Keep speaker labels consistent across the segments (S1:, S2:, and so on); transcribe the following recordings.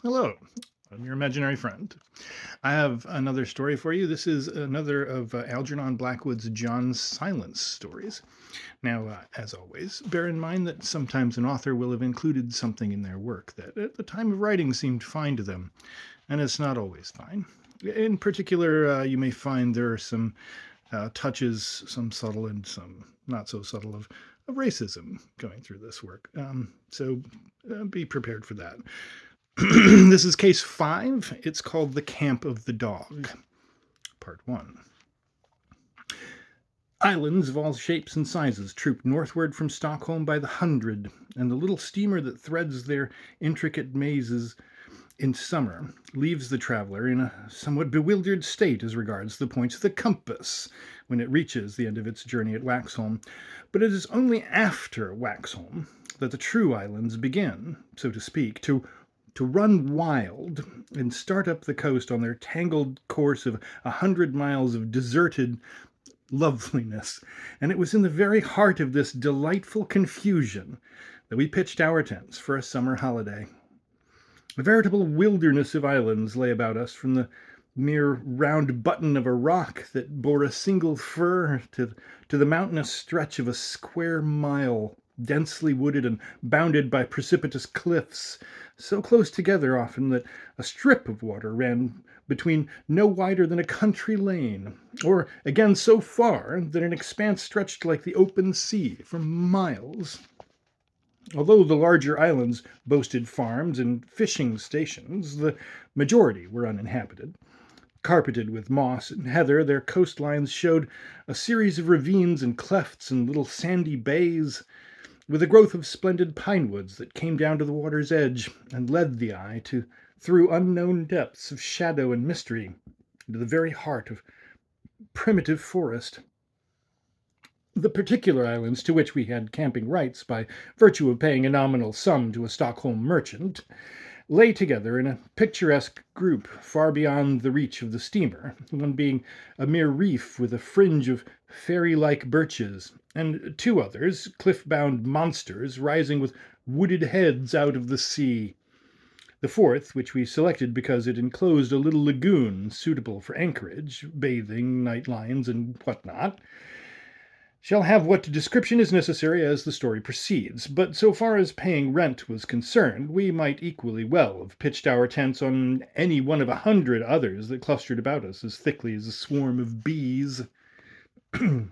S1: Hello, I'm your imaginary friend. I have another story for you. This is another of Algernon Blackwood's John Silence stories. Now, as always, bear in mind that sometimes an author will have included something in their work that at the time of writing seemed fine to them, and it's not always fine. In particular, you may find there are some touches, some subtle and some not so subtle, of racism going through this work. So be prepared for that. This is case 5. It's called The Camp of the Dog, part 1. Islands of all shapes and sizes troop northward from Stockholm by the hundred, and the little steamer that threads their intricate mazes in summer leaves the traveler in a somewhat bewildered state as regards the points of the compass when it reaches the end of its journey at Waxholm. But it is only after Waxholm that the true islands begin, so to speak, to run wild and start up the coast on their tangled course of 100 miles of deserted loveliness. And it was in the very heart of this delightful confusion that we pitched our tents for a summer holiday. A veritable wilderness of islands lay about us, from the mere round button of a rock that bore a single fir to the mountainous stretch of a square mile, densely wooded and bounded by precipitous cliffs, so close together often that a strip of water ran between no wider than a country lane, or again so far that an expanse stretched like the open sea for miles. Although the larger islands boasted farms and fishing stations, the majority were uninhabited. Carpeted with moss and heather, their coastlines showed a series of ravines and clefts and little sandy bays, with a growth of splendid pine woods that came down to the water's edge and led the eye through unknown depths of shadow and mystery into the very heart of primitive forest. The particular islands to which we had camping rights by virtue of paying a nominal sum to a Stockholm merchant lay together in a picturesque group far beyond the reach of the steamer, one being a mere reef with a fringe of fairy-like birches, and 2 others, cliff-bound monsters, rising with wooded heads out of the sea. The 4th, which we selected because it enclosed a little lagoon suitable for anchorage, bathing, night lions, and what not, shall have what description is necessary as the story proceeds. But so far as paying rent was concerned, we might equally well have pitched our tents on any one of 100 others that clustered about us as thickly as a swarm of bees. It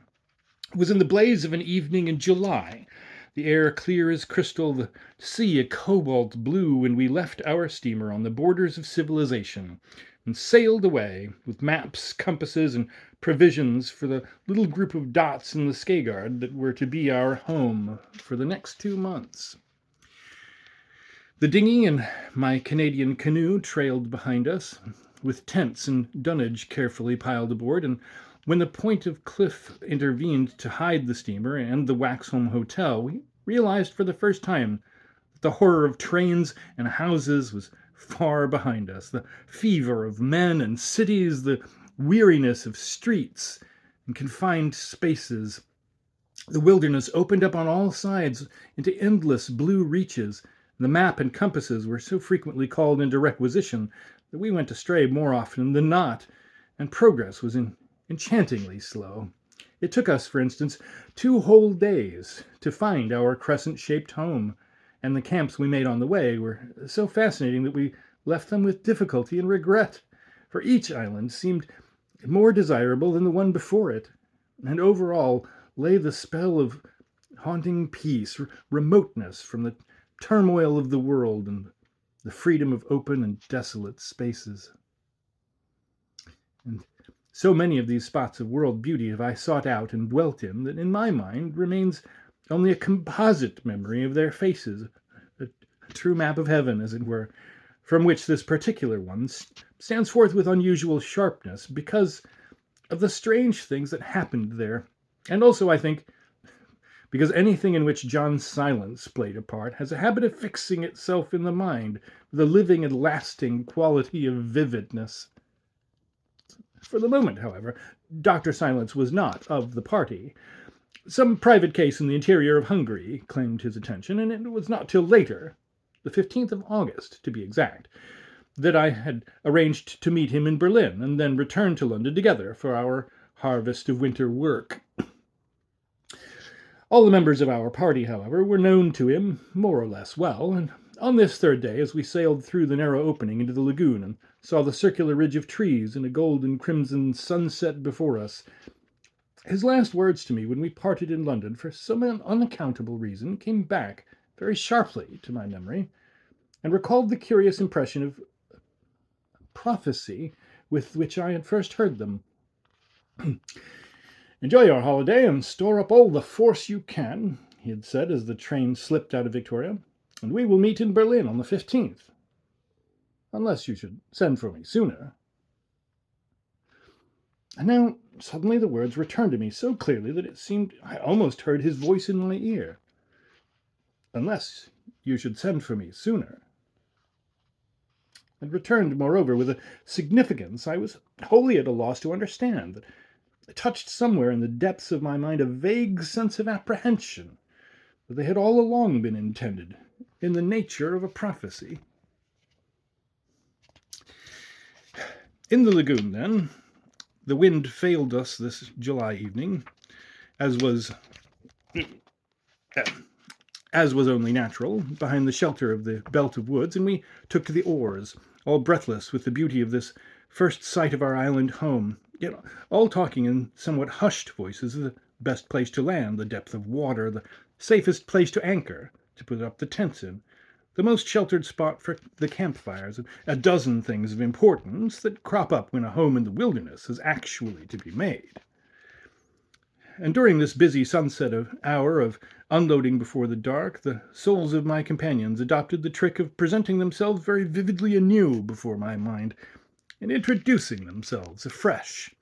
S1: was in the blaze of an evening in July, the air clear as crystal, the sea a cobalt blue, when we left our steamer on the borders of civilization and sailed away with maps, compasses, and provisions for the little group of dots in the Skagard that were to be our home for the next 2 months. The dinghy and my Canadian canoe trailed behind us, with tents and dunnage carefully piled aboard, and when the point of cliff intervened to hide the steamer and the Waxholm Hotel, we realized for the first time that the horror of trains and houses was far behind us. The fever of men and cities, the weariness of streets and confined spaces. The wilderness opened up on all sides into endless blue reaches. The map and compasses were so frequently called into requisition that we went astray more often than not, and progress was enchantingly slow. It took us, for instance, 2 whole days to find our crescent-shaped home, and the camps we made on the way were so fascinating that we left them with difficulty and regret, for each island seemed more desirable than the one before it, and over all lay the spell of haunting peace, remoteness from the turmoil of the world, and the freedom of open and desolate spaces. And so many of these spots of world beauty have I sought out and dwelt in that in my mind remains only a composite memory of their faces, a true map of heaven, as it were, from which this particular one stands forth with unusual sharpness because of the strange things that happened there, and also, I think, because anything in which John Silence played a part has a habit of fixing itself in the mind with a living and lasting quality of vividness. For the moment, however, Dr. Silence was not of the party. Some private case in the interior of Hungary claimed his attention, and it was not till later the 15th of August, to be exact, that I had arranged to meet him in Berlin and then return to London together for our harvest of winter work. All the members of our party, however, were known to him more or less well, and on this third day, as we sailed through the narrow opening into the lagoon and saw the circular ridge of trees and a gold and crimson sunset before us, his last words to me when we parted in London, for some unaccountable reason, came back very sharply to my memory, and recalled the curious impression of prophecy with which I had first heard them. "Enjoy your holiday and store up all the force you can," he had said as the train slipped out of Victoria, "and we will meet in Berlin on the 15th. Unless you should send for me sooner." And now suddenly the words returned to me so clearly that it seemed I almost heard his voice in my ear. "Unless you should send for me sooner." It returned, moreover, with a significance I was wholly at a loss to understand, that touched somewhere in the depths of my mind a vague sense of apprehension that they had all along been intended in the nature of a prophecy. In the lagoon, then, the wind failed us this July evening, as was only natural, behind the shelter of the belt of woods, and we took to the oars, all breathless with the beauty of this first sight of our island home, yet all talking in somewhat hushed voices of the best place to land, the depth of water, the safest place to anchor, to put up the tents in, the most sheltered spot for the campfires, and a dozen things of importance that crop up when a home in the wilderness is actually to be made. And during this busy sunset hour of unloading before the dark, the souls of my companions adopted the trick of presenting themselves very vividly anew before my mind, and introducing themselves afresh.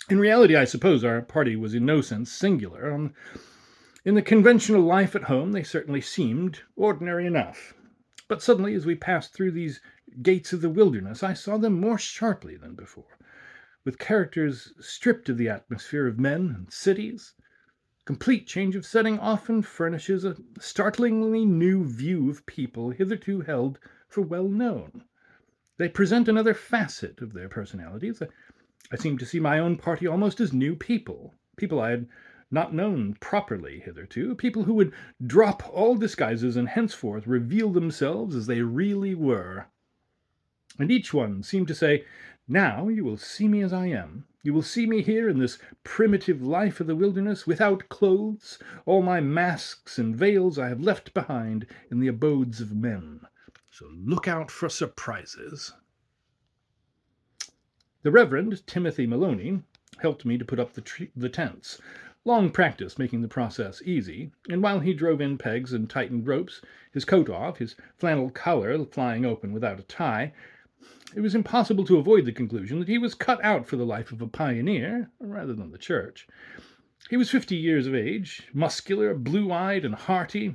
S1: In reality, I suppose our party was in no sense singular. In the conventional life at home, they certainly seemed ordinary enough. But suddenly, as we passed through these gates of the wilderness, I saw them more sharply than before, with characters stripped of the atmosphere of men and cities. Complete change of setting often furnishes a startlingly new view of people hitherto held for well known. They present another facet of their personalities. I seem to see my own party almost as new people I had not known properly hitherto, people who would drop all disguises and henceforth reveal themselves as they really were. And each one seemed to say, "Now you will see me as I am. You will see me here in this primitive life of the wilderness, without clothes. All my masks and veils I have left behind in the abodes of men. So look out for surprises." The Reverend Timothy Maloney helped me to put up the tents. Long practice making the process easy, and while he drove in pegs and tightened ropes, his coat off, his flannel collar flying open without a tie, it was impossible to avoid the conclusion that he was cut out for the life of a pioneer, rather than the church. He was 50 years of age, muscular, blue-eyed, and hearty,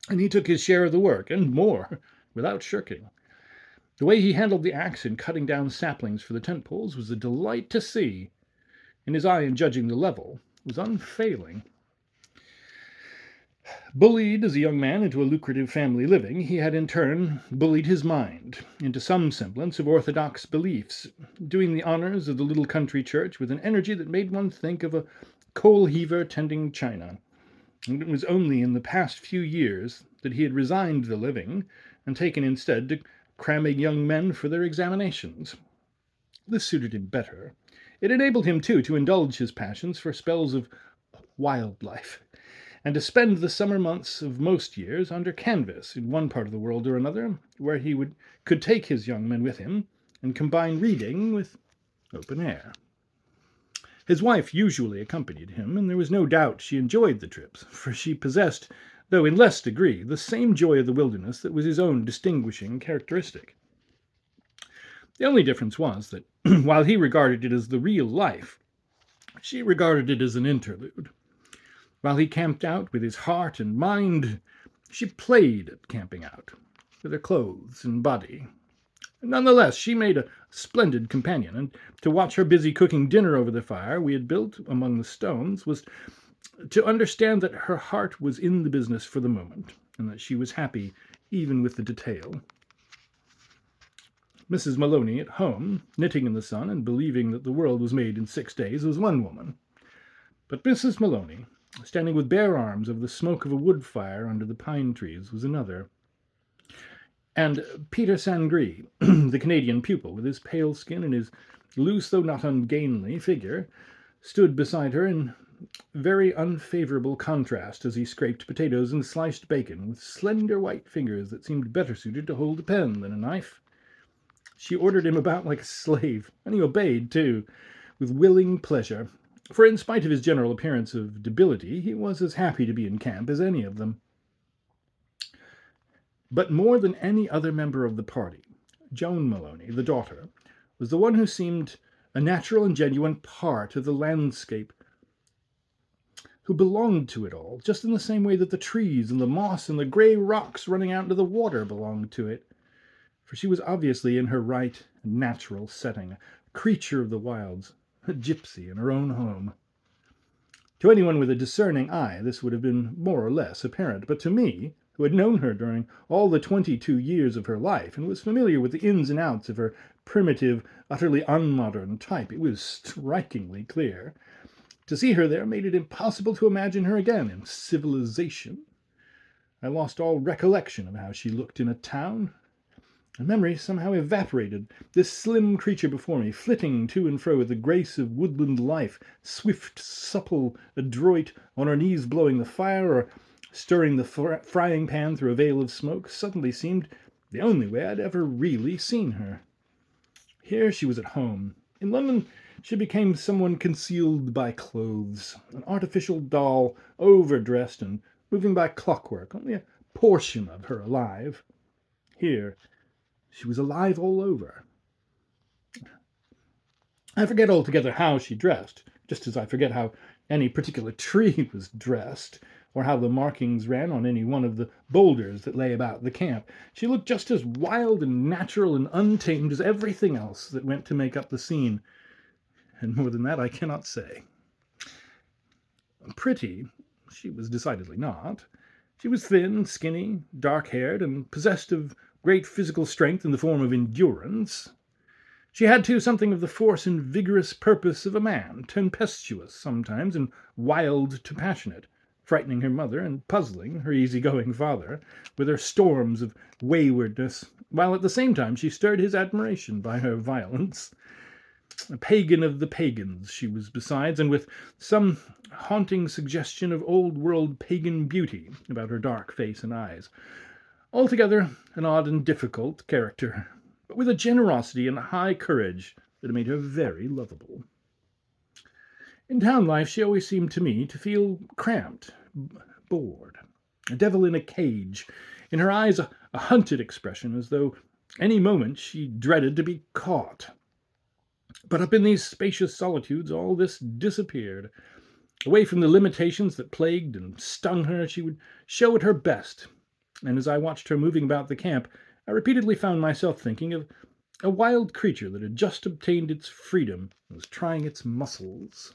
S1: and he took his share of the work, and more, without shirking. The way he handled the axe in cutting down saplings for the tent poles was a delight to see, and his eye in judging the level was unfailing. Bullied as a young man into a lucrative family living, he had in turn bullied his mind into some semblance of orthodox beliefs, doing the honors of the little country church with an energy that made one think of a coal heaver tending china. And it was only in the past few years that he had resigned the living and taken instead to cramming young men for their examinations. This suited him better. It enabled him, too, to indulge his passions for spells of wild life, and to spend the summer months of most years under canvas in one part of the world or another, where he could take his young men with him and combine reading with open air. His wife usually accompanied him, and there was no doubt she enjoyed the trips, for she possessed, though in less degree, the same joy of the wilderness that was his own distinguishing characteristic. The only difference was that, while he regarded it as the real life, she regarded it as an interlude. While he camped out with his heart and mind, she played at camping out, with her clothes and body. Nonetheless, she made a splendid companion, and to watch her busy cooking dinner over the fire we had built among the stones was to understand that her heart was in the business for the moment, and that she was happy even with the detail. Mrs. Maloney at home, knitting in the sun and believing that the world was made in 6 days, was one woman. But Mrs. Maloney, standing with bare arms over the smoke of a wood fire under the pine trees, was another. And Peter Sangre, the Canadian pupil, with his pale skin and his loose though not ungainly figure, stood beside her in very unfavourable contrast as he scraped potatoes and sliced bacon with slender white fingers that seemed better suited to hold a pen than a knife. She ordered him about like a slave, and he obeyed, too, with willing pleasure, for in spite of his general appearance of debility, he was as happy to be in camp as any of them. But more than any other member of the party, Joan Maloney, the daughter, was the one who seemed a natural and genuine part of the landscape, who belonged to it all, just in the same way that the trees and the moss and the grey rocks running out into the water belonged to it. For she was obviously in her right and natural setting, a creature of the wilds, a gypsy in her own home. To anyone with a discerning eye, this would have been more or less apparent, but to me, who had known her during all the 22 years of her life and was familiar with the ins and outs of her primitive, utterly unmodern type, it was strikingly clear. To see her there made it impossible to imagine her again in civilization. I lost all recollection of how she looked in a town. And memory somehow evaporated. This slim creature before me, flitting to and fro with the grace of woodland life, swift, supple, adroit, on her knees blowing the fire or stirring the frying pan through a veil of smoke, suddenly seemed the only way I'd ever really seen her. Here she was at home. In London, she became someone concealed by clothes, an artificial doll, overdressed and moving by clockwork, only a portion of her alive. Here, she was alive all over. I forget altogether how she dressed, just as I forget how any particular tree was dressed, or how the markings ran on any one of the boulders that lay about the camp. She looked just as wild and natural and untamed as everything else that went to make up the scene. And more than that I cannot say. Pretty, she was decidedly not. She was thin, skinny, dark-haired, and possessed of great physical strength in the form of endurance. She had, too, something of the force and vigorous purpose of a man, tempestuous sometimes and wild to passionate, frightening her mother and puzzling her easy-going father with her storms of waywardness, while at the same time she stirred his admiration by her violence. A pagan of the pagans she was besides, and with some haunting suggestion of old-world pagan beauty about her dark face and eyes. Altogether an odd and difficult character, but with a generosity and a high courage that made her very lovable. In town life she always seemed to me to feel cramped, bored, a devil in a cage, in her eyes a hunted expression, as though any moment she dreaded to be caught. But up in these spacious solitudes all this disappeared. Away from the limitations that plagued and stung her, she would show at her best, and as I watched her moving about the camp, I repeatedly found myself thinking of a wild creature that had just obtained its freedom and was trying its muscles.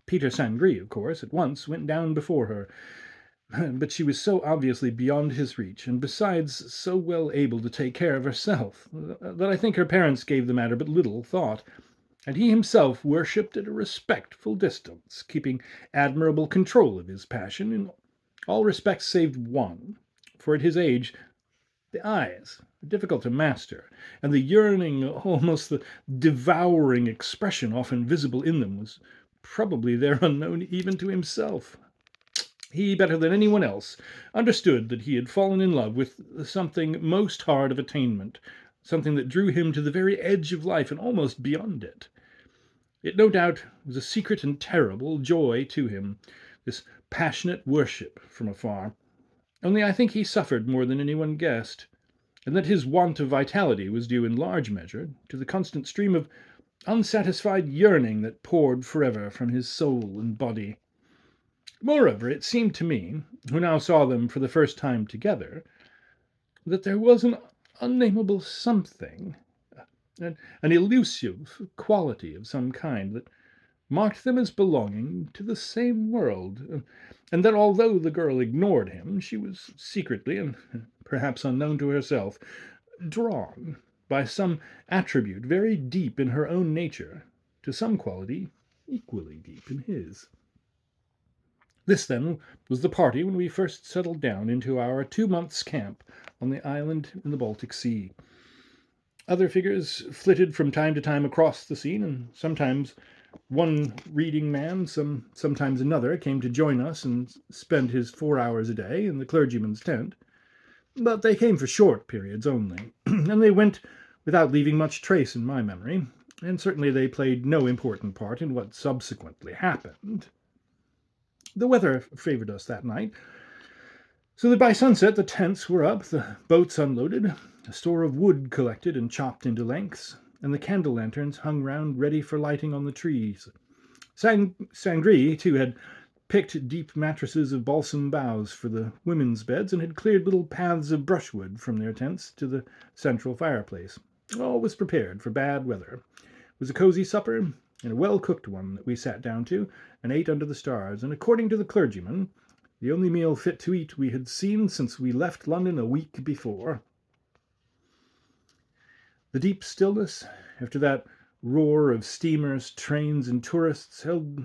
S1: Peter Sangre, of course, at once went down before her, but she was so obviously beyond his reach, and besides so well able to take care of herself, that I think her parents gave the matter but little thought, and he himself worshipped at a respectful distance, keeping admirable control of his passion in all respects save one, for at his age the eyes are difficult to master, and the yearning, almost the devouring expression often visible in them was probably there unknown even to himself. He, better than anyone else, understood that he had fallen in love with something most hard of attainment, something that drew him to the very edge of life and almost beyond it. It no doubt was a secret and terrible joy to him, this passionate worship from afar. Only I think he suffered more than anyone guessed, and that his want of vitality was due in large measure to the constant stream of unsatisfied yearning that poured forever from his soul and body. Moreover, it seemed to me, who now saw them for the first time together, that there was an unnameable something, an elusive quality of some kind that marked them as belonging to the same world, and that although the girl ignored him, she was secretly, and perhaps unknown to herself, drawn by some attribute very deep in her own nature to some quality equally deep in his. This, then, was the party when we first settled down into our 2 months' camp on the island in the Baltic Sea. Other figures flitted from time to time across the scene, and sometimes one reading man, sometimes another, came to join us and spend his 4 hours a day in the clergyman's tent. But they came for short periods only, and they went without leaving much trace in my memory, and certainly they played no important part in what subsequently happened. The weather favored us that night, so that by sunset the tents were up, the boats unloaded, a store of wood collected and chopped into lengths, and the candle lanterns hung round ready for lighting on the trees. Sangri, too, had picked deep mattresses of balsam boughs for the women's beds, and had cleared little paths of brushwood from their tents to the central fireplace. All was prepared for bad weather. It was a cosy supper, and a well-cooked one that we sat down to, and ate under the stars, and according to the clergyman, the only meal fit to eat we had seen since we left London a week before. The deep stillness, after that roar of steamers, trains, and tourists, held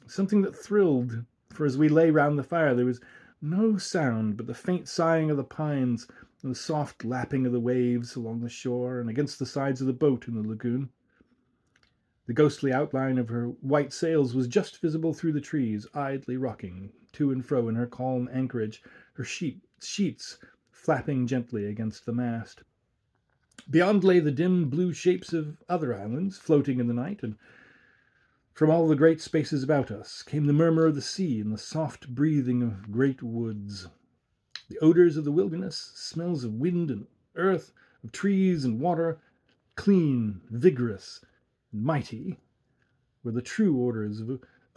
S1: something that thrilled, for as we lay round the fire there was no sound but the faint sighing of the pines and the soft lapping of the waves along the shore and against the sides of the boat in the lagoon. The ghostly outline of her white sails was just visible through the trees, idly rocking to and fro in her calm anchorage, her sheets flapping gently against the mast. Beyond lay the dim blue shapes of other islands floating in the night, and from all the great spaces about us came the murmur of the sea and the soft breathing of great woods. The odors of the wilderness, smells of wind and earth, of trees and water, clean, vigorous, and mighty, were the true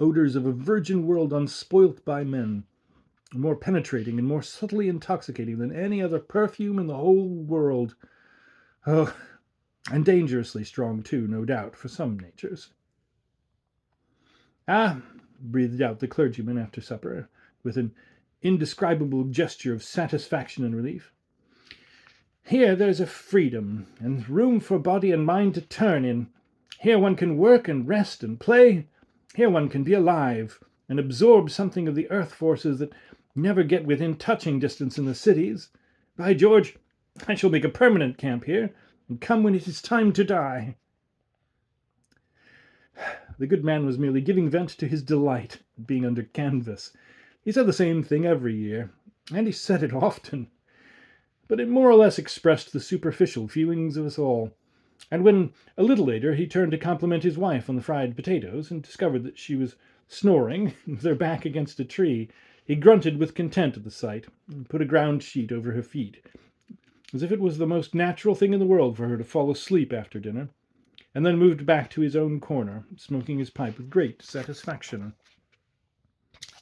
S1: odors of a virgin world unspoilt by men, more penetrating and more subtly intoxicating than any other perfume in the whole world. Oh, and dangerously strong, too, no doubt, for some natures. "Ah," breathed out the clergyman after supper, with an indescribable gesture of satisfaction and relief. "Here there's a freedom, and room for body and mind to turn in. Here one can work and rest and play. Here one can be alive, and absorb something of the earth forces that never get within touching distance in the cities. By George, I shall make a permanent camp here, and come when it is time to die." The good man was merely giving vent to his delight at being under canvas. He said the same thing every year, and he said it often, but it more or less expressed the superficial feelings of us all. And when, a little later, he turned to compliment his wife on the fried potatoes, and discovered that she was snoring with her back against a tree, he grunted with content at the sight, and put a ground sheet over her feet, as if it was the most natural thing in the world for her to fall asleep after dinner, and then moved back to his own corner, smoking his pipe with great satisfaction.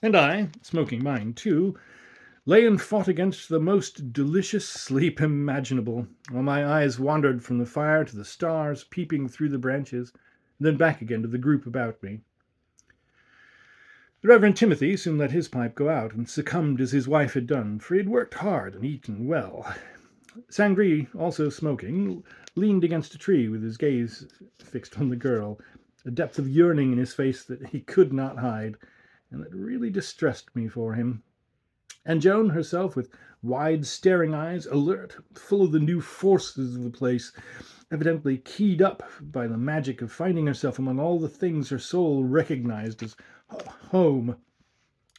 S1: And I, smoking mine too, lay and fought against the most delicious sleep imaginable, while my eyes wandered from the fire to the stars peeping through the branches, and then back again to the group about me. The Reverend Timothy soon let his pipe go out, and succumbed as his wife had done, for he had worked hard and eaten well. Sangri, also smoking, leaned against a tree with his gaze fixed on the girl, a depth of yearning in his face that he could not hide, and that really distressed me for him. And Joan herself, with wide staring eyes, alert, full of the new forces of the place, evidently keyed up by the magic of finding herself among all the things her soul recognized as home,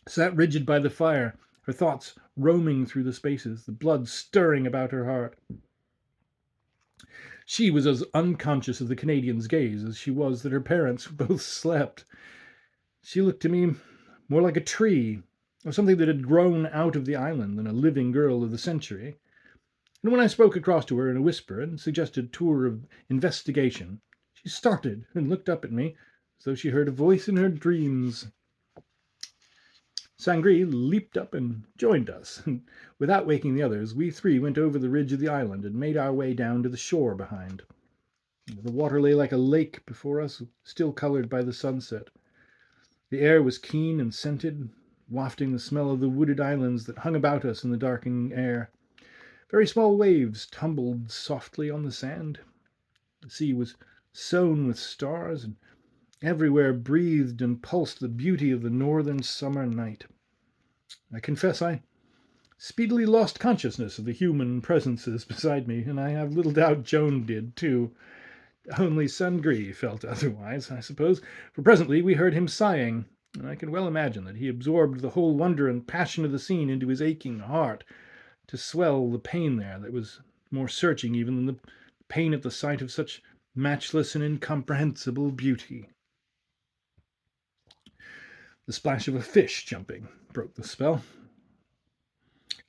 S1: sat rigid by the fire, her thoughts roaming through the spaces, the blood stirring about her heart. She was as unconscious of the Canadian's gaze as she was that her parents both slept. She looked to me more like a tree, or something that had grown out of the island, than a living girl of the century. And when I spoke across to her in a whisper and suggested a tour of investigation, she started and looked up at me as though she heard a voice in her dreams. Sangri leaped up and joined us, and without waking the others, we three went over the ridge of the island and made our way down to the shore behind. The water lay like a lake before us, still colored by the sunset. The air was keen and scented, wafting the smell of the wooded islands that hung about us in the darkening air. Very small waves tumbled softly on the sand. The sea was sown with stars, and everywhere breathed and pulsed the beauty of the northern summer night. I confess I speedily lost consciousness of the human presences beside me, and I have little doubt Joan did too. Only Sangre felt otherwise, I suppose, for presently we heard him sighing, and I can well imagine that he absorbed the whole wonder and passion of the scene into his aching heart, to swell the pain there that was more searching even than the pain at the sight of such matchless and incomprehensible beauty. The splash of a fish jumping broke the spell.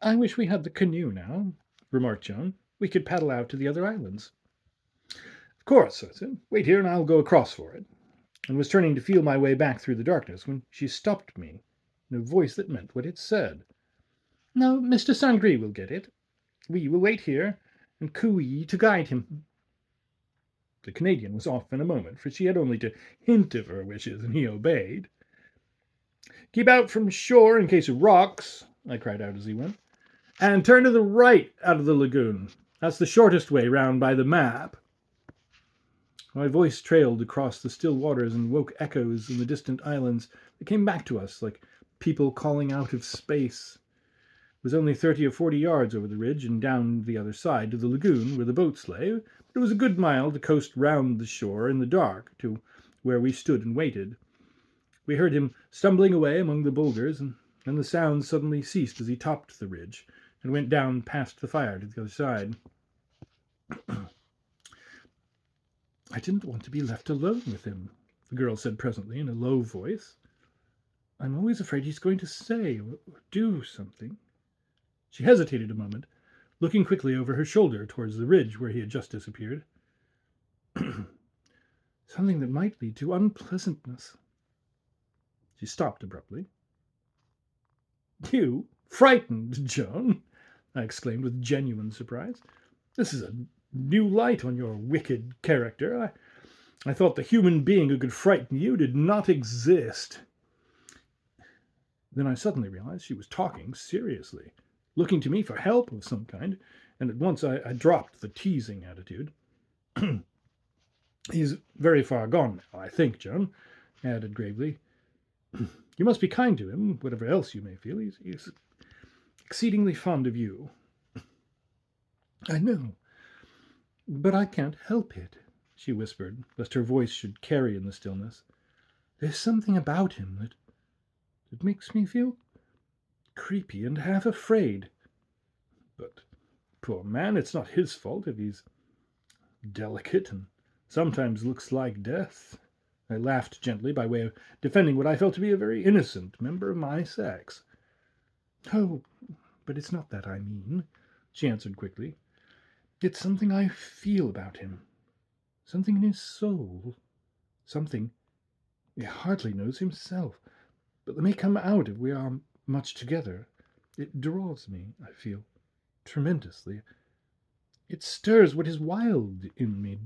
S1: "I wish we had the canoe now," remarked Joan. "We could paddle out to the other islands." "Of course," I said. "Wait here and I'll go across for it," and was turning to feel my way back through the darkness when she stopped me in a voice that meant what it said. "No, Mr. Sangre will get it. We will wait here and cooee to guide him." The Canadian was off in a moment, for she had only to hint of her wishes, and he obeyed. "Keep out from shore in case of rocks," I cried out as he went, "and turn to the right out of the lagoon. That's the shortest way round by the map." My voice trailed across the still waters and woke echoes in the distant islands that came back to us like people calling out of space. It was only 30 or 40 yards over the ridge and down the other side to the lagoon where the boats lay, but it was a good mile to coast round the shore in the dark to where we stood and waited. We heard him stumbling away among the boulders, and then the sound suddenly ceased as he topped the ridge and went down past the fire to the other side. "I didn't want to be left alone with him," the girl said presently in a low voice. "I'm always afraid he's going to say or do something." She hesitated a moment, looking quickly over her shoulder towards the ridge where he had just disappeared. "Something that might lead to unpleasantness." She stopped abruptly. "You frightened, Joan?" I exclaimed with genuine surprise. "This is a new light on your wicked character. I thought the human being who could frighten you did not exist." Then I suddenly realized she was talking seriously, looking to me for help of some kind, and at once I dropped the teasing attitude. "He's very far gone now, I think, Joan," I added gravely. "You must be kind to him, whatever else you may feel. He's exceedingly fond of you." "I know, but I can't help it," she whispered, lest her voice should carry in the stillness. "There's something about him that makes me feel creepy and half afraid. But, poor man, it's not his fault if he's delicate and sometimes looks like death." I laughed gently by way of defending what I felt to be a very innocent member of my sex. "Oh, but it's not that I mean," she answered quickly. "It's something I feel about him. Something in his soul. Something he hardly knows himself, but that may come out if we are much together. It draws me, I feel, tremendously. It stirs what is wild in me,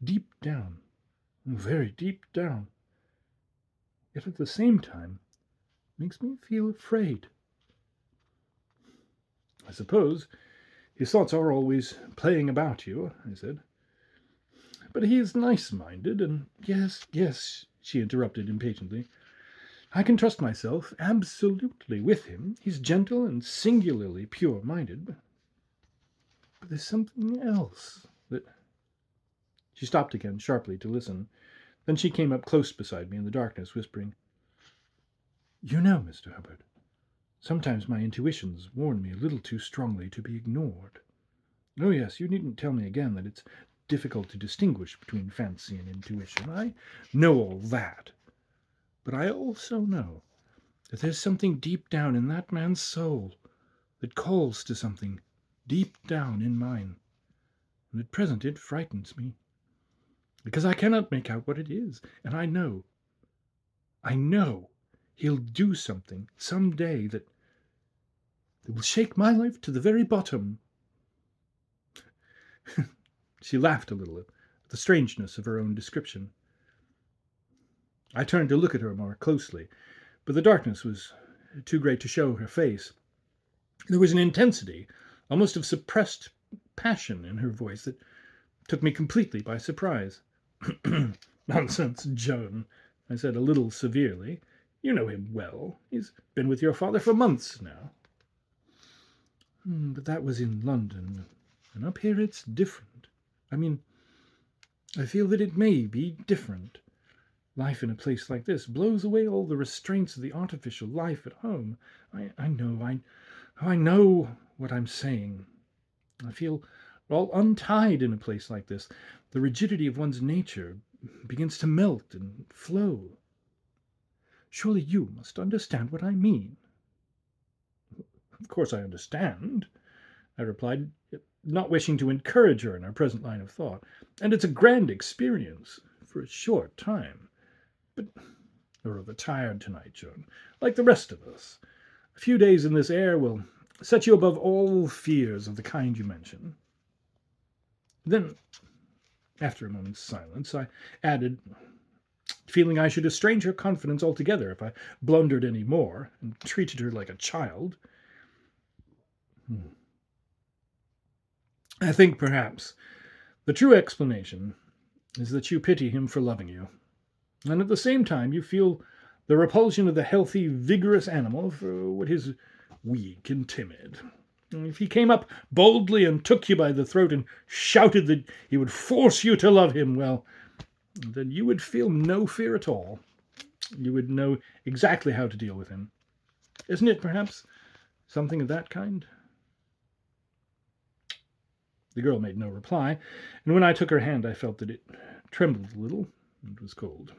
S1: deep down, very deep down. Yet at the same time, makes me feel afraid." "I suppose his thoughts are always playing about you," I said. "But he is nice-minded, and—" Yes," she interrupted impatiently. "I can trust myself absolutely with him. He's gentle and singularly pure-minded. But there's something else that—" She stopped again sharply to listen. Then she came up close beside me in the darkness, whispering, "You know, Mr. Hubbard, sometimes my intuitions warn me a little too strongly to be ignored. Oh, yes, you needn't tell me again that it's difficult to distinguish between fancy and intuition. I know all that. But I also know that there's something deep down in that man's soul that calls to something deep down in mine. And at present it frightens me, because I cannot make out what it is. And I know he'll do something some day that will shake my life to the very bottom." She laughed a little at the strangeness of her own description. I turned to look at her more closely, but the darkness was too great to show her face. There was an intensity, almost of suppressed passion in her voice that took me completely by surprise. Nonsense, Joan, I said a little severely. You know him well. He's been with your father for months now. But that was in London, and up here it's different. I mean, I feel that it may be different. Life in a place like this blows away all the restraints of the artificial life at home. I know what I'm saying. I feel all untied in a place like this. The rigidity of one's nature begins to melt and flow. Surely you must understand what I mean. Of course I understand, I replied, not wishing to encourage her in her present line of thought. And it's a grand experience for a short time. But you're overtired tonight, Joan, like the rest of us. A few days in this air will set you above all fears of the kind you mention. Then, after a moment's silence, I added, feeling I should estrange her confidence altogether if I blundered any more and treated her like a child. I think, perhaps, the true explanation is that you pity him for loving you, and at the same time you feel the repulsion of the healthy, vigorous animal for what is weak and timid. If he came up boldly and took you by the throat and shouted that he would force you to love him, well, then you would feel no fear at all. You would know exactly how to deal with him. Isn't it, perhaps, something of that kind? The girl made no reply, and when I took her hand I felt that it trembled a little and was cold.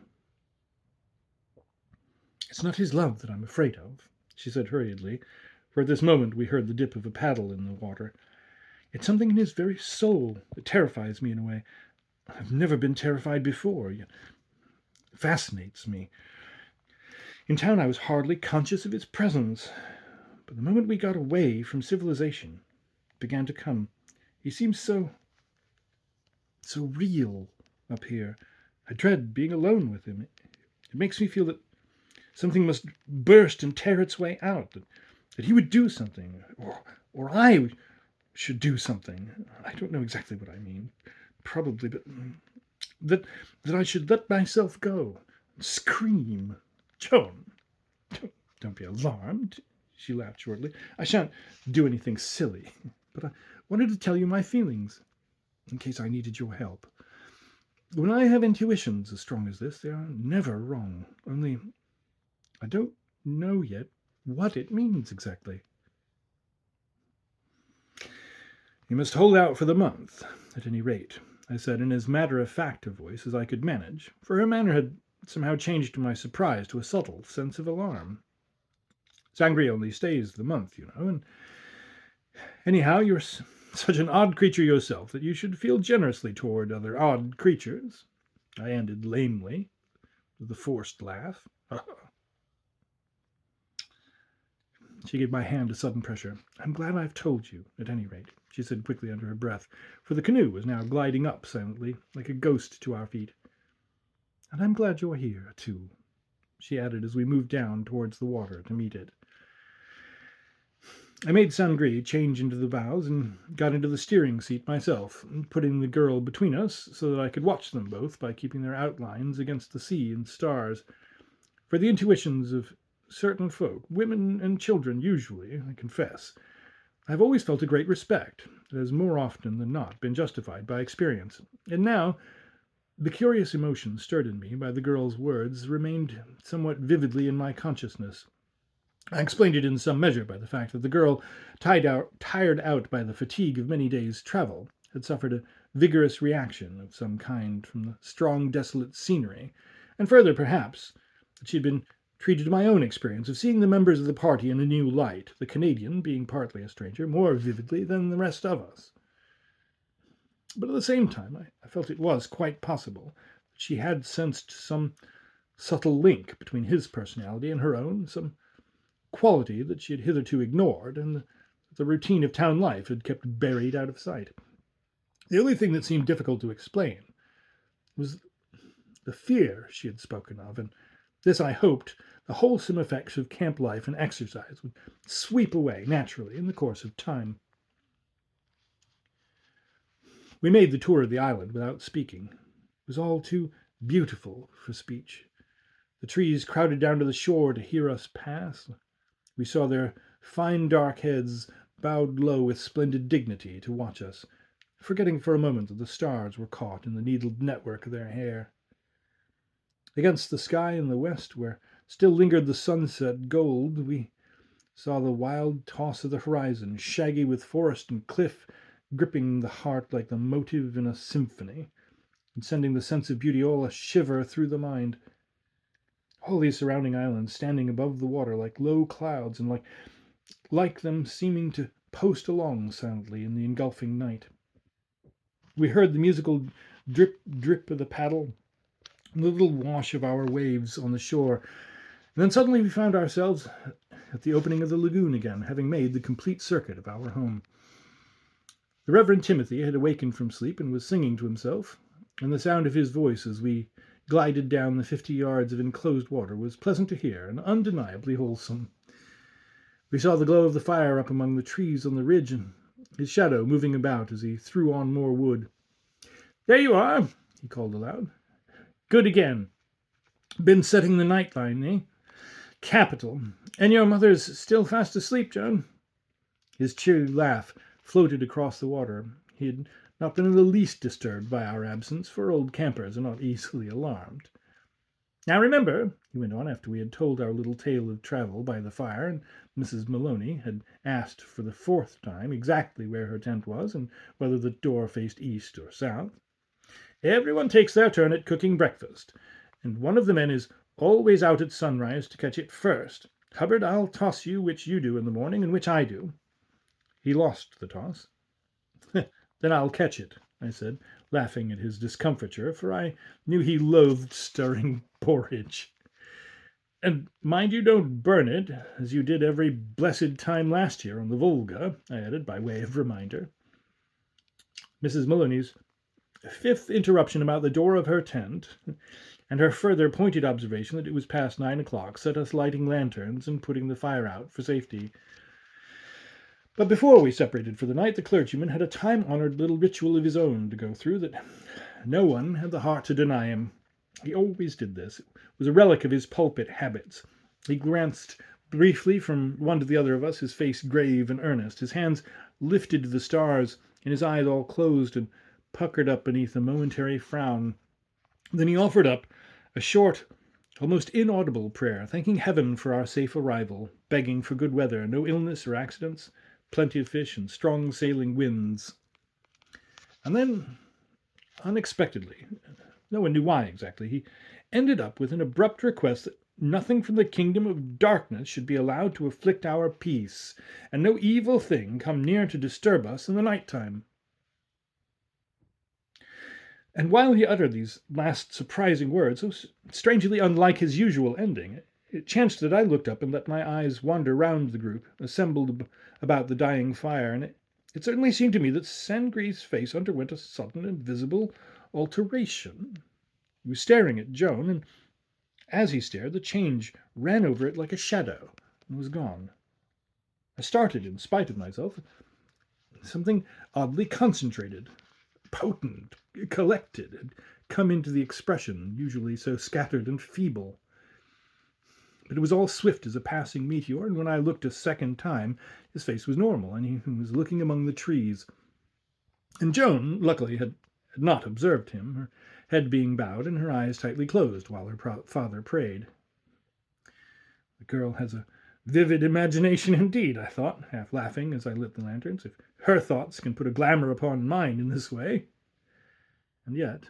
S1: It's not his love that I'm afraid of, she said hurriedly, for at this moment we heard the dip of a paddle in the water. It's something in his very soul that terrifies me in a way. I've never been terrified before, yet it fascinates me. In town I was hardly conscious of his presence, but the moment we got away from civilization, it began to come. He seems so real up here. I dread being alone with him. It makes me feel that something must burst and tear its way out, that he would do something, or I should do something. I don't know exactly what I mean, probably, but that I should let myself go, and scream. Joan, don't be alarmed, she laughed shortly. I shan't do anything silly, but I wanted to tell you my feelings, in case I needed your help. When I have intuitions as strong as this, they are never wrong, only I don't know yet what it means exactly. You must hold out for the month, at any rate, I said in as matter-of-fact a voice as I could manage, for her manner had somehow changed to my surprise to a subtle sense of alarm. Sangria only stays the month, you know, and anyhow, you're such an odd creature yourself that you should feel generously toward other odd creatures, I ended lamely, with a forced laugh. She gave my hand a sudden pressure. I'm glad I've told you, at any rate, she said quickly under her breath, for the canoe was now gliding up silently, like a ghost to our feet. And I'm glad you're here, too, she added as we moved down towards the water to meet it. I made Sangri change into the bows and got into the steering seat myself, putting the girl between us so that I could watch them both by keeping their outlines against the sea and stars. For the intuitions of certain folk, women and children usually, I confess, I've always felt a great respect, that has more often than not been justified by experience. And now, the curious emotion stirred in me by the girl's words remained somewhat vividly in my consciousness. I explained it in some measure by the fact that the girl, tired out by the fatigue of many days' travel, had suffered a vigorous reaction of some kind from the strong, desolate scenery, and further, perhaps, that she had been treated to my own experience of seeing the members of the party in a new light, the Canadian, being partly a stranger, more vividly than the rest of us. But at the same time, I felt it was quite possible that she had sensed some subtle link between his personality and her own, some quality that she had hitherto ignored, and that the routine of town life had kept buried out of sight. The only thing that seemed difficult to explain was the fear she had spoken of, and this I hoped the wholesome effects of camp life and exercise would sweep away naturally in the course of time. We made the tour of the island without speaking. It was all too beautiful for speech. The trees crowded down to the shore to hear us pass. We saw their fine dark heads bowed low with splendid dignity to watch us, forgetting for a moment that the stars were caught in the needled network of their hair. Against the sky in the west, where still lingered the sunset gold, we saw the wild toss of the horizon, shaggy with forest and cliff, gripping the heart like the motive in a symphony, and sending the sense of beauty all a shiver through the mind. All these surrounding islands standing above the water like low clouds, and like them seeming to post along silently in the engulfing night. We heard the musical drip, drip of the paddle, and the little wash of our waves on the shore, and then suddenly we found ourselves at the opening of the lagoon again, having made the complete circuit of our home. The Reverend Timothy had awakened from sleep and was singing to himself, and the sound of his voice as we glided down the 50 yards of enclosed water was pleasant to hear and undeniably wholesome. We saw the glow of the fire up among the trees on the ridge, and his shadow moving about as he threw on more wood. "There you are," he called aloud. "Good again. Been setting the night line, eh? Capital. And your mother's still fast asleep, John?" His cheery laugh floated across the water. He had not been in the least disturbed by our absence, for old campers are not easily alarmed. "Now remember," he went on after we had told our little tale of travel by the fire, and Mrs. Maloney had asked for the 4th time exactly where her tent was and whether the door faced east or south, "everyone takes their turn at cooking breakfast, and one of the men is always out at sunrise to catch it first. Hubbard, I'll toss you which you do in the morning and which I do." He lost the toss. "Then I'll catch it," I said, laughing at his discomfiture, for I knew he loathed stirring porridge. "And mind you don't burn it, as you did every blessed time last year on the Volga," I added by way of reminder. Mrs. Maloney's 5th interruption about the door of her tent, and her further pointed observation that it was past 9 o'clock, set us lighting lanterns and putting the fire out for safety. But before we separated for the night, the clergyman had a time-honored little ritual of his own to go through that no one had the heart to deny him. He always did this. It was a relic of his pulpit habits. He glanced briefly from one to the other of us, his face grave and earnest, his hands lifted to the stars, and his eyes all closed and puckered up beneath a momentary frown. Then he offered up a short, almost inaudible prayer, thanking heaven for our safe arrival, begging for good weather, no illness or accidents, plenty of fish, and strong sailing winds. And then, unexpectedly, no one knew why exactly, he ended up with an abrupt request that nothing from the kingdom of darkness should be allowed to afflict our peace, and no evil thing come near to disturb us in the night time. And while he uttered these last surprising words, so strangely unlike his usual ending, it chanced that I looked up and let my eyes wander round the group assembled about the dying fire, and it certainly seemed to me that Sangre's face underwent a sudden and visible alteration. He was staring at Joan, and as he stared, the change ran over it like a shadow and was gone. I started in spite of myself. Something oddly concentrated, potent, collected, had come into the expression, usually so scattered and feeble. But it was all swift as a passing meteor, and when I looked a second time, his face was normal, and he was looking among the trees. And Joan, luckily, had not observed him, her head being bowed and her eyes tightly closed while her father prayed. The girl has a vivid imagination indeed, I thought, half laughing as I lit the lanterns, if her thoughts can put a glamour upon mine in this way. And yet,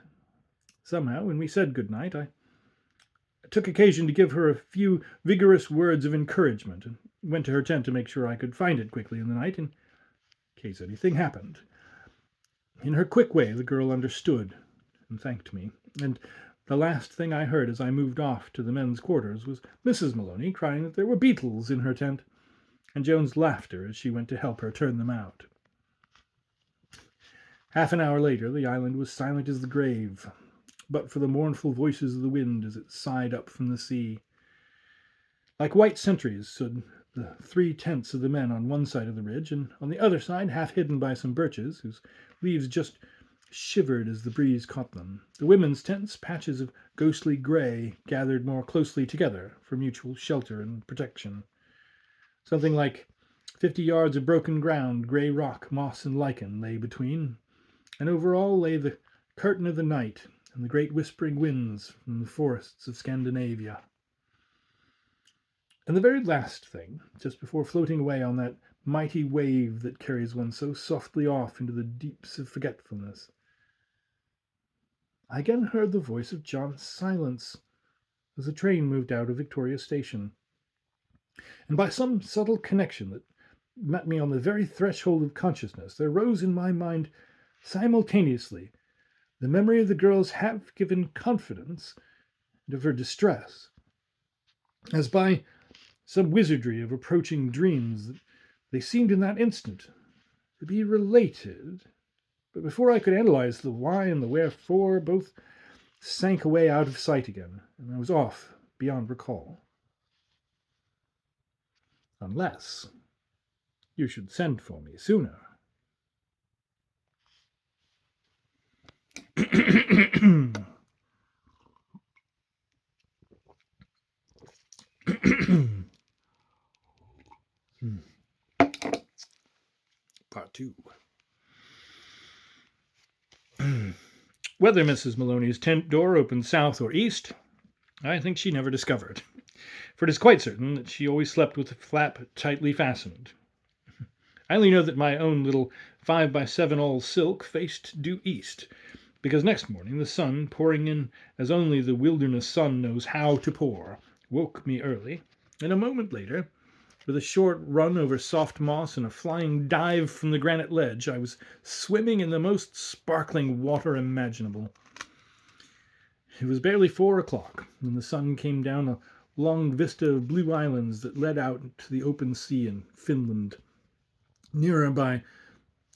S1: somehow, when we said good night, I took occasion to give her a few vigorous words of encouragement, and went to her tent to make sure I could find it quickly in the night in case anything happened. In her quick way, the girl understood and thanked me, and the last thing I heard as I moved off to the men's quarters was Mrs. Maloney crying that there were beetles in her tent, and Joan's laughter as she went to help her turn them out. Half an hour later, the island was silent as the grave. but for the mournful voices of the wind as it sighed up from the sea. Like white sentries stood the 3 tents of the men on one side of the ridge, and on the other side, half hidden by some birches, whose leaves just shivered as the breeze caught them. The women's tents, patches of ghostly grey, gathered more closely together for mutual shelter and protection. Something like 50 yards of broken ground, grey rock, moss, and lichen lay between, and over all lay the curtain of the night and the great whispering winds from the forests of Scandinavia. And the very last thing, just before floating away on that mighty wave that carries one so softly off into the deeps of forgetfulness, I again heard the voice of John Silence as the train moved out of Victoria Station. And by some subtle connection that met me on the very threshold of consciousness, there rose in my mind simultaneously the memory of the girl's half-given confidence and of her distress, as by some wizardry of approaching dreams that they seemed in that instant to be related. But before I could analyze the why and the wherefore, both sank away out of sight again, and I was off beyond recall. Unless you should send for me sooner. Part 2. Whether Mrs. Maloney's tent door opened south or east, I think she never discovered, for it is quite certain that she always slept with the flap tightly fastened. I only know that my own little 5x7 all silk faced due east, because next morning the sun, pouring in as only the wilderness sun knows how to pour, woke me early, and a moment later, with a short run over soft moss and a flying dive from the granite ledge, I was swimming in the most sparkling water imaginable. It was barely 4 o'clock when the sun came down a long vista of blue islands that led out to the open sea in Finland. Nearby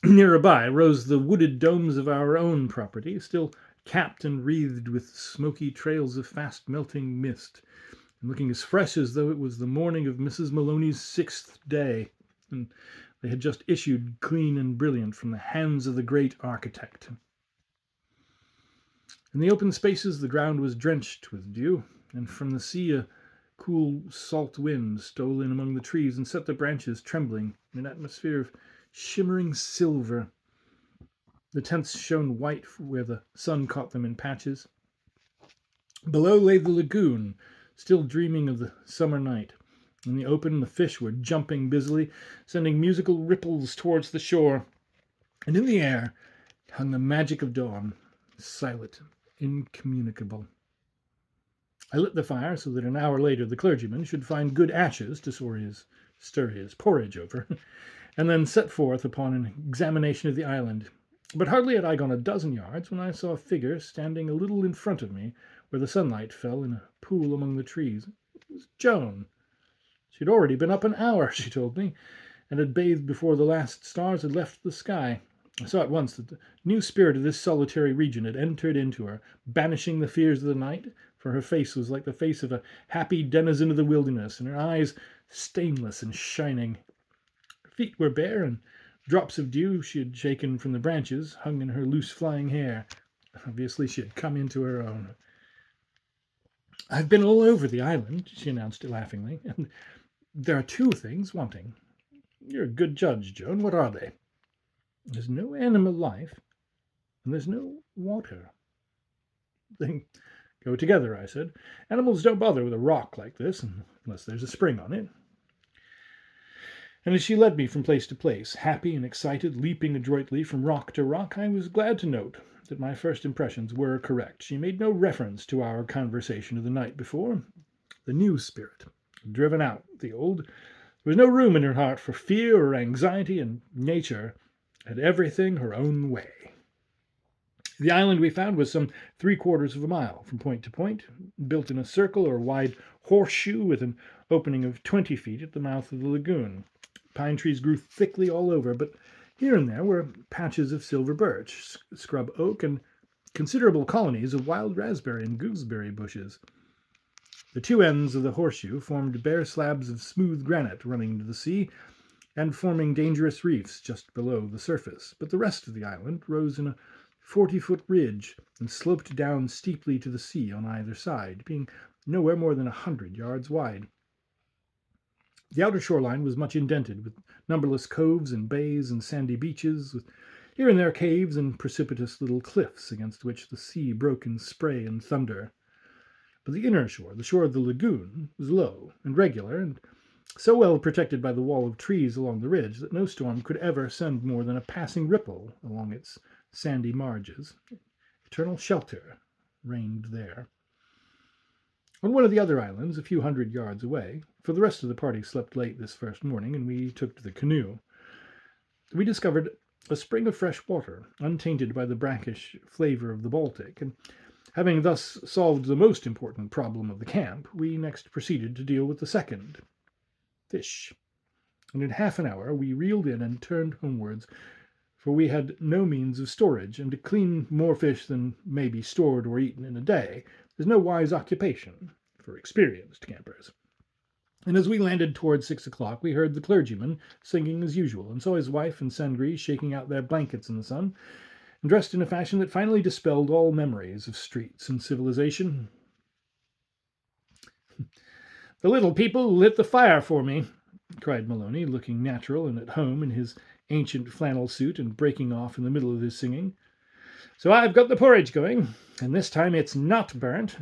S1: rose the wooded domes of our own property, still capped and wreathed with smoky trails of fast-melting mist, and looking as fresh as though it was the morning of Mrs. Maloney's 6th day, and they had just issued clean and brilliant from the hands of the great architect. In the open spaces the ground was drenched with dew, and from the sea a cool salt wind stole in among the trees and set the branches trembling in an atmosphere of shimmering silver. The tents shone white where the sun caught them in patches. Below lay the lagoon, still dreaming of the summer night. In the open the fish were jumping busily, sending musical ripples towards the shore, and in the air hung the magic of dawn, silent, incommunicable. I lit the fire so that an hour later the clergyman should find good ashes to stir his porridge over, and then set forth upon an examination of the island. But hardly had I gone a dozen yards when I saw a figure standing a little in front of me, where the sunlight fell in a pool among the trees. It was Joan. She had already been up an hour, she told me, and had bathed before the last stars had left the sky. I saw at once that the new spirit of this solitary region had entered into her, banishing the fears of the night, for her face was like the face of a happy denizen of the wilderness, and her eyes stainless and shining. Her feet were bare, and drops of dew she had shaken from the branches hung in her loose flying hair. Obviously she had come into her own. "I've been all over the island," she announced laughingly, "and there are 2 things wanting. You're a good judge, Joan. What are they?" "There's no animal life, and there's no water." "They go together," I said. "Animals don't bother with a rock like this unless there's a spring on it." And as she led me from place to place, happy and excited, leaping adroitly from rock to rock, I was glad to note that my first impressions were correct. She made no reference to our conversation of the night before. The new spirit had driven out the old. There was no room in her heart for fear or anxiety, and nature had everything her own way. The island we found was some 3/4 of a mile from point to point, built in a circle or wide horseshoe with an opening of 20 feet at the mouth of the lagoon. Pine trees grew thickly all over, but here and there were patches of silver birch, scrub oak, and considerable colonies of wild raspberry and gooseberry bushes. The two ends of the horseshoe formed bare slabs of smooth granite running to the sea and forming dangerous reefs just below the surface, but the rest of the island rose in a 40-foot ridge and sloped down steeply to the sea on either side, being nowhere more than 100 yards wide. The outer shoreline was much indented, with numberless coves and bays and sandy beaches, with here and there caves and precipitous little cliffs against which the sea broke in spray and thunder. But the inner shore, the shore of the lagoon, was low and regular, and so well protected by the wall of trees along the ridge that no storm could ever send more than a passing ripple along its sandy marges. Eternal shelter reigned there. On one of the other islands, a few 100 yards away, for the rest of the party slept late this first morning, and we took to the canoe, we discovered a spring of fresh water, untainted by the brackish flavor of the Baltic, and having thus solved the most important problem of the camp, we next proceeded to deal with the second, fish. And in half an hour we reeled in and turned homewards, for we had no means of storage, and to clean more fish than may be stored or eaten in a day is no wise occupation for experienced campers. And as we landed towards 6 o'clock, we heard the clergyman singing as usual, and saw his wife and Sangri shaking out their blankets in the sun, and dressed in a fashion that finally dispelled all memories of streets and civilization. "The little people lit the fire for me," cried Maloney, looking natural and at home in his ancient flannel suit and breaking off in the middle of his singing. "So I've got the porridge going, and this time it's not burnt."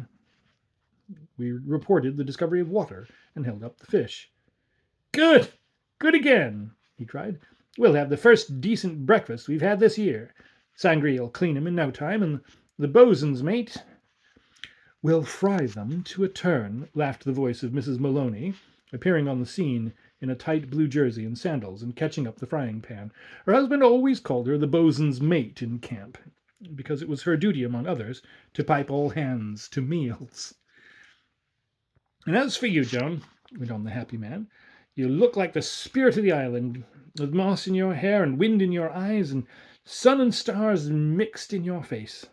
S1: We reported the discovery of water and held up the fish. "Good! Good again!" he cried. "We'll have the first decent breakfast we've had this year. Sangri'll clean 'em in no time, and the bosun's mate—" "We'll fry them to a turn," laughed the voice of Mrs. Maloney, appearing on the scene in a tight blue jersey and sandals, and catching up the frying pan. Her husband always called her the bosun's mate in camp, because it was her duty, among others, to pipe all hands to meals. "And as for you, Joan," went on the happy man, "you look like the spirit of the island, with moss in your hair and wind in your eyes and sun and stars mixed in your face."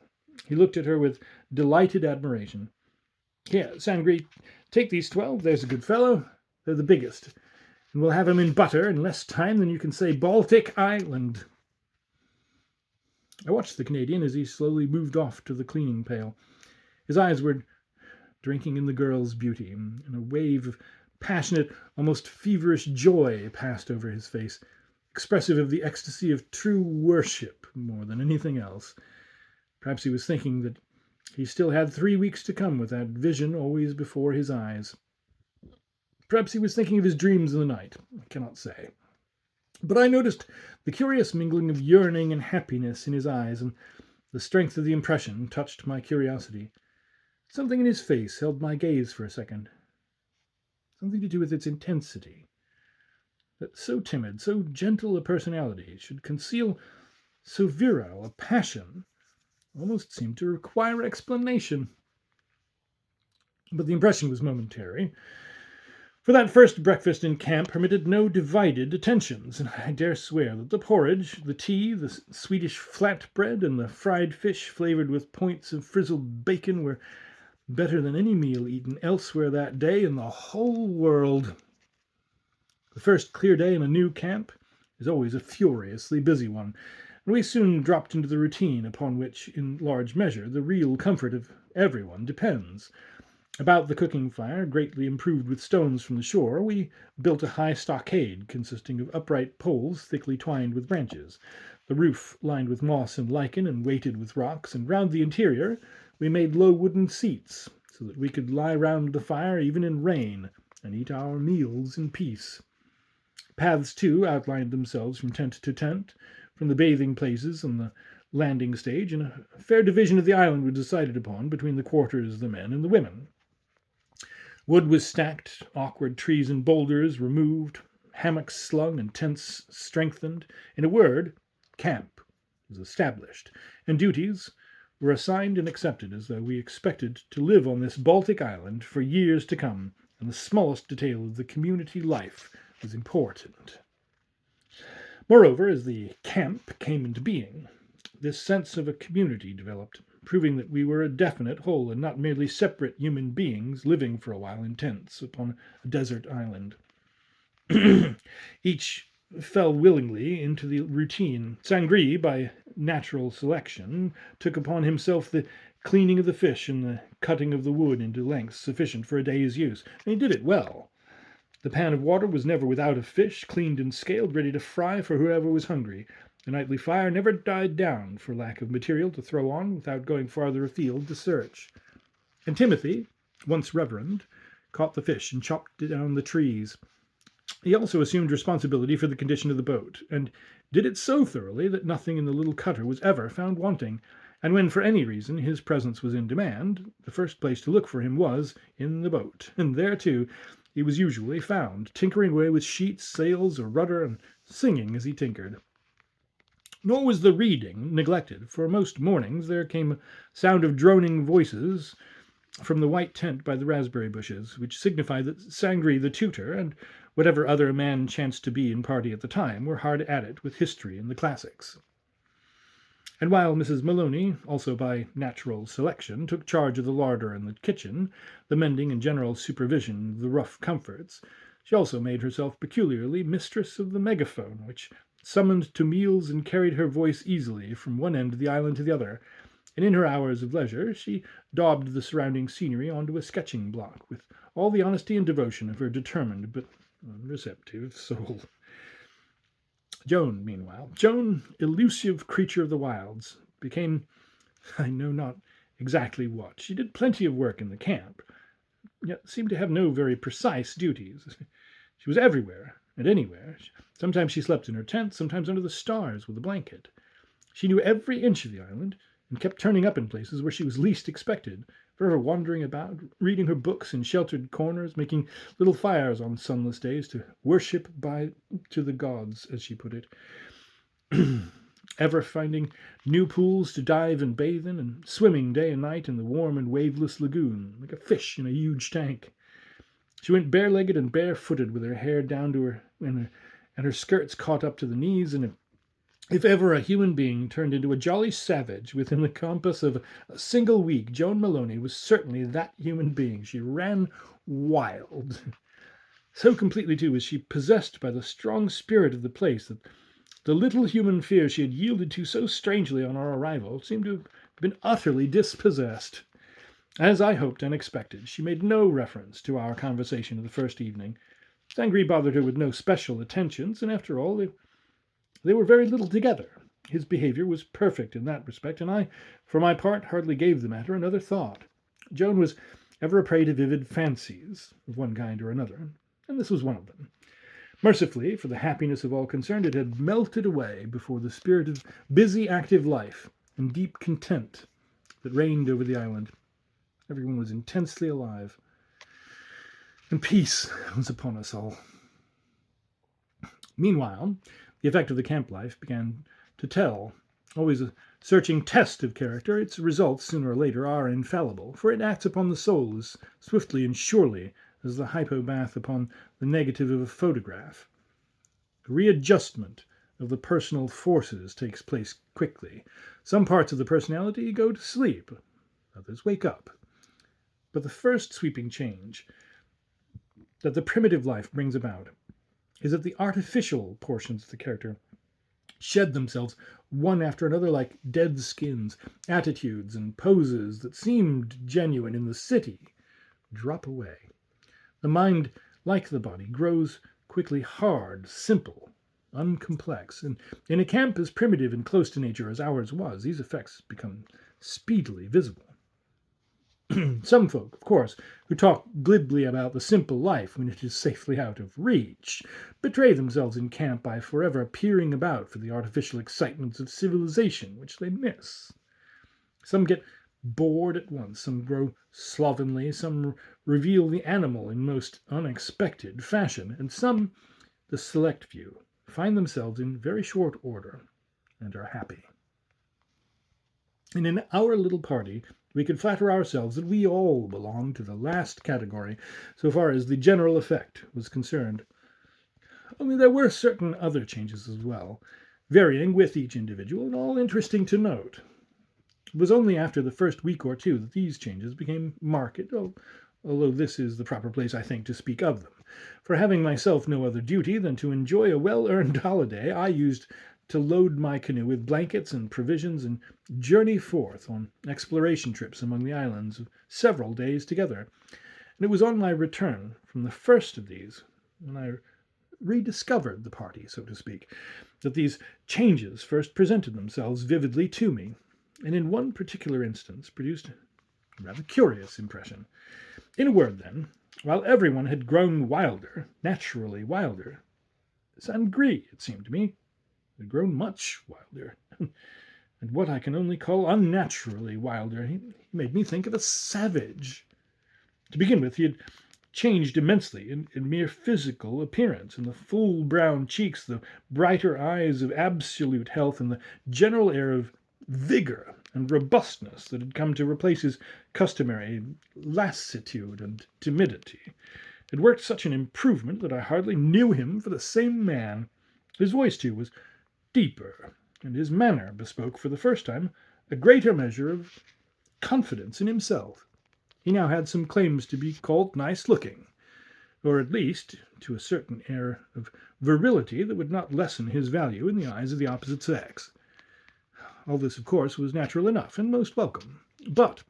S1: He looked at her with delighted admiration. "Here, Sangri, take these 12, there's a good fellow. They're the biggest, and we'll have 'em in butter in less time than you can say Baltic Island." I watched the Canadian as he slowly moved off to the cleaning pail. His eyes were drinking in the girl's beauty, and a wave of passionate, almost feverish joy passed over his face, expressive of the ecstasy of true worship more than anything else. Perhaps he was thinking that he still had 3 weeks to come with that vision always before his eyes. Perhaps he was thinking of his dreams in the night. I cannot say. But I noticed the curious mingling of yearning and happiness in his eyes, and the strength of the impression touched my curiosity. Something in his face held my gaze for a second. Something to do with its intensity. That so timid, so gentle a personality should conceal so virile a passion almost seemed to require explanation. But the impression was momentary, for that first breakfast in camp permitted no divided attentions, and I dare swear that the porridge, the tea, the Swedish flatbread, and the fried fish flavored with points of frizzled bacon were better than any meal eaten elsewhere that day in the whole world. The first clear day in a new camp is always a furiously busy one, and we soon dropped into the routine upon which, in large measure, the real comfort of everyone depends. About the cooking fire, greatly improved with stones from the shore, we built a high stockade consisting of upright poles thickly twined with branches, the roof lined with moss and lichen and weighted with rocks, and round the interior we made low wooden seats, so that we could lie round the fire even in rain and eat our meals in peace. Paths, too, outlined themselves from tent to tent, from the bathing places and the landing stage, and a fair division of the island was decided upon between the quarters of the men and the women. Wood was stacked, awkward trees and boulders removed, hammocks slung, and tents strengthened. In a word, camp was established, and duties were assigned and accepted as though we expected to live on this Baltic island for years to come, and the smallest detail of the community life was important. Moreover, as the camp came into being, this sense of a community developed. proving that we were a definite whole and not merely separate human beings living for a while in tents upon a desert island. Each fell willingly into the routine. Sangri, by natural selection, took upon himself the cleaning of the fish and the cutting of the wood into lengths sufficient for a day's use, and he did it well. The pan of water was never without a fish, cleaned and scaled, ready to fry for whoever was hungry. The nightly fire never died down for lack of material to throw on without going farther afield to search. And Timothy, once reverend, caught the fish and chopped down the trees. He also assumed responsibility for the condition of the boat, and did it so thoroughly that nothing in the little cutter was ever found wanting, and when for any reason his presence was in demand, the first place to look for him was in the boat, and there, too, he was usually found, tinkering away with sheets, sails, or rudder, and singing as he tinkered. Nor was the reading neglected, for most mornings there came a sound of droning voices from the white tent by the raspberry bushes, which signified that Sangri the tutor, and whatever other man chanced to be in party at the time, were hard at it with history and the classics. And while Mrs. Maloney, also by natural selection, took charge of the larder and the kitchen, the mending and general supervision of the rough comforts, she also made herself peculiarly mistress of the megaphone, which summoned to meals and carried her voice easily from one end of the island to the other, and in her hours of leisure she daubed the surrounding scenery onto a sketching block with all the honesty and devotion of her determined but unreceptive soul. Joan, meanwhile, Joan, elusive creature of the wilds, became, I know not exactly what. She did plenty of work in the camp, yet seemed to have no very precise duties. She was everywhere and anywhere. Sometimes she slept in her tent, sometimes under the stars with a blanket. She knew every inch of the island, and kept turning up in places where she was least expected, forever wandering about, reading her books in sheltered corners, making little fires on sunless days to worship to the gods, as she put it, ever finding new pools to dive and bathe in, and swimming day and night in the warm and waveless lagoon, like a fish in a huge tank. She went bare-legged and bare-footed, with her hair down to her and her skirts caught up to the knees, and if ever a human being turned into a jolly savage within the compass of a single week, Joan Maloney was certainly that human being. She ran wild. So completely, too, was she possessed by the strong spirit of the place that the little human fear she had yielded to so strangely on our arrival seemed to have been utterly dispossessed. As I hoped and expected, she made no reference to our conversation of the first evening. Sangri bothered her with no special attentions, and after all, they were very little together. His behavior was perfect in that respect, and I, for my part, hardly gave the matter another thought. Joan was ever a prey to vivid fancies of one kind or another, and this was one of them. Mercifully, for the happiness of all concerned, it had melted away before the spirit of busy, active life and deep content that reigned over the island. Everyone was intensely alive, and peace was upon us all. Meanwhile, the effect of the camp life began to tell. Always a searching test of character, its results, sooner or later, are infallible, for it acts upon the soul as swiftly and surely as the hypobath upon the negative of a photograph. A readjustment of the personal forces takes place quickly. Some parts of the personality go to sleep, others wake up. But the first sweeping change that the primitive life brings about is that the artificial portions of the character shed themselves one after another like dead skins. Attitudes and poses that seemed genuine in the city drop away. The mind, like the body, grows quickly hard, simple, uncomplex, and in a camp as primitive and close to nature as ours was, these effects become speedily visible. Some folk, of course, who talk glibly about the simple life when it is safely out of reach, betray themselves in camp by forever peering about for the artificial excitements of civilization which they miss. Some get bored at once, some grow slovenly, some reveal the animal in most unexpected fashion, and some, the select few, find themselves in very short order and are happy. And in our little party, we could flatter ourselves that we all belonged to the last category, so far as the general effect was concerned. Only there were certain other changes as well, varying with each individual and all interesting to note. It was only after the first week or two that these changes became marked, although this is the proper place, I think, to speak of them. For having myself no other duty than to enjoy a well-earned holiday, I used to load my canoe with blankets and provisions and journey forth on exploration trips among the islands of several days together. And it was on my return from the first of these, when I rediscovered the party, so to speak, that these changes first presented themselves vividly to me, and in one particular instance produced a rather curious impression. In a word, then, while everyone had grown wilder, naturally wilder, St. Gris, it seemed to me, had grown much wilder, and what I can only call unnaturally wilder. He made me think of a savage. To begin with, he had changed immensely in mere physical appearance, in the full brown cheeks, the brighter eyes of absolute health, and the general air of vigor and robustness that had come to replace his customary lassitude and timidity. It worked such an improvement that I hardly knew him for the same man. His voice, too, was deeper, and his manner bespoke for the first time a greater measure of confidence in himself. He now had some claims to be called nice-looking, or at least to a certain air of virility that would not lessen his value in the eyes of the opposite sex. All this, of course, was natural enough and most welcome. But,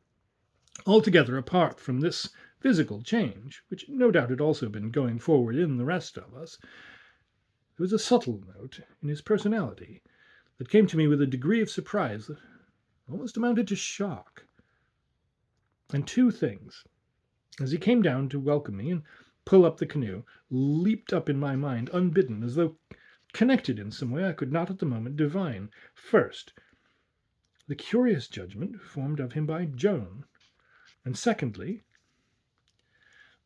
S1: altogether apart from this physical change, which no doubt had also been going forward in the rest of us, there was a subtle note in his personality that came to me with a degree of surprise that almost amounted to shock. And two things, as he came down to welcome me and pull up the canoe, leaped up in my mind unbidden, as though connected in some way I could not at the moment divine. First, the curious judgment formed of him by Joan, and secondly,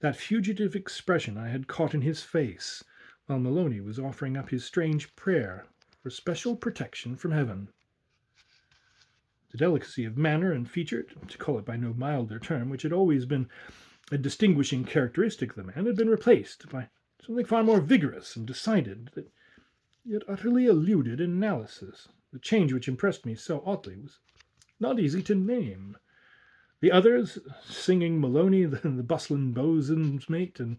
S1: that fugitive expression I had caught in his face while Maloney was offering up his strange prayer for special protection from heaven. The delicacy of manner and feature, to call it by no milder term, which had always been a distinguishing characteristic of the man, had been replaced by something far more vigorous and decided, that yet utterly eluded analysis. The change which impressed me so oddly was not easy to name. The others, singing Maloney, the bustling bosun's mate, and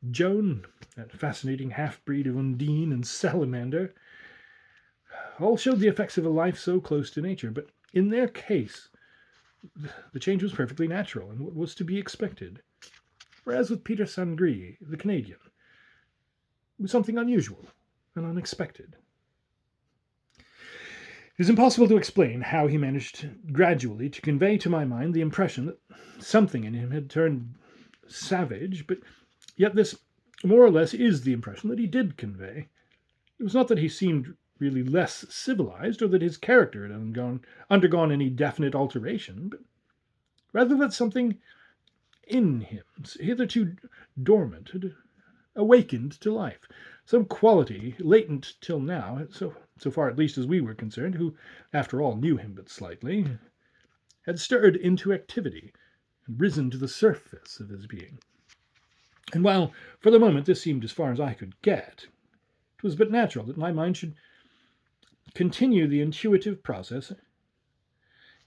S1: Joan, that fascinating half-breed of Undine and Salamander, all showed the effects of a life so close to nature, but in their case, the change was perfectly natural and what was to be expected. Whereas with Peter St. Gris, the Canadian, it was something unusual and unexpected. It is impossible to explain how he managed gradually to convey to my mind the impression that something in him had turned savage, but yet this more or less is the impression that he did convey. It was not that he seemed really less civilized, or that his character had undergone any definite alteration, but rather that something in him, hitherto dormant, had awakened to life. Some quality, latent till now, so far at least as we were concerned, who, after all, knew him but slightly, had stirred into activity and risen to the surface of his being. And while, for the moment, this seemed as far as I could get, it was but natural that my mind should continue the intuitive process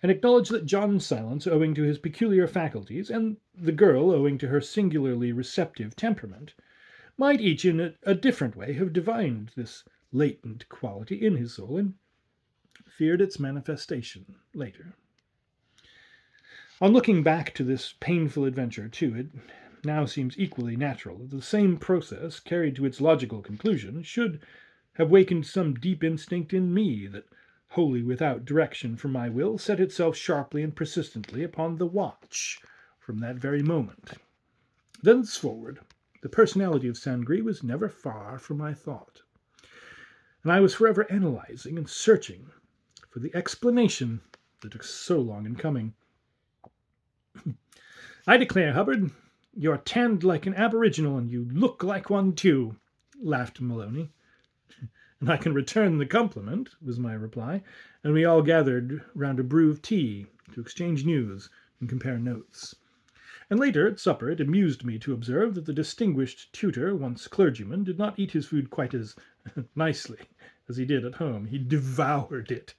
S1: and acknowledge that John's silence, owing to his peculiar faculties, and the girl, owing to her singularly receptive temperament, might each in a different way have divined this latent quality in his soul and feared its manifestation later. On looking back to this painful adventure, too, it now seems equally natural that the same process, carried to its logical conclusion, should have wakened some deep instinct in me that, wholly without direction from my will, set itself sharply and persistently upon the watch from that very moment. Thenceforward, the personality of St. Gris was never far from my thought, and I was forever analyzing and searching for the explanation that took so long in coming. "I declare, Hubbard, you're tanned like an aboriginal, and you look like one, too," laughed Maloney. "And I can return the compliment," was my reply, and we all gathered round a brew of tea to exchange news and compare notes. And later, at supper, it amused me to observe that the distinguished tutor, once clergyman, did not eat his food quite as nicely as he did at home. He devoured it.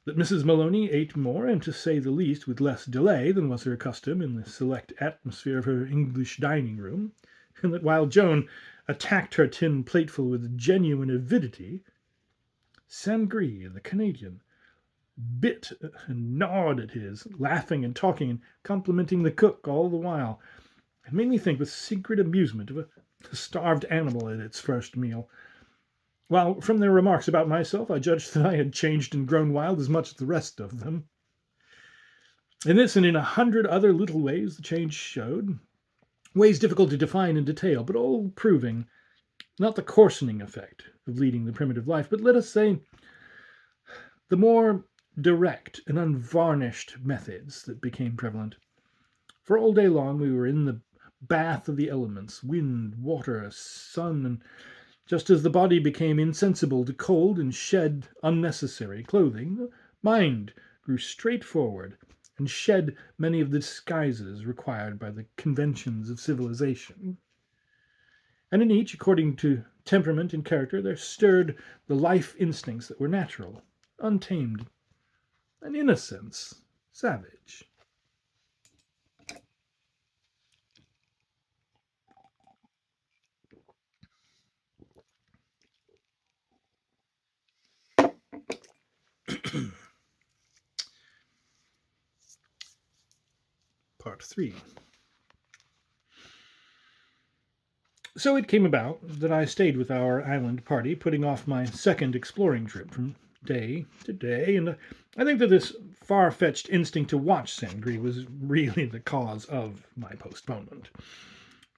S1: that Mrs. Maloney ate more, and to say the least with less delay than was her custom in the select atmosphere of her English dining room, and that while Joan attacked her tin plateful with genuine avidity, Sangre, the Canadian, bit and gnawed at his, laughing and talking and complimenting the cook all the while. It made me think with secret amusement of a starved animal at its first meal. While from their remarks about myself, I judged that I had changed and grown wild as much as the rest of them. In this and in 100 other little ways the change showed, ways difficult to define in detail, but all proving not the coarsening effect of leading the primitive life, but let us say the more direct and unvarnished methods that became prevalent. For all day long we were in the bath of the elements, wind, water, sun, and just as the body became insensible to cold and shed unnecessary clothing, the mind grew straightforward and shed many of the disguises required by the conventions of civilization. And in each, according to temperament and character, there stirred the life instincts that were natural, untamed, and in a sense savage. Part 3. So it came about that I stayed with our island party, putting off my second exploring trip from day to day, and I think that this far-fetched instinct to watch Sangre was really the cause of my postponement.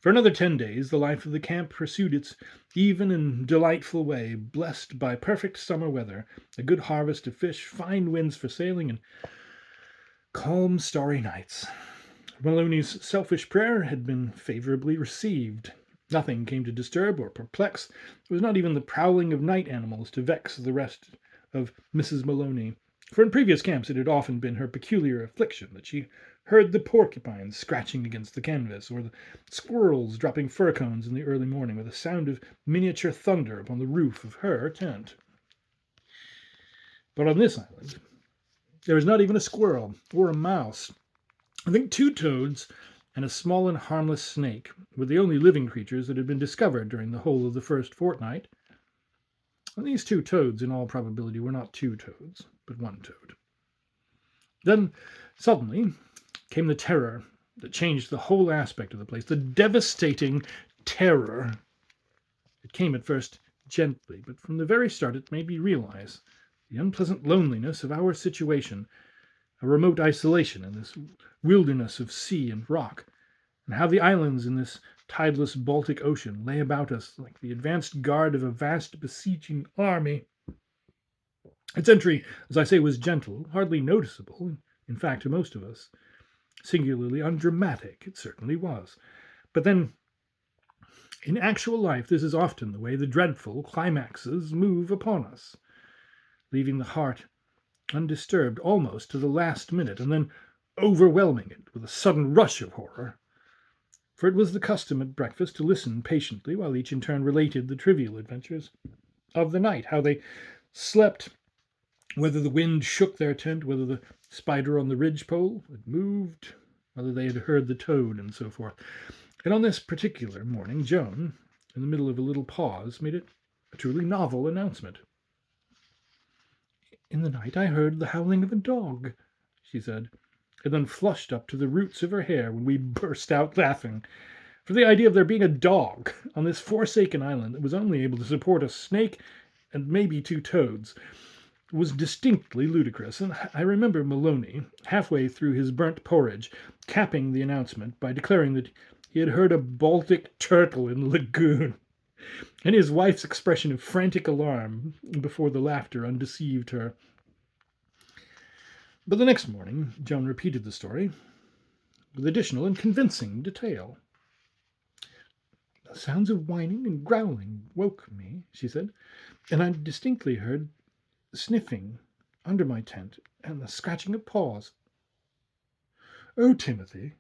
S1: For another 10 days, the life of the camp pursued its even and delightful way, blessed by perfect summer weather, a good harvest of fish, fine winds for sailing, and calm, starry nights. Maloney's selfish prayer had been favorably received. Nothing came to disturb or perplex. There was not even the prowling of night animals to vex the rest of Mrs. Maloney, for in previous camps it had often been her peculiar affliction that she heard the porcupines scratching against the canvas, or the squirrels dropping fir cones in the early morning, with a sound of miniature thunder upon the roof of her tent. But on this island, there was not even a squirrel or a mouse. I think 2 toads and a small and harmless snake were the only living creatures that had been discovered during the whole of the first fortnight. And these 2 toads, in all probability, were not 2 toads, but 1 toad. Then, suddenly, came the terror that changed the whole aspect of the place, the devastating terror. It came at first gently, but from the very start it made me realize the unpleasant loneliness of our situation, a remote isolation in this wilderness of sea and rock, and how the islands in this tideless Baltic Ocean lay about us like the advanced guard of a vast besieging army. Its entry, as I say, was gentle, hardly noticeable, in fact, to most of us. Singularly undramatic, it certainly was. But then, in actual life, this is often the way the dreadful climaxes move upon us, leaving the heart undisturbed almost to the last minute, and then overwhelming it with a sudden rush of horror. For it was the custom at breakfast to listen patiently while each in turn related the trivial adventures of the night, how they slept, whether the wind shook their tent, whether the spider on the ridgepole had moved, whether they had heard the toad, and so forth. And on this particular morning, Joan, in the middle of a little pause, made it a truly novel announcement. "In the night I heard the howling of a dog," she said, and then flushed up to the roots of her hair when we burst out laughing. For the idea of there being a dog on this forsaken island that was only able to support a snake and maybe 2 toads was distinctly ludicrous, and I remember Maloney, halfway through his burnt porridge, capping the announcement by declaring that he had heard a Baltic turtle in the lagoon, and his wife's expression of frantic alarm before the laughter undeceived her. But the next morning Joan repeated the story with additional and convincing detail. "The sounds of whining and growling woke me," she said, "and I distinctly heard sniffing under my tent and the scratching of paws." "Oh, Timothy,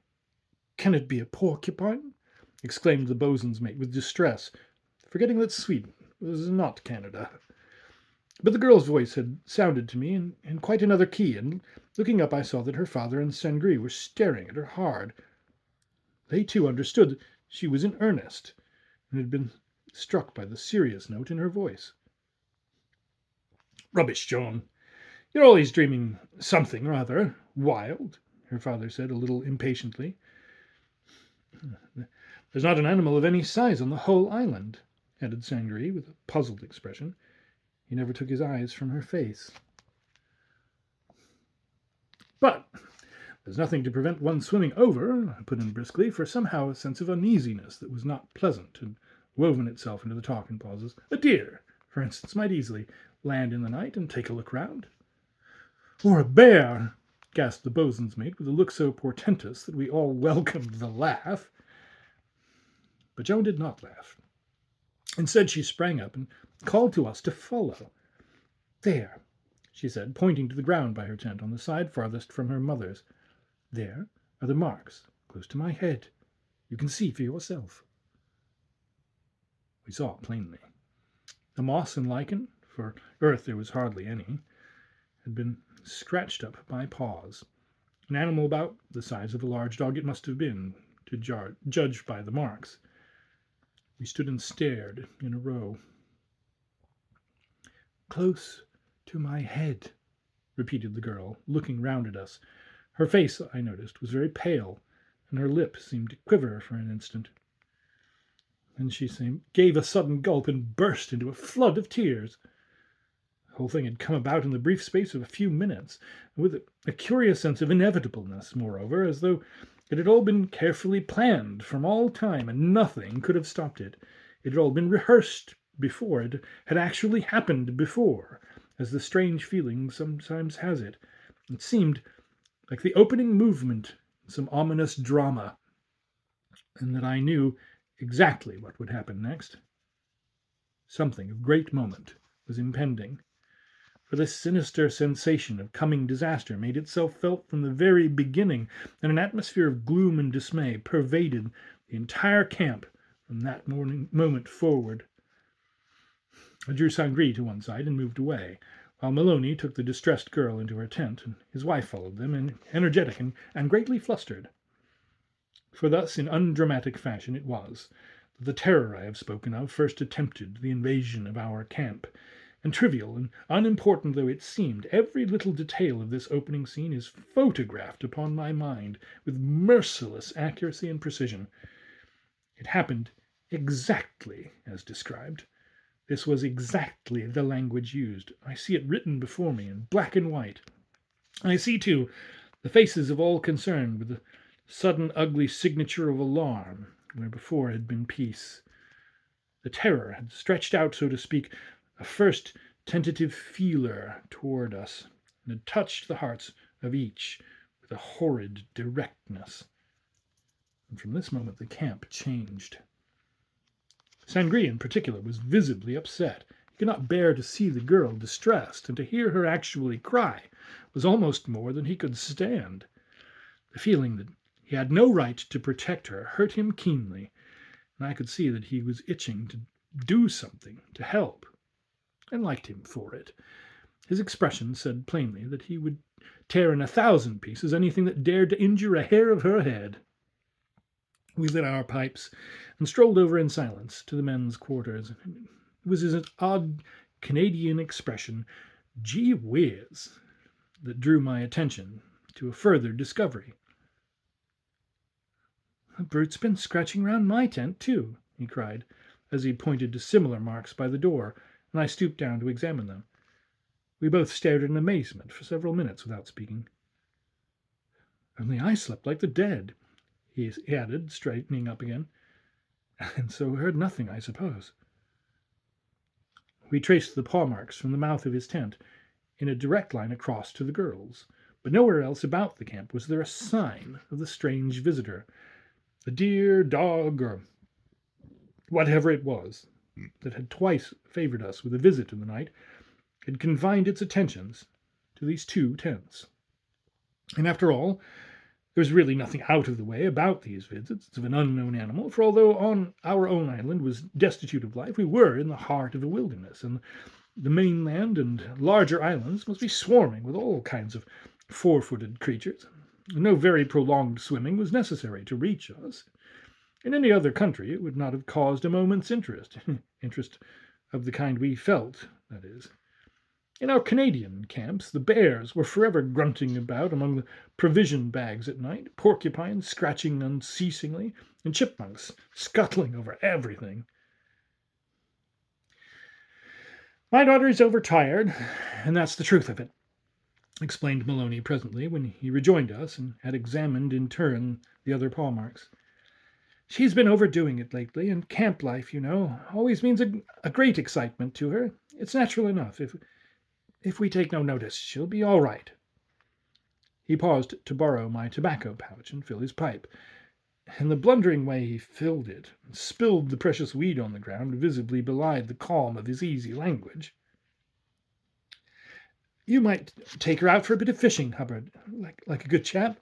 S1: can it be a porcupine?" exclaimed the boatswain's mate with distress, forgetting that Sweden was not Canada. But the girl's voice had sounded to me in quite another key, and looking up I saw that her father and Sangri were staring at her hard. They too understood that she was in earnest, and had been struck by the serious note in her voice. "Rubbish, John. You're always dreaming something or other wild," her father said a little impatiently. "There's not an animal of any size on the whole island," added Sangri with a puzzled expression. He never took his eyes from her face. "But there's nothing to prevent one swimming over," I put in briskly, for somehow a sense of uneasiness that was not pleasant had woven itself into the talk and pauses. "A deer, for instance, might easily land in the night and take a look round." "Or a bear," gasped the boatswain's mate with a look so portentous that we all welcomed the laugh. But Joan did not laugh. Instead, she sprang up and called to us to follow. "There," she said, pointing to the ground by her tent on the side farthest from her mother's. "There are the marks, close to my head. You can see for yourself." We saw plainly. The moss and lichen, for earth there was hardly any, had been scratched up by paws. An animal about the size of a large dog it must have been, to judge by the marks. We stood and stared in a row. "Close to my head," repeated the girl, looking round at us. Her face, I noticed, was very pale, and her lip seemed to quiver for an instant. Then she gave a sudden gulp and burst into a flood of tears. The whole thing had come about in the brief space of a few minutes, with a curious sense of inevitableness, moreover, as though it had all been carefully planned from all time, and nothing could have stopped it. It had all been rehearsed before. It had actually happened before, as the strange feeling sometimes has it. It seemed like the opening movement in some ominous drama, and that I knew exactly what would happen next. Something of great moment was impending. For this sinister sensation of coming disaster made itself felt from the very beginning, and an atmosphere of gloom and dismay pervaded the entire camp from that moment forward. I drew Sangri to one side and moved away, while Maloney took the distressed girl into her tent, and his wife followed them, energetic and greatly flustered. For thus, in undramatic fashion, it was that the terror I have spoken of first attempted the invasion of our camp. And trivial and unimportant though it seemed, every little detail of this opening scene is photographed upon my mind with merciless accuracy and precision. It happened exactly as described. This was exactly the language used. I see it written before me in black and white. I see, too, the faces of all concerned with the sudden ugly signature of alarm where before had been peace. The terror had stretched out, so to speak, a first tentative feeler toward us, and had touched the hearts of each with a horrid directness. And from this moment the camp changed. Sangri, in particular, was visibly upset. He could not bear to see the girl distressed, and to hear her actually cry was almost more than he could stand. The feeling that he had no right to protect her hurt him keenly, and I could see that he was itching to do something to help. I liked him for it. His expression said plainly that he would tear in 1,000 pieces anything that dared to injure a hair of her head. We lit our pipes and strolled over in silence to the men's quarters. It was his odd Canadian expression, "Gee whiz," that drew my attention to a further discovery. "The brute's been scratching round my tent, too," he cried, as he pointed to similar marks by the door, and I stooped down to examine them. We both stared in amazement for several minutes without speaking. "Only I slept like the dead," he added, straightening up again, "and so heard nothing, I suppose." We traced the paw marks from the mouth of his tent in a direct line across to the girls, but nowhere else about the camp was there a sign of the strange visitor. The deer, dog, or whatever it was that had twice favored us with a visit in the night had confined its attentions to these 2 tents. And after all, there was really nothing out of the way about these visits of an unknown animal, for although on our own island was destitute of life, we were in the heart of the wilderness, and The mainland and larger islands must be swarming with all kinds of four-footed creatures. No very prolonged swimming was necessary to reach us. In any other country it would not have caused a moment's interest. Interest of the kind we felt, that is. In our Canadian camps, the bears were forever grunting about among the provision bags at night, porcupines scratching unceasingly, and chipmunks scuttling over everything. My daughter is overtired, and that's the truth of it, explained Maloney presently, when he rejoined us and had examined in turn the other paw marks. She's been overdoing it lately, and camp life, you know, always means a great excitement to her. It's natural enough. If we take no notice, she'll be all right. He paused to borrow my tobacco pouch and fill his pipe, and the blundering way he filled it and spilled the precious weed on the ground visibly belied the calm of his easy language. You might take her out for a bit of fishing, Hubbard, like a good chap.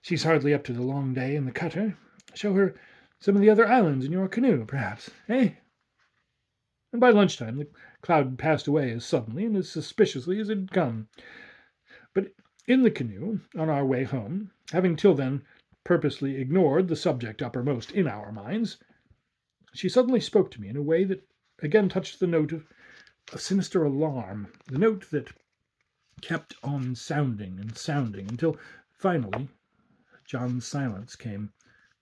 S1: She's hardly up to the long day in the cutter. Show her some of the other islands in your canoe, perhaps, eh? And by lunchtime the cloud had passed away as suddenly and as suspiciously as it had come. But in the canoe, on our way home, having till then purposely ignored the subject uppermost in our minds, she suddenly spoke to me in a way that again touched the note of sinister alarm, the note that kept on sounding and sounding until finally John's silence came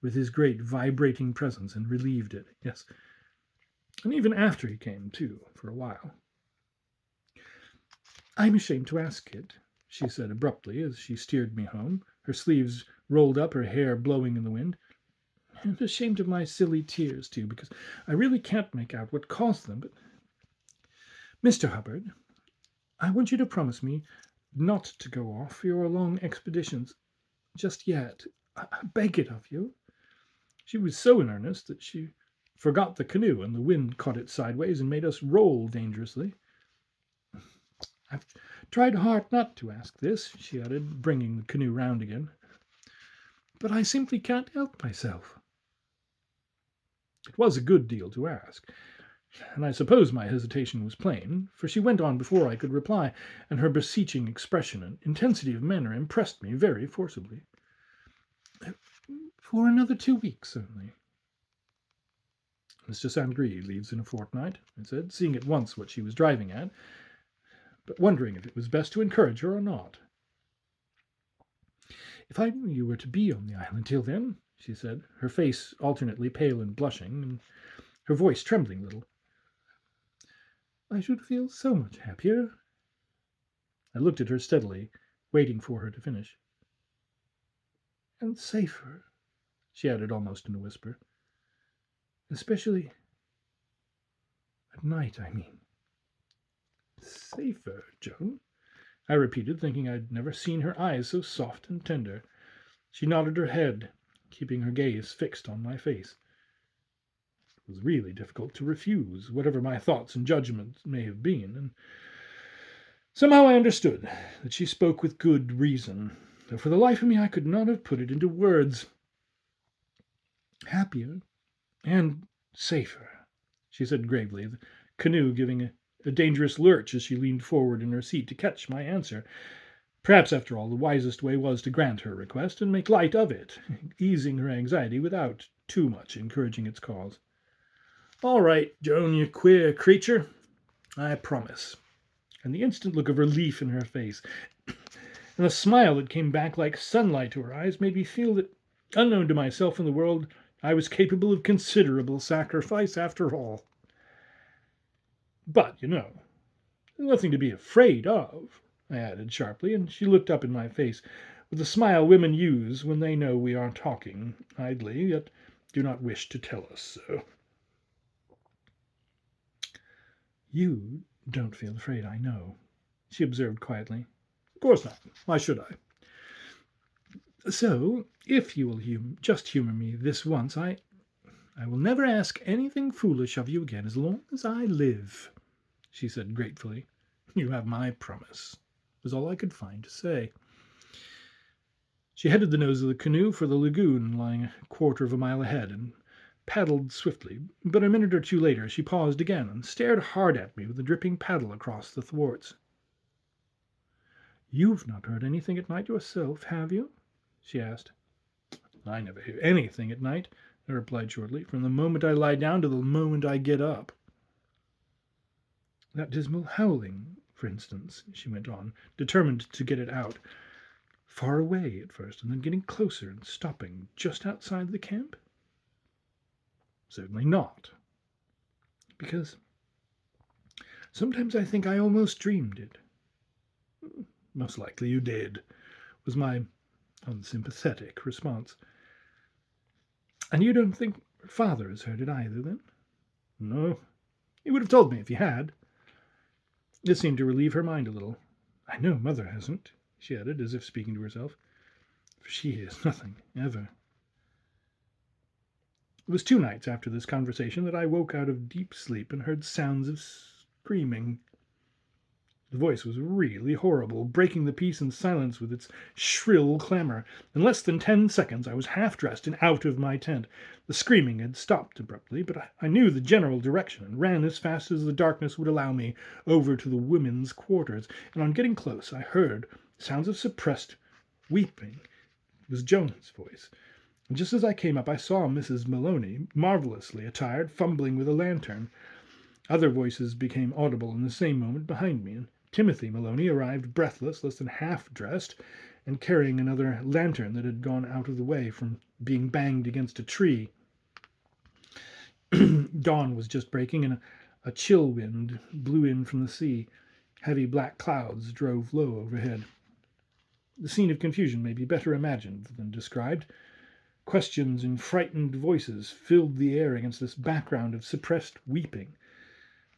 S1: with his great vibrating presence and relieved it. Yes, and even after he came, too, for a while. I'm ashamed to ask it, she said abruptly as she steered me home, her sleeves rolled up, her hair blowing in the wind. And ashamed of my silly tears, too, because I really can't make out what caused them. But, Mr. Hubbard, I want you to promise me not to go off for your long expeditions just yet. I beg it of you. She was so in earnest that she forgot the canoe, and the wind caught it sideways and made us roll dangerously. I've tried hard not to ask this, she added, bringing the canoe round again, but I simply can't help myself. It was a good deal to ask, and I suppose my hesitation was plain, for she went on before I could reply, and her beseeching expression and intensity of manner impressed me very forcibly. For another 2 weeks, only. Mr. Saint-Gris leaves in a fortnight, I said, seeing at once what she was driving at, but wondering if it was best to encourage her or not. If I knew you were to be on the island till then, she said, her face alternately pale and blushing, and her voice trembling a little, I should feel so much happier. I looked at her steadily, waiting for her to finish. And safer, she added almost in a whisper. Especially at night, I mean. Safer, Joan? I repeated, thinking I'd never seen her eyes so soft and tender. She nodded her head, keeping her gaze fixed on my face. It was really difficult to refuse, whatever my thoughts and judgments may have been, and somehow I understood that she spoke with good reason, though for the life of me I could not have put it into words. Happier and safer, she said gravely, the canoe giving a dangerous lurch as she leaned forward in her seat to catch my answer. Perhaps, after all, the wisest way was to grant her request and make light of it, easing her anxiety without too much encouraging its cause. All right, Joan, you queer creature. I promise. And the instant look of relief in her face, and the smile that came back like sunlight to her eyes, made me feel that, unknown to myself and the world, I was capable of considerable sacrifice after all. But, you know, there's nothing to be afraid of, I added sharply, and she looked up in my face with the smile women use when they know we are talking idly, yet do not wish to tell us so. You don't feel afraid, I know, she observed quietly. Of course not. Why should I? So, if you will just humor me this once, I will never ask anything foolish of you again as long as I live, she said gratefully. You have my promise, was all I could find to say. She headed the nose of the canoe for the lagoon lying a quarter of a mile ahead, and paddled swiftly, but a minute or two later she paused again and stared hard at me with the dripping paddle across the thwarts. "You've not heard anything at night yourself, have you?" she asked. "I never hear anything at night," I replied shortly, "from the moment I lie down to the moment I get up." "That dismal howling, for instance," she went on, determined to get it out. "Far away at first, and then getting closer and stopping just outside the camp?" "Certainly not." "Because sometimes I think I almost dreamed it." "Most likely you did," was my unsympathetic response. "And you don't think father has heard it either, then?" "No. He would have told me if he had." This seemed to relieve her mind a little. "I know mother hasn't," she added, as if speaking to herself, "for she hears nothing, ever." It was 2 nights after this conversation that I woke out of deep sleep and heard sounds of screaming. The voice was really horrible, breaking the peace and silence with its shrill clamor. In less than 10 seconds I was half dressed and out of my tent. The screaming had stopped abruptly, but I knew the general direction and ran as fast as the darkness would allow me over to the women's quarters. And on getting close I heard sounds of suppressed weeping. It was Joan's voice. And just as I came up I saw Mrs. Maloney, marvelously attired, fumbling with a lantern. Other voices became audible in the same moment behind me, and Timothy Maloney arrived breathless, less than half dressed, and carrying another lantern that had gone out of the way from being banged against a tree. Dawn was just breaking, and a chill wind blew in from the sea. Heavy black clouds drove low overhead. The scene of confusion may be better imagined than described. Questions in frightened voices filled the air against this background of suppressed weeping.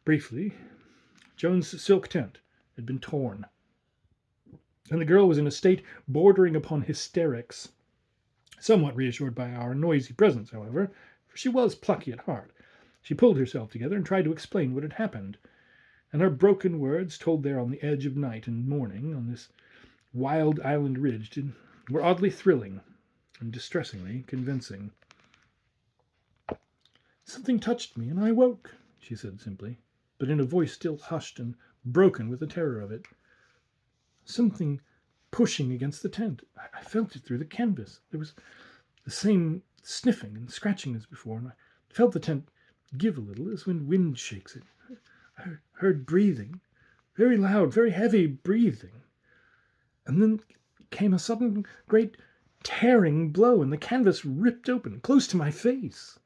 S1: Briefly, Joan's silk tent had been torn, and the girl was in a state bordering upon hysterics. Somewhat reassured by our noisy presence, however, for she was plucky at heart, she pulled herself together and tried to explain what had happened. And her broken words, told there on the edge of night and morning, on this wild island ridge, were oddly thrilling and distressingly convincing. "Something touched me, and I woke," she said simply, but in a voice still hushed and broken with the terror of it. "Something pushing against the tent. I felt it through the canvas. There was the same sniffing and scratching as before, and I felt the tent give a little, as when wind shakes it. I heard breathing, very loud, very heavy breathing. And then came a sudden great tearing blow, and the canvas ripped open, close to my face."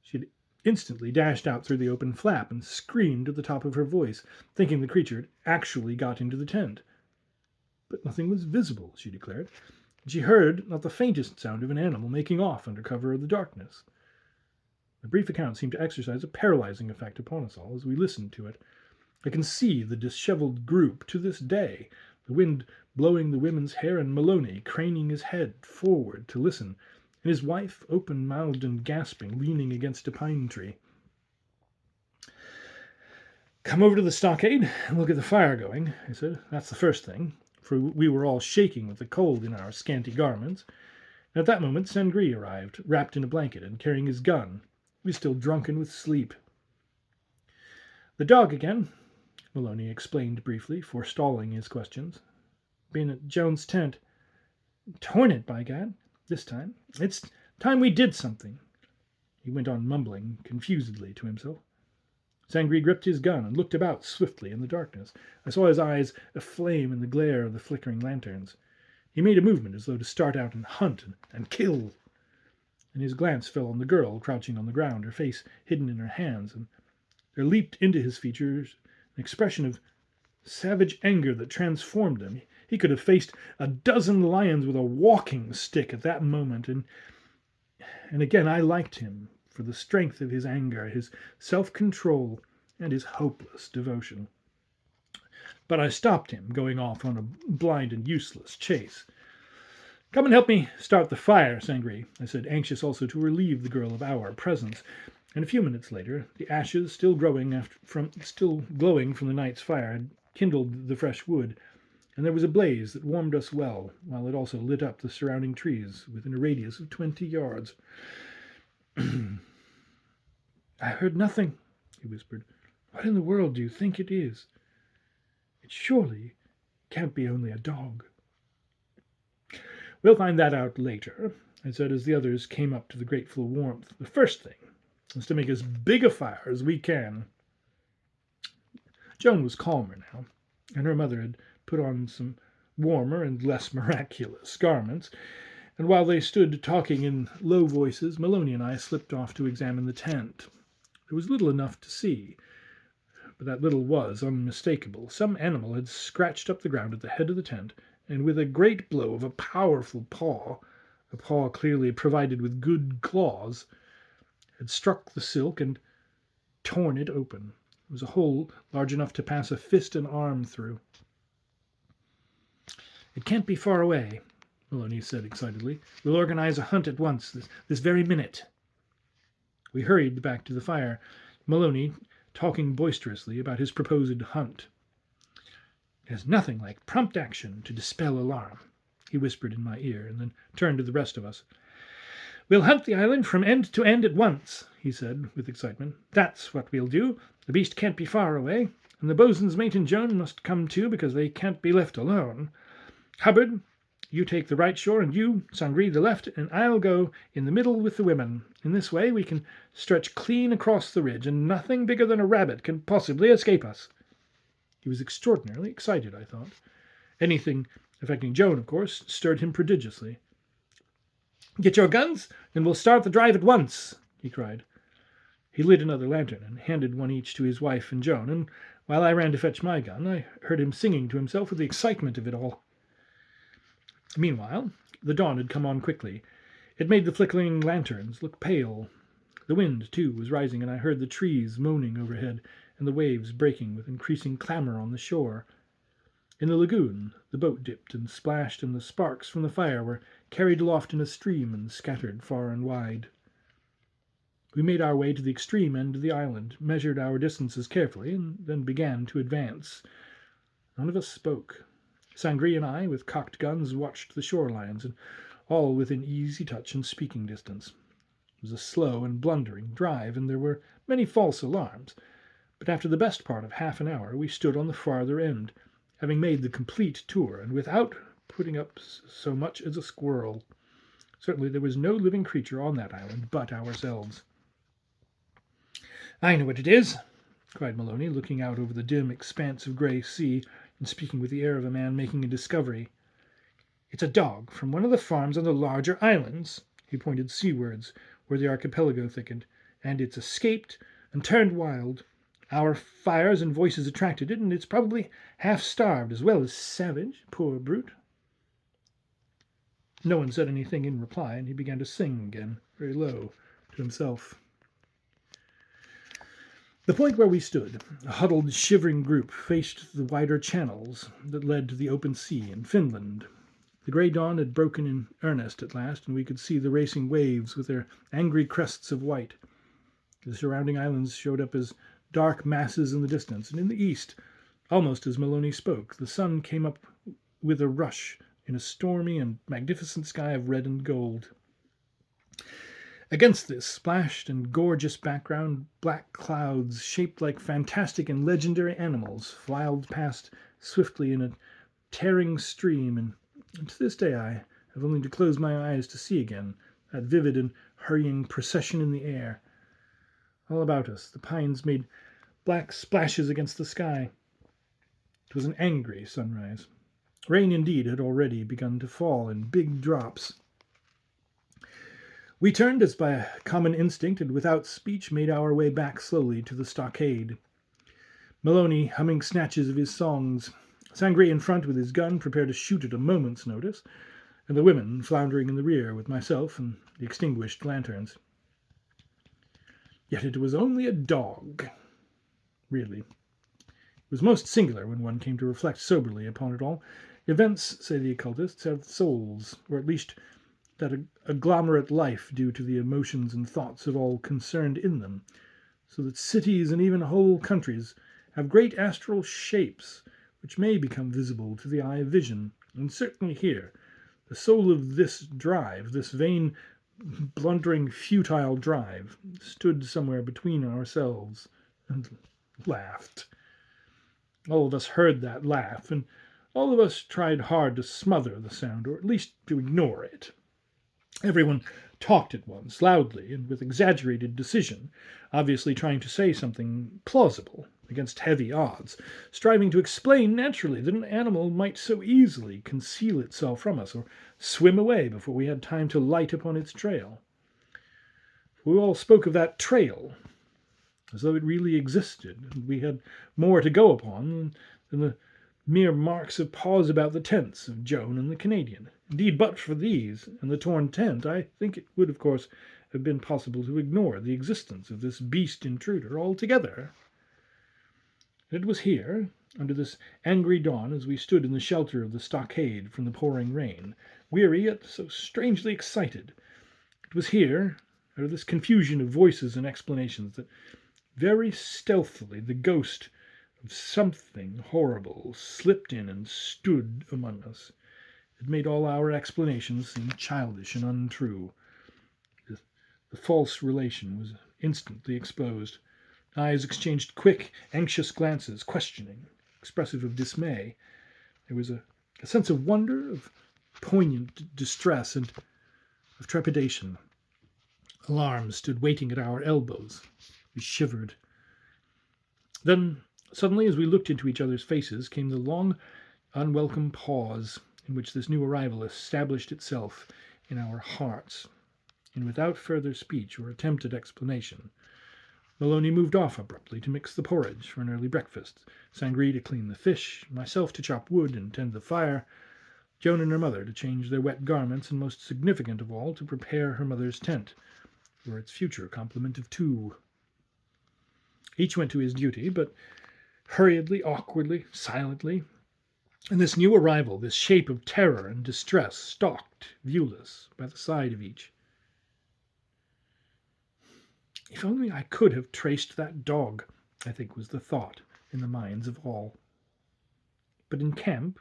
S1: She had instantly dashed out through the open flap and screamed at the top of her voice, thinking the creature had actually got into the tent. But nothing was visible, she declared, and she heard not the faintest sound of an animal making off under cover of the darkness. The brief account seemed to exercise a paralyzing effect upon us all as we listened to it. I can see the disheveled group to this day, the wind blowing the women's hair, and Maloney craning his head forward to listen, and his wife, open-mouthed and gasping, leaning against a pine tree. "Come over to the stockade and we'll get the fire going," I said. "That's the first thing," for we were all shaking with the cold in our scanty garments. And at that moment Sangri arrived, wrapped in a blanket and carrying his gun. He was still drunken with sleep. "The dog again," Maloney explained briefly, forestalling his questions. "Been at Joan's tent. Torn it, by gad, this time. It's time we did something," he went on mumbling confusedly to himself. Sangri gripped his gun and looked about swiftly in the darkness. I saw his eyes aflame in the glare of the flickering lanterns. He made a movement as though to start out and hunt and kill. And his glance fell on the girl crouching on the ground, her face hidden in her hands, and there leaped into his features an expression of savage anger that transformed him. He could have faced a dozen lions with a walking stick at that moment, and again I liked him for the strength of his anger, his self-control, and his hopeless devotion. But I stopped him going off on a blind and useless chase. "Come and help me start the fire, Sangri," I said, anxious also to relieve the girl of our presence. And a few minutes later, the ashes, still glowing from the night's fire, had kindled the fresh wood, and there was a blaze that warmed us well, while it also lit up the surrounding trees within a radius of 20 yards. I heard nothing, he whispered. What in the world do you think it is? It surely can't be only a dog. We'll find that out later, I said as the others came up to the grateful warmth. The first thing is to make as big a fire as we can. Joan was calmer now, and her mother had put on some warmer and less miraculous garments, and while they stood talking in low voices, Maloney and I slipped off to examine the tent. There was little enough to see, but that little was unmistakable. Some animal had scratched up the ground at the head of the tent, and with a great blow of a powerful paw, a paw clearly provided with good claws, had struck the silk and torn it open. It was a hole large enough to pass a fist and arm through. It can't be far away, Maloney said excitedly. We'll organize a hunt at once, this very minute. We hurried back to the fire, Maloney talking boisterously about his proposed hunt. There's nothing like prompt action to dispel alarm, he whispered in my ear, and then turned to the rest of us. We'll hunt the island from end to end at once, he said with excitement. That's what we'll do. The beast can't be far away, and the bosun's mate and Joan must come too, because they can't be left alone. Hubbard, you take the right shore, and you, Sangre, the left, and I'll go in the middle with the women. In this way we can stretch clean across the ridge, and nothing bigger than a rabbit can possibly escape us. He was extraordinarily excited, I thought. Anything affecting Joan, of course, stirred him prodigiously. Get your guns, and we'll start the drive at once, he cried. He lit another lantern and handed one each to his wife and Joan, and while I ran to fetch my gun, I heard him singing to himself with the excitement of it all. Meanwhile, the dawn had come on quickly. It made the flickering lanterns look pale. The wind, too, was rising, and I heard the trees moaning overhead and the waves breaking with increasing clamor on the shore. In the lagoon, the boat dipped and splashed, and the sparks from the fire were carried aloft in a stream and scattered far and wide. We made our way to the extreme end of the island, measured our distances carefully, and then began to advance. None of us spoke. Sangre and I, with cocked guns, watched the shorelines, and all within easy touch and speaking distance. It was a slow and blundering drive, and there were many false alarms. But after the best part of half an hour we stood on the farther end, having made the complete tour, and without putting up so much as a squirrel. Certainly there was no living creature on that island but ourselves. I know what it is, cried Maloney, looking out over the dim expanse of grey sea and speaking with the air of a man making a discovery. It's a dog from one of the farms on the larger islands, he pointed seawards, where the archipelago thickened, and it's escaped and turned wild. Our fires and voices attracted it, and it's probably half-starved as well as savage, poor brute. No one said anything in reply, and he began to sing again, very low, to himself. The point where we stood, a huddled, shivering group, faced the wider channels that led to the open sea in Finland. The grey dawn had broken in earnest at last, and we could see the racing waves with their angry crests of white. The surrounding islands showed up as dark masses in the distance, and in the east, almost as Maloney spoke, the sun came up with a rush in a stormy and magnificent sky of red and gold. Against this splashed and gorgeous background, black clouds, shaped like fantastic and legendary animals, filed past swiftly in a tearing stream, and to this day I have only to close my eyes to see again that vivid and hurrying procession in the air. All about us, the pines made black splashes against the sky. It was an angry sunrise. Rain, indeed, had already begun to fall in big drops. We turned as by a common instinct, and without speech made our way back slowly to the stockade. Maloney humming snatches of his songs, Sangre in front with his gun, prepared to shoot at a moment's notice, and the women floundering in the rear with myself and the extinguished lanterns. Yet it was only a dog. Really. It was most singular when one came to reflect soberly upon it all. Events, say the occultists, have souls, or at least that agglomerate life due to the emotions and thoughts of all concerned in them, so that cities and even whole countries have great astral shapes which may become visible to the eye of vision. And certainly here, the soul of this drive, this vain blundering, futile drive, stood somewhere between ourselves and laughed. All of us heard that laugh, and all of us tried hard to smother the sound, or at least to ignore it. Everyone talked at once, loudly and with exaggerated decision, obviously trying to say something plausible against heavy odds, striving to explain naturally that an animal might so easily conceal itself from us or swim away before we had time to light upon its trail. We all spoke of that trail as though it really existed, and we had more to go upon than the mere marks of paws about the tents of Joan and the Canadian. Indeed, but for these and the torn tent, I think it would, of course, have been possible to ignore the existence of this beast intruder altogether. It was here, under this angry dawn, as we stood in the shelter of the stockade from the pouring rain, weary yet so strangely excited, it was here, out of this confusion of voices and explanations, that very stealthily the ghost of something horrible slipped in and stood among us. It made all our explanations seem childish and untrue. The false relation was instantly exposed. Eyes exchanged quick, anxious glances, questioning, expressive of dismay. There was a sense of wonder, of poignant distress, and of trepidation. Alarm stood waiting at our elbows. We shivered. Then, suddenly, as we looked into each other's faces, came the long, unwelcome pause in which this new arrival established itself in our hearts. And without further speech or attempt at explanation, Maloney moved off abruptly to mix the porridge for an early breakfast, Sangree to clean the fish, myself to chop wood and tend the fire, Joan and her mother to change their wet garments, and most significant of all, to prepare her mother's tent for its future complement of two. Each went to his duty, but hurriedly, awkwardly, silently, and this new arrival, this shape of terror and distress, stalked, viewless, by the side of each. If only I could have traced that dog, I think was the thought in the minds of all. But in camp,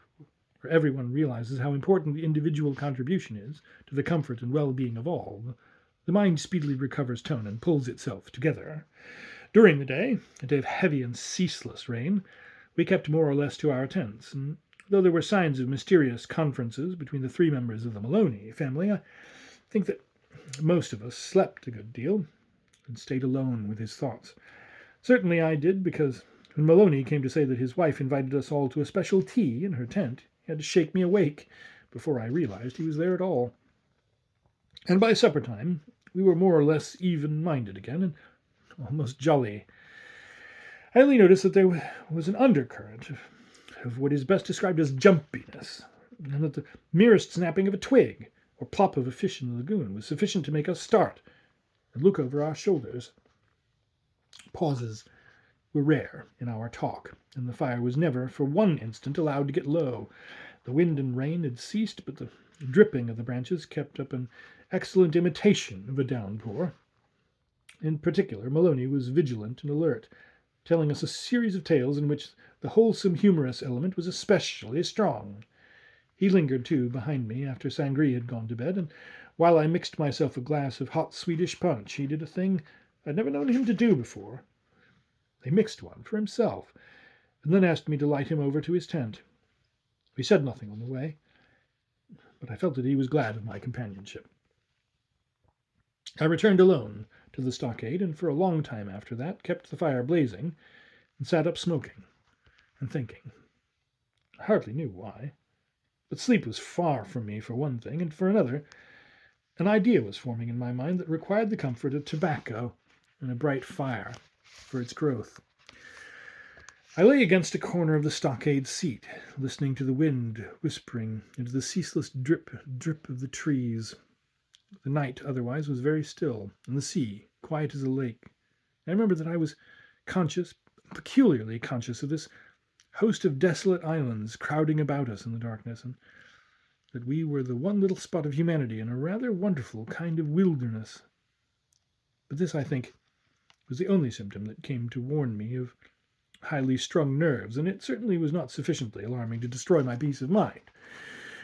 S1: where everyone realizes how important the individual contribution is to the comfort and well-being of all, the mind speedily recovers tone and pulls itself together. During the day, a day of heavy and ceaseless rain, we kept more or less to our tents, and though there were signs of mysterious conferences between the three members of the Maloney family, I think that most of us slept a good deal and stayed alone with his thoughts. Certainly I did, because when Maloney came to say that his wife invited us all to a special tea in her tent, he had to shake me awake before I realized he was there at all. And by supper time, we were more or less even-minded again, and almost jolly. I only noticed that there was an undercurrent of what is best described as jumpiness, and that the merest snapping of a twig or plop of a fish in the lagoon was sufficient to make us start and look over our shoulders. Pauses were rare in our talk, and the fire was never for one instant allowed to get low. The wind and rain had ceased, but the dripping of the branches kept up an excellent imitation of a downpour. In particular, Maloney was vigilant and alert, telling us a series of tales in which the wholesome humorous element was especially strong. He lingered, too, behind me after Sangree had gone to bed, and while I mixed myself a glass of hot Swedish punch, he did a thing I'd never known him to do before. He mixed one for himself, and then asked me to light him over to his tent. We said nothing on the way, but I felt that he was glad of my companionship. I returned alone to the stockade, and for a long time after that kept the fire blazing, and sat up smoking and thinking. I hardly knew why, but sleep was far from me for one thing, and for another, an idea was forming in my mind that required the comfort of tobacco and a bright fire for its growth. I lay against a corner of the stockade seat, listening to the wind whispering into the ceaseless drip, drip of the trees. The night, otherwise, was very still, and the sea quiet as a lake. I remember that I was peculiarly conscious of this host of desolate islands crowding about us in the darkness, and that we were the one little spot of humanity in a rather wonderful kind of wilderness. But this, I think, was the only symptom that came to warn me of highly strung nerves, and it certainly was not sufficiently alarming to destroy my peace of mind.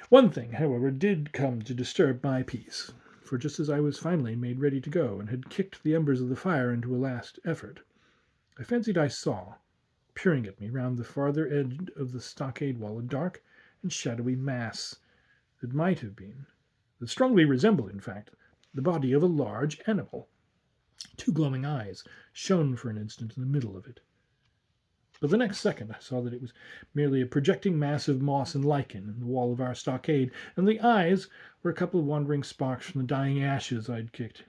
S1: One thing, however, did come to disturb my peace, for just as I was finally made ready to go and had kicked the embers of the fire into a last effort, I fancied I saw, peering at me round the farther edge of the stockade wall, a dark and shadowy mass that might have been, that strongly resembled, in fact, the body of a large animal. Two glowing eyes shone for an instant in the middle of it. But the next second I saw that it was merely a projecting mass of moss and lichen in the wall of our stockade, and the eyes were a couple of wandering sparks from the dying ashes I'd kicked. It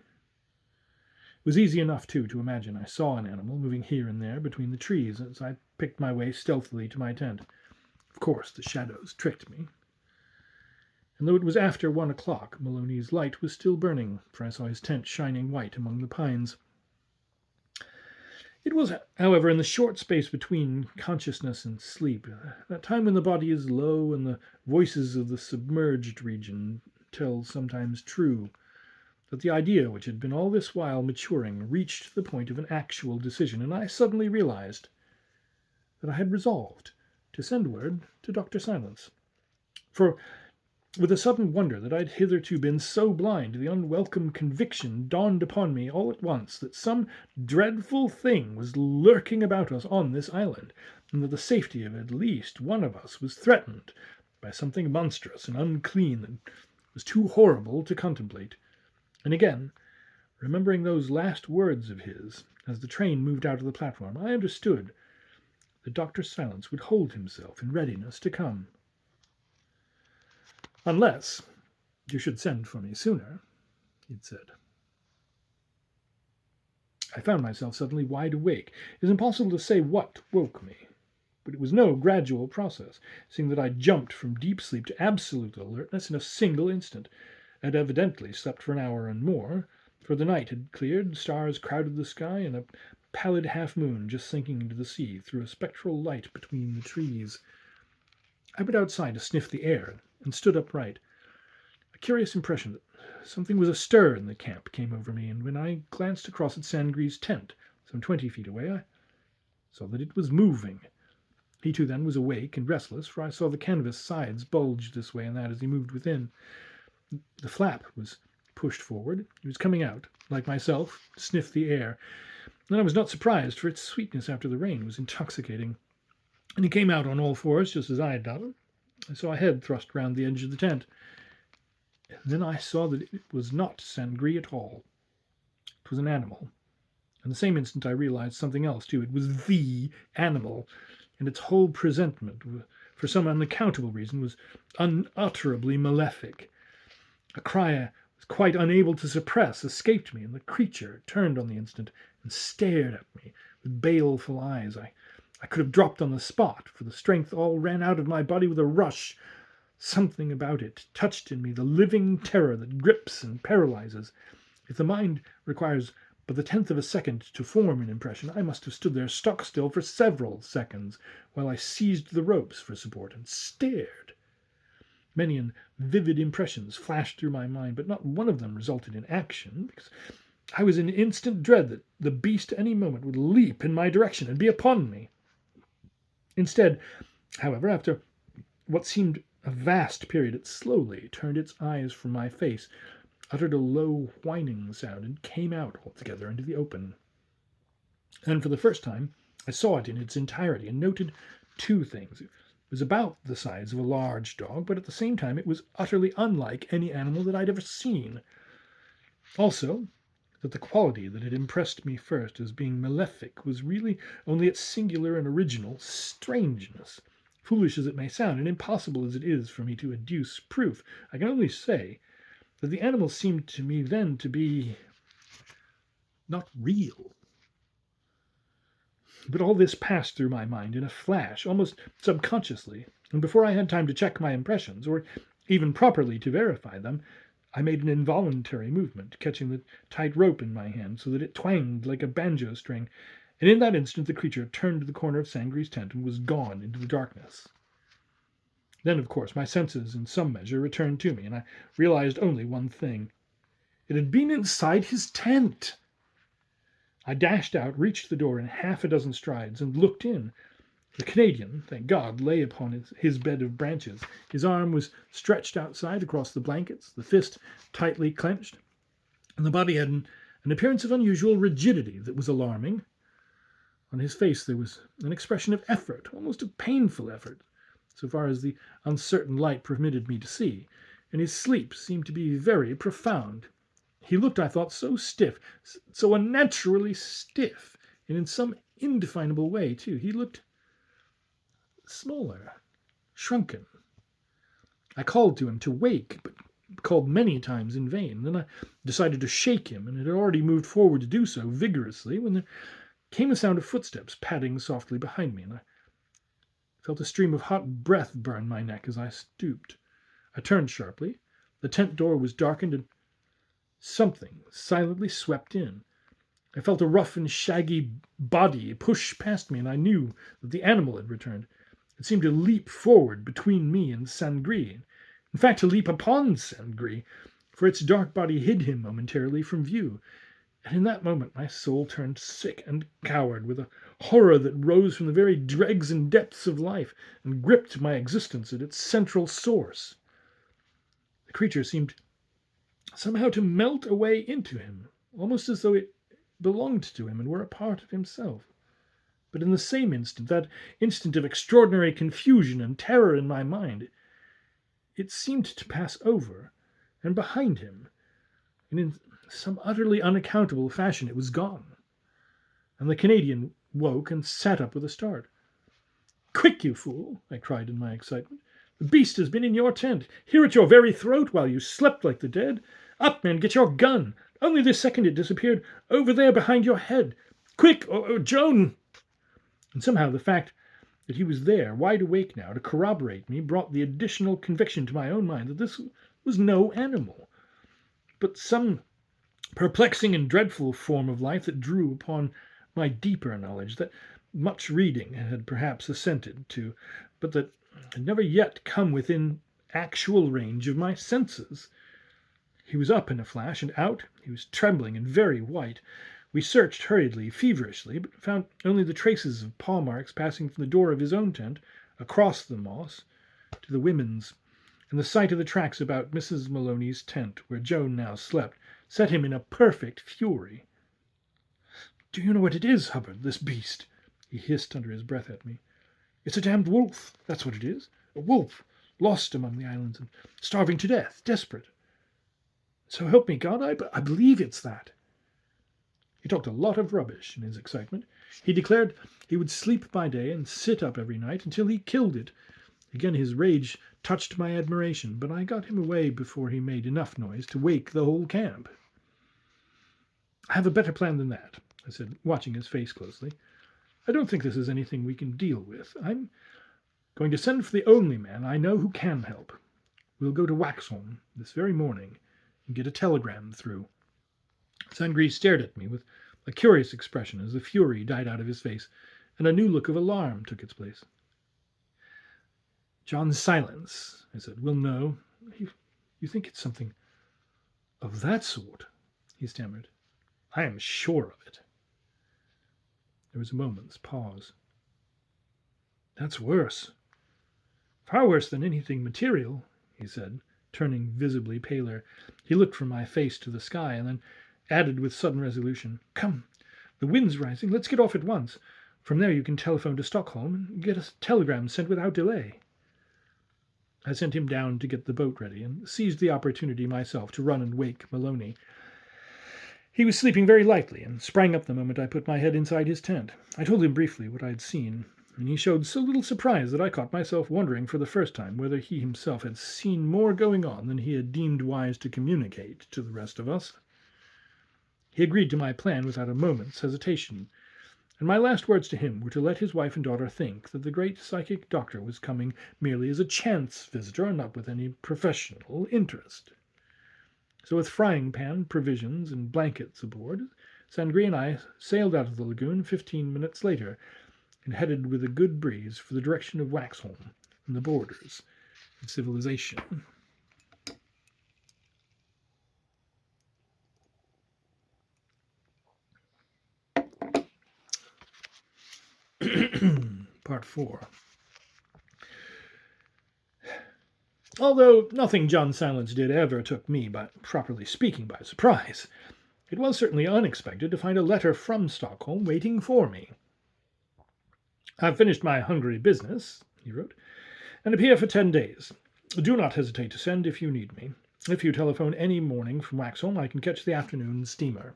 S1: was easy enough, too, to imagine I saw an animal moving here and there between the trees as I picked my way stealthily to my tent. Of course, the shadows tricked me. And though it was after 1 o'clock, Maloney's light was still burning, for I saw his tent shining white among the pines. It was, however, in the short space between consciousness and sleep, that time when the body is low and the voices of the submerged region tell sometimes true, that the idea which had been all this while maturing reached the point of an actual decision, and I suddenly realized that I had resolved to send word to Dr. Silence. For with a sudden wonder that I'd hitherto been so blind, the unwelcome conviction dawned upon me all at once that some dreadful thing was lurking about us on this island, and that the safety of at least one of us was threatened by something monstrous and unclean that was too horrible to contemplate. And again, remembering those last words of his as the train moved out of the platform, I understood that Dr. Silence would hold himself in readiness to come. "Unless you should send for me sooner," he'd said. I found myself suddenly wide awake. It is impossible to say what woke me, but it was no gradual process, seeing that I jumped from deep sleep to absolute alertness in a single instant. I had evidently slept for an hour and more, for the night had cleared, stars crowded the sky, and a pallid half-moon just sinking into the sea threw a spectral light between the trees. I went outside to sniff the air and stood upright. A curious impression that something was astir in the camp came over me, and when I glanced across at Sangree's tent, some 20 feet away, I saw that it was moving. He too then was awake and restless, for I saw the canvas sides bulge this way and that as he moved within. The flap was pushed forward. He was coming out, like myself, to sniff the air, and I was not surprised, for its sweetness after the rain was intoxicating. And he came out on all fours, just as I had done. I saw a head thrust round the edge of the tent. And then I saw that it was not Sangree at all. It was an animal. And the same instant I realized something else, too. It was the animal, and its whole presentment, for some unaccountable reason, was unutterably malefic. A cry I was quite unable to suppress escaped me, and the creature turned on the instant and stared at me with baleful eyes. I could have dropped on the spot, for the strength all ran out of my body with a rush. Something about it touched in me the living terror that grips and paralyzes. If the mind requires but the 10th of a second to form an impression, I must have stood there stock still for several seconds, while I seized the ropes for support and stared. Many and vivid impressions flashed through my mind, but not one of them resulted in action, because I was in instant dread that the beast at any moment would leap in my direction and be upon me. Instead, however, after what seemed a vast period, it slowly turned its eyes from my face, uttered a low whining sound, and came out altogether into the open. And for the first time I saw it in its entirety, and noted two things. It was about the size of a large dog, but at the same time it was utterly unlike any animal that I'd ever seen. Also, that the quality that had impressed me first as being malefic was really only its singular and original strangeness. Foolish as it may sound, and impossible as it is for me to adduce proof, I can only say that the animal seemed to me then to be not real. But all this passed through my mind in a flash, almost subconsciously, and before I had time to check my impressions, or even properly to verify them, I made an involuntary movement, catching the tight rope in my hand so that it twanged like a banjo string, and in that instant the creature turned the corner of Sangree's tent and was gone into the darkness. Then, of course, my senses in some measure returned to me, and I realized only one thing. It had been inside his tent. I dashed out, reached the door in half a dozen strides, and looked in. The Canadian, thank God, lay upon his bed of branches. His arm was stretched outside across the blankets, the fist tightly clenched. and the body had an appearance of unusual rigidity that was alarming. On his face there was an expression of effort, almost of painful effort, so far as the uncertain light permitted me to see, and his sleep seemed to be very profound. He looked, I thought, so stiff, so unnaturally stiff, and in some indefinable way, too. He looked smaller, shrunken. I called to him to wake, but called many times in vain. Then I decided to shake him, and had already moved forward to do so vigorously when there came the sound of footsteps padding softly behind me, and I felt a stream of hot breath burn my neck as I stooped. I turned sharply. The tent door was darkened, and something silently swept in. I felt a rough and shaggy body push past me, and I knew that the animal had returned. It seemed to leap forward between me and Saint-Gris. In fact, to leap upon Saint-Gris, for its dark body hid him momentarily from view. And in that moment my soul turned sick and coward with a horror that rose from the very dregs and depths of life and gripped my existence at its central source. The creature seemed somehow to melt away into him, almost as though it belonged to him and were a part of himself. But in the same instant, that instant of extraordinary confusion and terror in my mind, it seemed to pass over and behind him, and in some utterly unaccountable fashion it was gone. And the Canadian woke and sat up with a start. "Quick, you fool!" I cried in my excitement. "The beast has been in your tent, here at your very throat, while you slept like the dead. Up, man, get your gun! Only this second it disappeared, over there behind your head. Quick, or Joan!" And somehow the fact that he was there, wide awake now, to corroborate me, brought the additional conviction to my own mind that this was no animal, but some perplexing and dreadful form of life that drew upon my deeper knowledge, that much reading had perhaps assented to, but that had never yet come within actual range of my senses. He was up in a flash and out. He was trembling and very white. We searched hurriedly, feverishly, but found only the traces of paw marks passing from the door of his own tent, across the moss, to the women's, and the sight of the tracks about Mrs. Maloney's tent, where Joan now slept, set him in a perfect fury. "Do you know what it is, Hubbard, this beast?" he hissed under his breath at me. "It's a damned wolf, that's what it is. A wolf, lost among the islands and starving to death, desperate. So help me God, I believe it's that." He talked a lot of rubbish in his excitement. He declared he would sleep by day and sit up every night until he killed it. Again his rage touched my admiration, but I got him away before he made enough noise to wake the whole camp. "I have a better plan than that," I said, watching his face closely. "I don't think this is anything we can deal with. I'm going to send for the only man I know who can help. We'll go to Waxholm this very morning and get a telegram through." Saint-Gris stared at me with a curious expression as the fury died out of his face, and a new look of alarm took its place. "John Silence," I said, "will know. You think it's something of that sort?" he stammered. "I am sure of it." There was a moment's pause. "That's worse. Far worse than anything material," he said, turning visibly paler. He looked from my face to the sky, and then added with sudden resolution, "Come, the wind's rising. Let's get off at once. From there you can telephone to Stockholm and get a telegram sent without delay." I sent him down to get the boat ready, and seized the opportunity myself to run and wake Maloney. He was sleeping very lightly, and sprang up the moment I put my head inside his tent. I told him briefly what I had seen, and he showed so little surprise that I caught myself wondering for the first time whether he himself had seen more going on than he had deemed wise to communicate to the rest of us. He agreed to my plan without a moment's hesitation, and my last words to him were to let his wife and daughter think that the great psychic doctor was coming merely as a chance visitor and not with any professional interest. So with frying pan, provisions, and blankets aboard, Saint-Gris and I sailed out of the lagoon 15 minutes later and headed with a good breeze for the direction of Waxholm and the borders of civilization. Part 4. Although nothing John Silence did ever took me, properly speaking, by surprise, it was certainly unexpected to find a letter from Stockholm waiting for me. "I've finished my Hungary business," he wrote, "and appear for 10 days. Do not hesitate to send if you need me. If you telephone any morning from Waxholm, I can catch the afternoon steamer."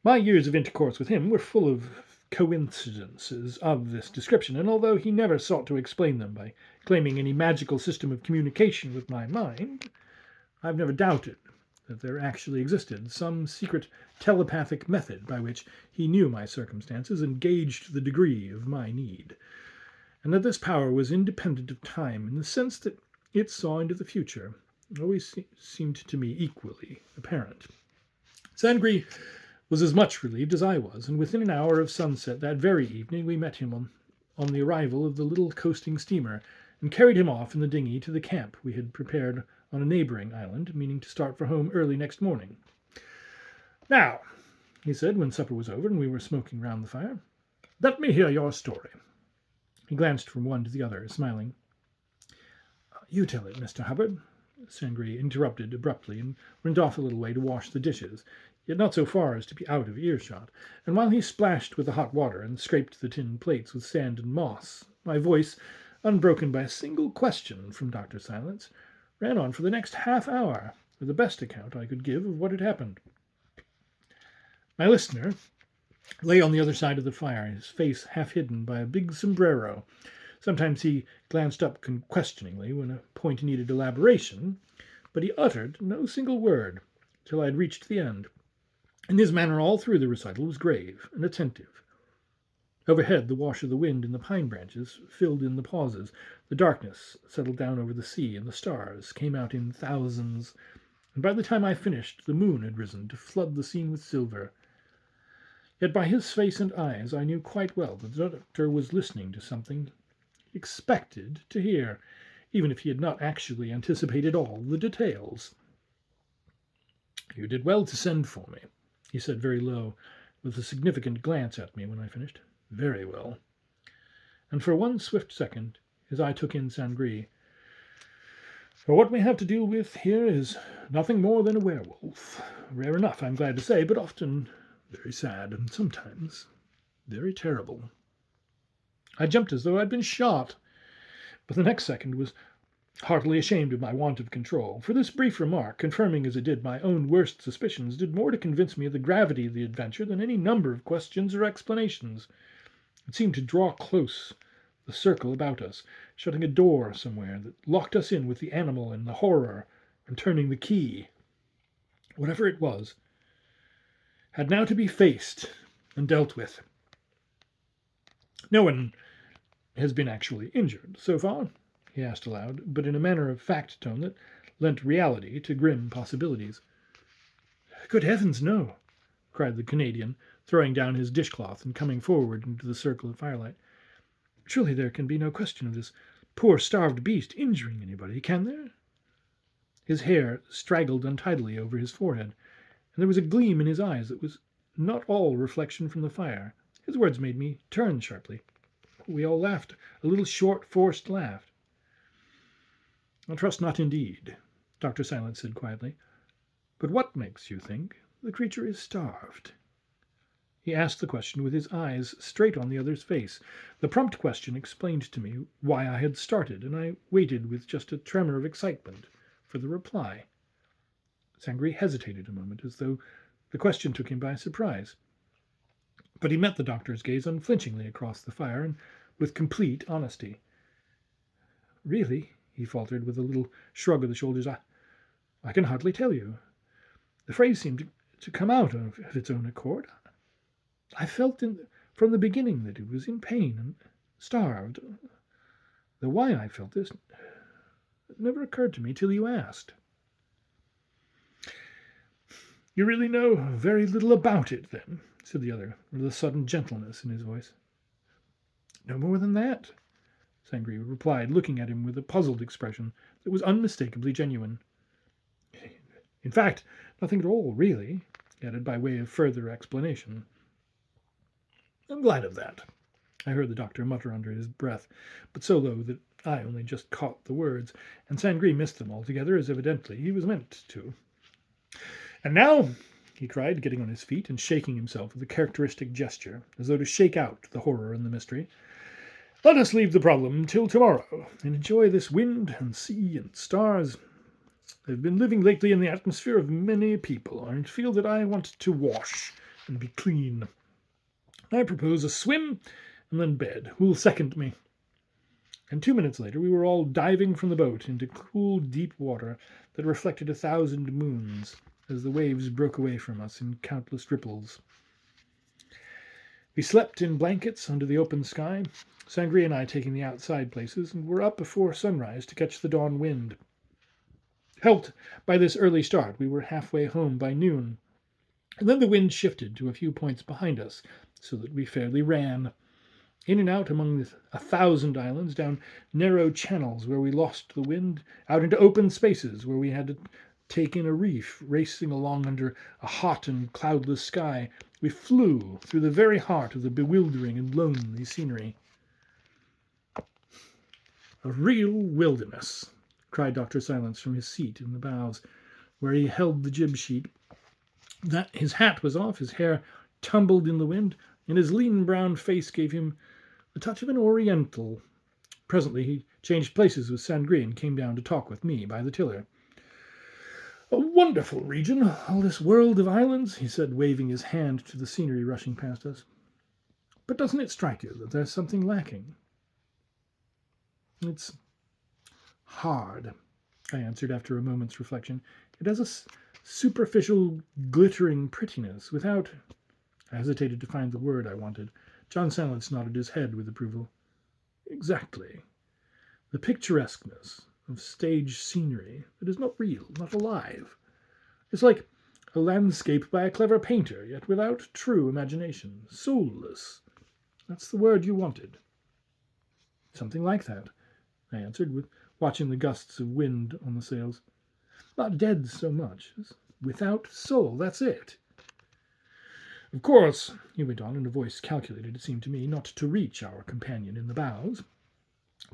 S1: My years of intercourse with him were full of coincidences of this description, and although he never sought to explain them by claiming any magical system of communication with my mind, I've never doubted that there actually existed some secret telepathic method by which he knew my circumstances and gauged the degree of my need, and that this power was independent of time in the sense that it saw into the future always seemed to me equally apparent. Sangri was as much relieved as I was, and within an hour of sunset that very evening we met him on the arrival of the little coasting steamer, and carried him off in the dinghy to the camp we had prepared on a neighboring island, meaning to start for home early next morning. "Now," he said when supper was over and we were smoking round the fire, "let me hear your story." He glanced from one to the other, smiling. "You tell it, Mr. Hubbard," Sangri interrupted abruptly, and went off a little way to wash the dishes, yet not so far as to be out of earshot, and while he splashed with the hot water and scraped the tin plates with sand and moss, my voice, unbroken by a single question from Dr. Silence, ran on for the next half hour with the best account I could give of what had happened. My listener lay on the other side of the fire, his face half hidden by a big sombrero. Sometimes he glanced up questioningly when a point needed elaboration, but he uttered no single word till I had reached the end, and his manner all through the recital was grave and attentive. Overhead, the wash of the wind in the pine branches filled in the pauses. The darkness settled down over the sea, and the stars came out in thousands, and by the time I finished, the moon had risen to flood the scene with silver. Yet by his face and eyes I knew quite well that the doctor was listening to something he expected to hear, even if he had not actually anticipated all the details. "You did well to send for me," he said very low, with a significant glance at me when I finished. "Very well." And for one swift second his eye took in Sangri. "For what we have to deal with here is nothing more than a werewolf. Rare enough, I'm glad to say, but often very sad, and sometimes very terrible." I jumped as though I'd been shot, but the next second was heartily ashamed of my want of control, for this brief remark, confirming as it did my own worst suspicions, did more to convince me of the gravity of the adventure than any number of questions or explanations. It seemed to draw close the circle about us, shutting a door somewhere that locked us in with the animal and the horror, and turning the key. Whatever it was had now to be faced and dealt with. "No one has been actually injured so far?" he asked aloud, but in a matter-of-fact tone that lent reality to grim possibilities. "Good heavens, no!" cried the Canadian, throwing down his dishcloth and coming forward into the circle of firelight. "Surely there can be no question of this poor starved beast injuring anybody, can there?" His hair straggled untidily over his forehead, and there was a gleam in his eyes that was not all reflection from the fire. His words made me turn sharply. We all laughed, a little short, forced laugh. "I trust not indeed," Dr. Silence said quietly. "But what makes you think the creature is starved?" He asked the question with his eyes straight on the other's face. The prompt question explained to me why I had started, and I waited with just a tremor of excitement for the reply. Sangri hesitated a moment, as though the question took him by surprise. But he met the doctor's gaze unflinchingly across the fire, and with complete honesty. "Really," he faltered, with a little shrug of the shoulders, I can hardly tell you. The phrase seemed to come out of its own accord. I felt from the beginning that it was in pain and starved, though why I felt this never occurred to me till you asked." "You really know very little about it, then?" said the other, with a sudden gentleness in his voice. "No more than that," Sangri replied, looking at him with a puzzled expression that was unmistakably genuine. "In fact, nothing at all, really," he added by way of further explanation. "I'm glad of that," I heard the doctor mutter under his breath, but so low that I only just caught the words, and Sangri missed them altogether, as evidently he was meant to. "And now," he cried, getting on his feet and shaking himself with a characteristic gesture, as though to shake out the horror and the mystery, "let us leave the problem till tomorrow, and enjoy this wind and sea and stars. I've been living lately in the atmosphere of many people, and feel that I want to wash and be clean. I propose a swim and then bed. Who'll second me?" And 2 minutes later we were all diving from the boat into cool, deep water that reflected 1,000 moons as the waves broke away from us in countless ripples. We slept in blankets under the open sky, Sangri and I taking the outside places, and were up before sunrise to catch the dawn wind. Helped by this early start, we were halfway home by noon, and then the wind shifted to a few points behind us, so that we fairly ran. In and out among 1,000 islands, down narrow channels where we lost the wind, out into open spaces where we had to take in a reef, racing along under a hot and cloudless sky. We flew through the very heart of the bewildering and lonely scenery. "A real wilderness," cried Dr. Silence from his seat in the bows, where he held the jib sheet. That his hat was off, his hair tumbled in the wind, and his lean brown face gave him the touch of an Oriental. Presently he changed places with Sangri and came down to talk with me by the tiller. "A wonderful region, all this world of islands," he said, waving his hand to the scenery rushing past us. "But doesn't it strike you that there's something lacking?" "It's hard," I answered after a moment's reflection. "It has a superficial, glittering prettiness without—" I hesitated to find the word I wanted. John Silence nodded his head with approval. "Exactly. The picturesqueness of stage scenery that is not real, not alive. It's like a landscape by a clever painter, yet without true imagination. Soulless. That's the word you wanted." "Something like that," I answered, watching the gusts of wind on the sails. "Not dead so much as without soul, that's it." "Of course," he went on in a voice calculated, it seemed to me, not to reach our companion in the bows,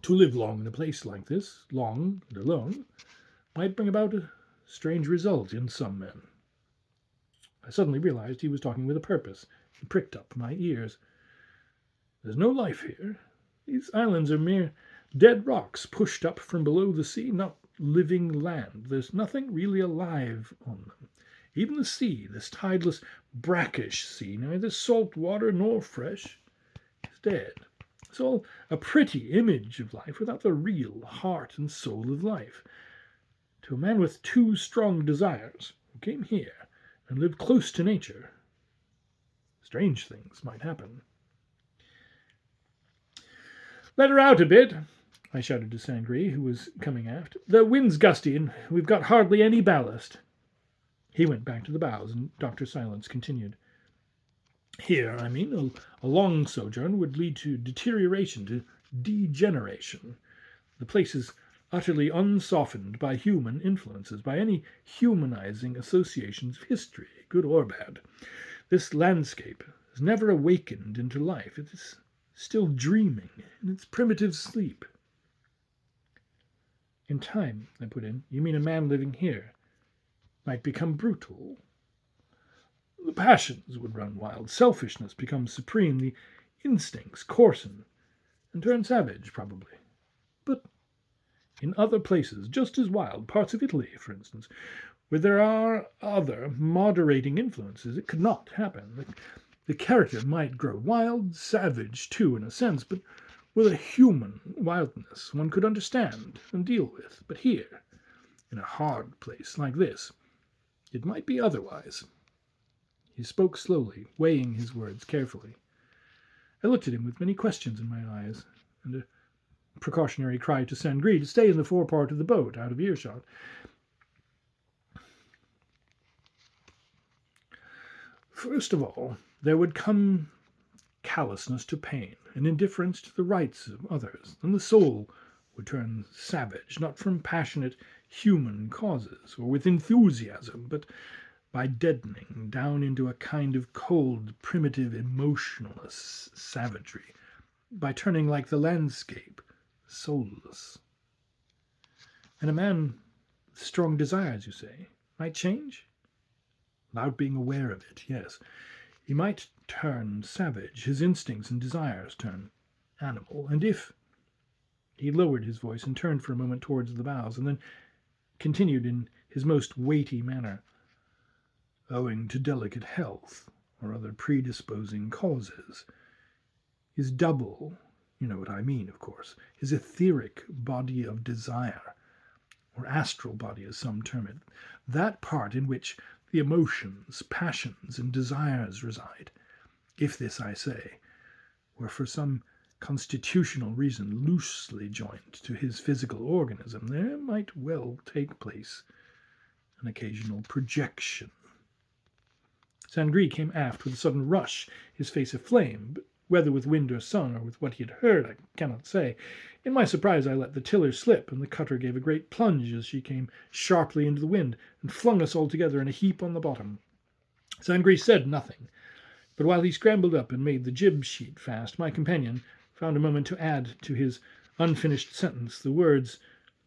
S1: "to live long in a place like this, long and alone, might bring about a strange result in some men." I suddenly realized he was talking with a purpose. He pricked up my ears. "There's no life here. These islands are mere dead rocks pushed up from below the sea, not living land. There's nothing really alive on them. Even the sea, this tideless, brackish sea, neither salt water nor fresh, is dead. It's all a pretty image of life without the real heart and soul of life. To a man with 2 strong desires, who came here and lived close to nature, strange things might happen." "Let her out a bit," I shouted to Sangri, who was coming aft. "The wind's gusty, and we've got hardly any ballast." He went back to the bows, and Dr. Silence continued. "Here, I mean, a long sojourn would lead to deterioration, to degeneration. The place is utterly unsoftened by human influences, by any humanizing associations of history, good or bad. This landscape has never awakened into life. It is still dreaming in its primitive sleep." "In time," I put in, "you mean a man living here might become brutal?" "The passions would run wild, selfishness become supreme, the instincts coarsen, and turn savage, probably. But in other places, just as wild, parts of Italy, for instance, where there are other moderating influences, it could not happen. The character might grow wild, savage, too, in a sense, but with a human wildness one could understand and deal with. But here, in a hard place like this, it might be otherwise." He spoke slowly, weighing his words carefully. I looked at him with many questions in my eyes, and a precautionary cry to Sangri to stay in the forepart of the boat, out of earshot. "First of all, there would come callousness to pain, and indifference to the rights of others, and the soul would turn savage, not from passionate human causes, or with enthusiasm, but by deadening down into a kind of cold, primitive, emotionless savagery, by turning like the landscape, soulless. And a man with strong desires, you say, might change? Without being aware of it, yes. He might turn savage, his instincts and desires turn animal, and if... He lowered his voice and turned for a moment towards the bows, and then continued in his most weighty manner. Owing to delicate health, or other predisposing causes, his double, you know what I mean, of course, his etheric body of desire, or astral body as some term it, that part in which the emotions, passions, and desires reside, if this, I say, were for some constitutional reason loosely joined to his physical organism, there might well take place an occasional projection. Saint-Gris came aft with a sudden rush, his face aflame, but whether with wind or sun, or with what he had heard, I cannot say. In my surprise I let the tiller slip, and the cutter gave a great plunge as she came sharply into the wind, and flung us all together in a heap on the bottom. Saint-Gris said nothing, but while he scrambled up and made the jib-sheet fast, my companion found a moment to add to his unfinished sentence the words,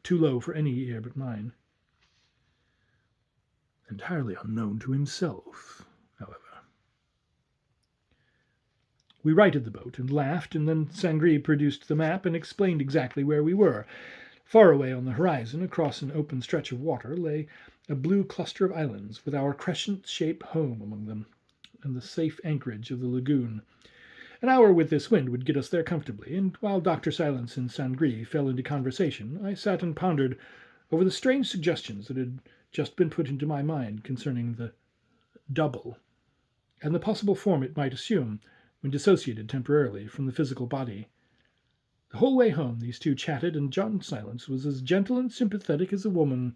S1: too low for any ear but mine. Entirely unknown to himself, however. We righted the boat and laughed, and then Saint-Gris produced the map and explained exactly where we were. Far away on the horizon, across an open stretch of water, lay a blue cluster of islands, with our crescent-shaped home among them, and the safe anchorage of the lagoon. An hour with this wind would get us there comfortably, and while Dr. Silence and Saint-Gris fell into conversation, I sat and pondered over the strange suggestions that had just been put into my mind concerning the double, and the possible form it might assume when dissociated temporarily from the physical body. The whole way home these two chatted, and John Silence was as gentle and sympathetic as a woman.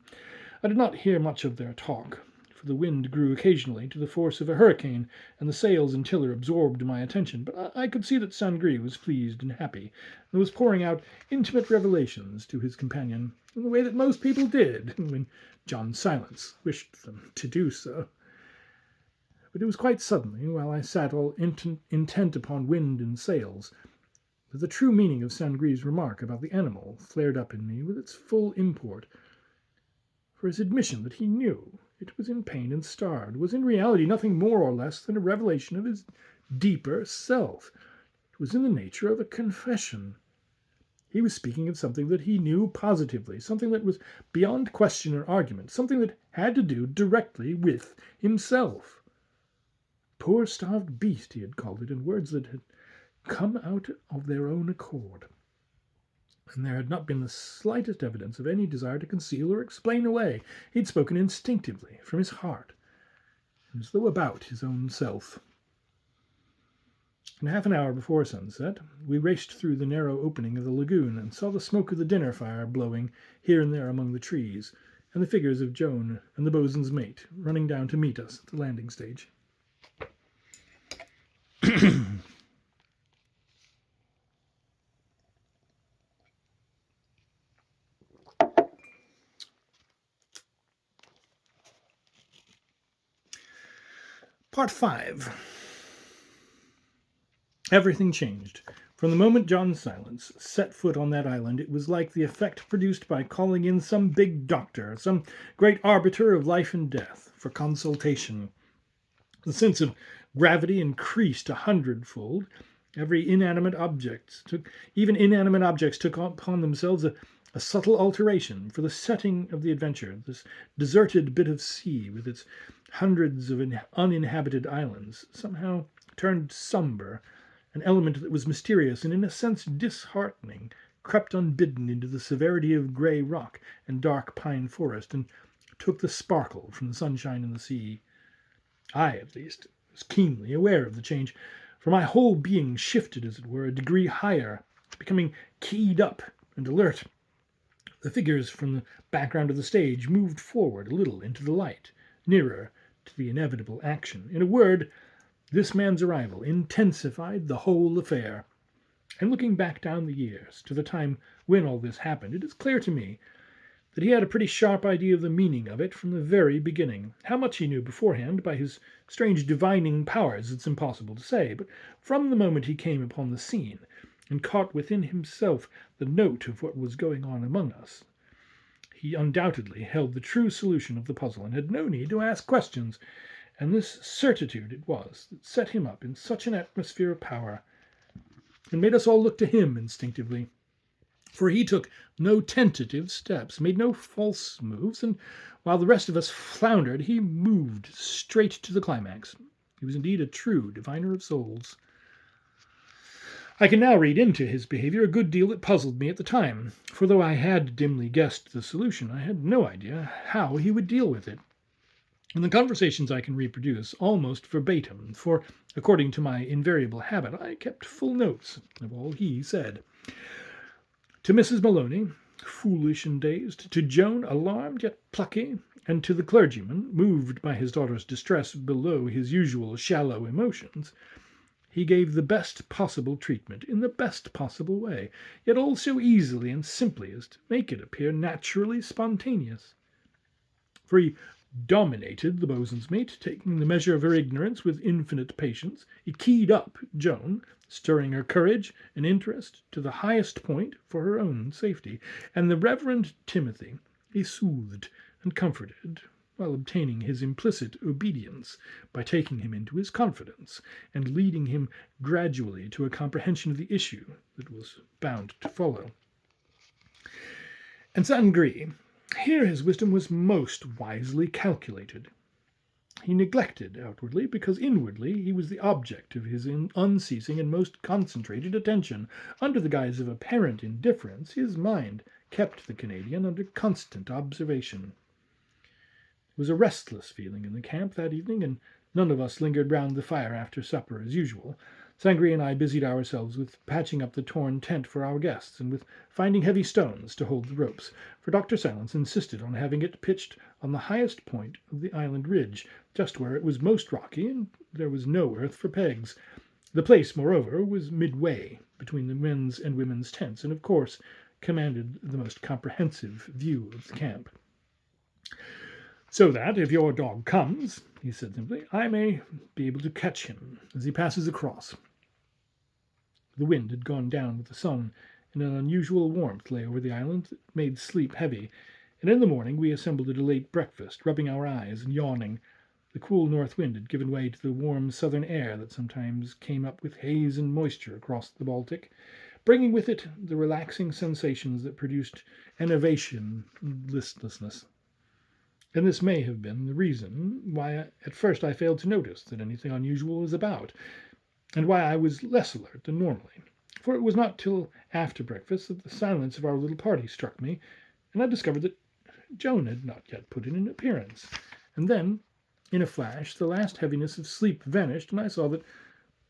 S1: I did not hear much of their talk, for the wind grew occasionally to the force of a hurricane, and the sails and tiller absorbed my attention, but I could see that Saint-Gris was pleased and happy, and was pouring out intimate revelations to his companion in the way that most people did when John Silence wished them to do so. But it was quite suddenly, while I sat all intent upon wind and sails, that the true meaning of Saint-Gris's remark about the animal flared up in me with its full import. For his admission that he knew it was in pain and starved was in reality nothing more or less than a revelation of his deeper self. It was in the nature of a confession. He was speaking of something that he knew positively, something that was beyond question or argument, something that had to do directly with himself. Poor starved beast, he had called it, in words that had come out of their own accord. And there had not been the slightest evidence of any desire to conceal or explain away. He had spoken instinctively, from his heart, as though about his own self. In half an hour before sunset, we raced through the narrow opening of the lagoon and saw the smoke of the dinner fire blowing here and there among the trees, and the figures of Joan and the bosun's mate running down to meet us at the landing stage. Part 5. Everything changed. From the moment John Silence set foot on that island, it was like the effect produced by calling in some big doctor, some great arbiter of life and death, for consultation. The sense of gravity increased 100-fold. Even inanimate objects took upon themselves a subtle alteration, for the setting of the adventure, this deserted bit of sea with its hundreds of uninhabited islands, somehow turned somber. An element that was mysterious and in a sense disheartening crept unbidden into the severity of grey rock and dark pine forest, and took the sparkle from the sunshine in the sea. I, at least, was keenly aware of the change, for my whole being shifted, as it were, a degree higher, becoming keyed up and alert. The figures from the background of the stage moved forward a little into the light, nearer to the inevitable action. In a word, this man's arrival intensified the whole affair. And looking back down the years, to the time when all this happened, it is clear to me that he had a pretty sharp idea of the meaning of it from the very beginning. How much he knew beforehand by his strange divining powers it's impossible to say, but from the moment he came upon the scene, and caught within himself the note of what was going on among us. He undoubtedly held the true solution of the puzzle, and had no need to ask questions, and this certitude it was that set him up in such an atmosphere of power, and made us all look to him instinctively. For he took no tentative steps, made no false moves, and while the rest of us floundered, he moved straight to the climax. He was indeed a true diviner of souls. I can now read into his behavior a good deal that puzzled me at the time, for though I had dimly guessed the solution, I had no idea how he would deal with it. In the conversations I can reproduce almost verbatim, for according to my invariable habit, I kept full notes of all he said. To Mrs. Maloney, foolish and dazed, to Joan, alarmed yet plucky, and to the clergyman, moved by his daughter's distress below his usual shallow emotions, he gave the best possible treatment in the best possible way, yet all so easily and simply as to make it appear naturally spontaneous. For he dominated the bosun's mate, taking the measure of her ignorance with infinite patience. He keyed up Joan, stirring her courage and interest to the highest point for her own safety, and the Reverend Timothy he soothed and comforted, while obtaining his implicit obedience by taking him into his confidence and leading him gradually to a comprehension of the issue that was bound to follow. And St. Gris, here his wisdom was most wisely calculated. He neglected outwardly, because inwardly he was the object of his unceasing and most concentrated attention. Under the guise of apparent indifference, his mind kept the Canadian under constant observation. There was a restless feeling in the camp that evening, and none of us lingered round the fire after supper as usual. St. Gris and I busied ourselves with patching up the torn tent for our guests, and with finding heavy stones to hold the ropes, for Dr. Silence insisted on having it pitched on the highest point of the island ridge, just where it was most rocky and there was no earth for pegs. The place, moreover, was midway between the men's and women's tents, and of course commanded the most comprehensive view of the camp. So that, if your dog comes, he said simply, I may be able to catch him as he passes across. The wind had gone down with the sun, and an unusual warmth lay over the island that made sleep heavy, and in the morning we assembled at a late breakfast, rubbing our eyes and yawning. The cool north wind had given way to the warm southern air that sometimes came up with haze and moisture across the Baltic, bringing with it the relaxing sensations that produced enervation and listlessness. And this may have been the reason why at first I failed to notice that anything unusual was about, and why I was less alert than normally. For it was not till after breakfast that the silence of our little party struck me, and I discovered that Joan had not yet put in an appearance. And then, in a flash, the last heaviness of sleep vanished, and I saw that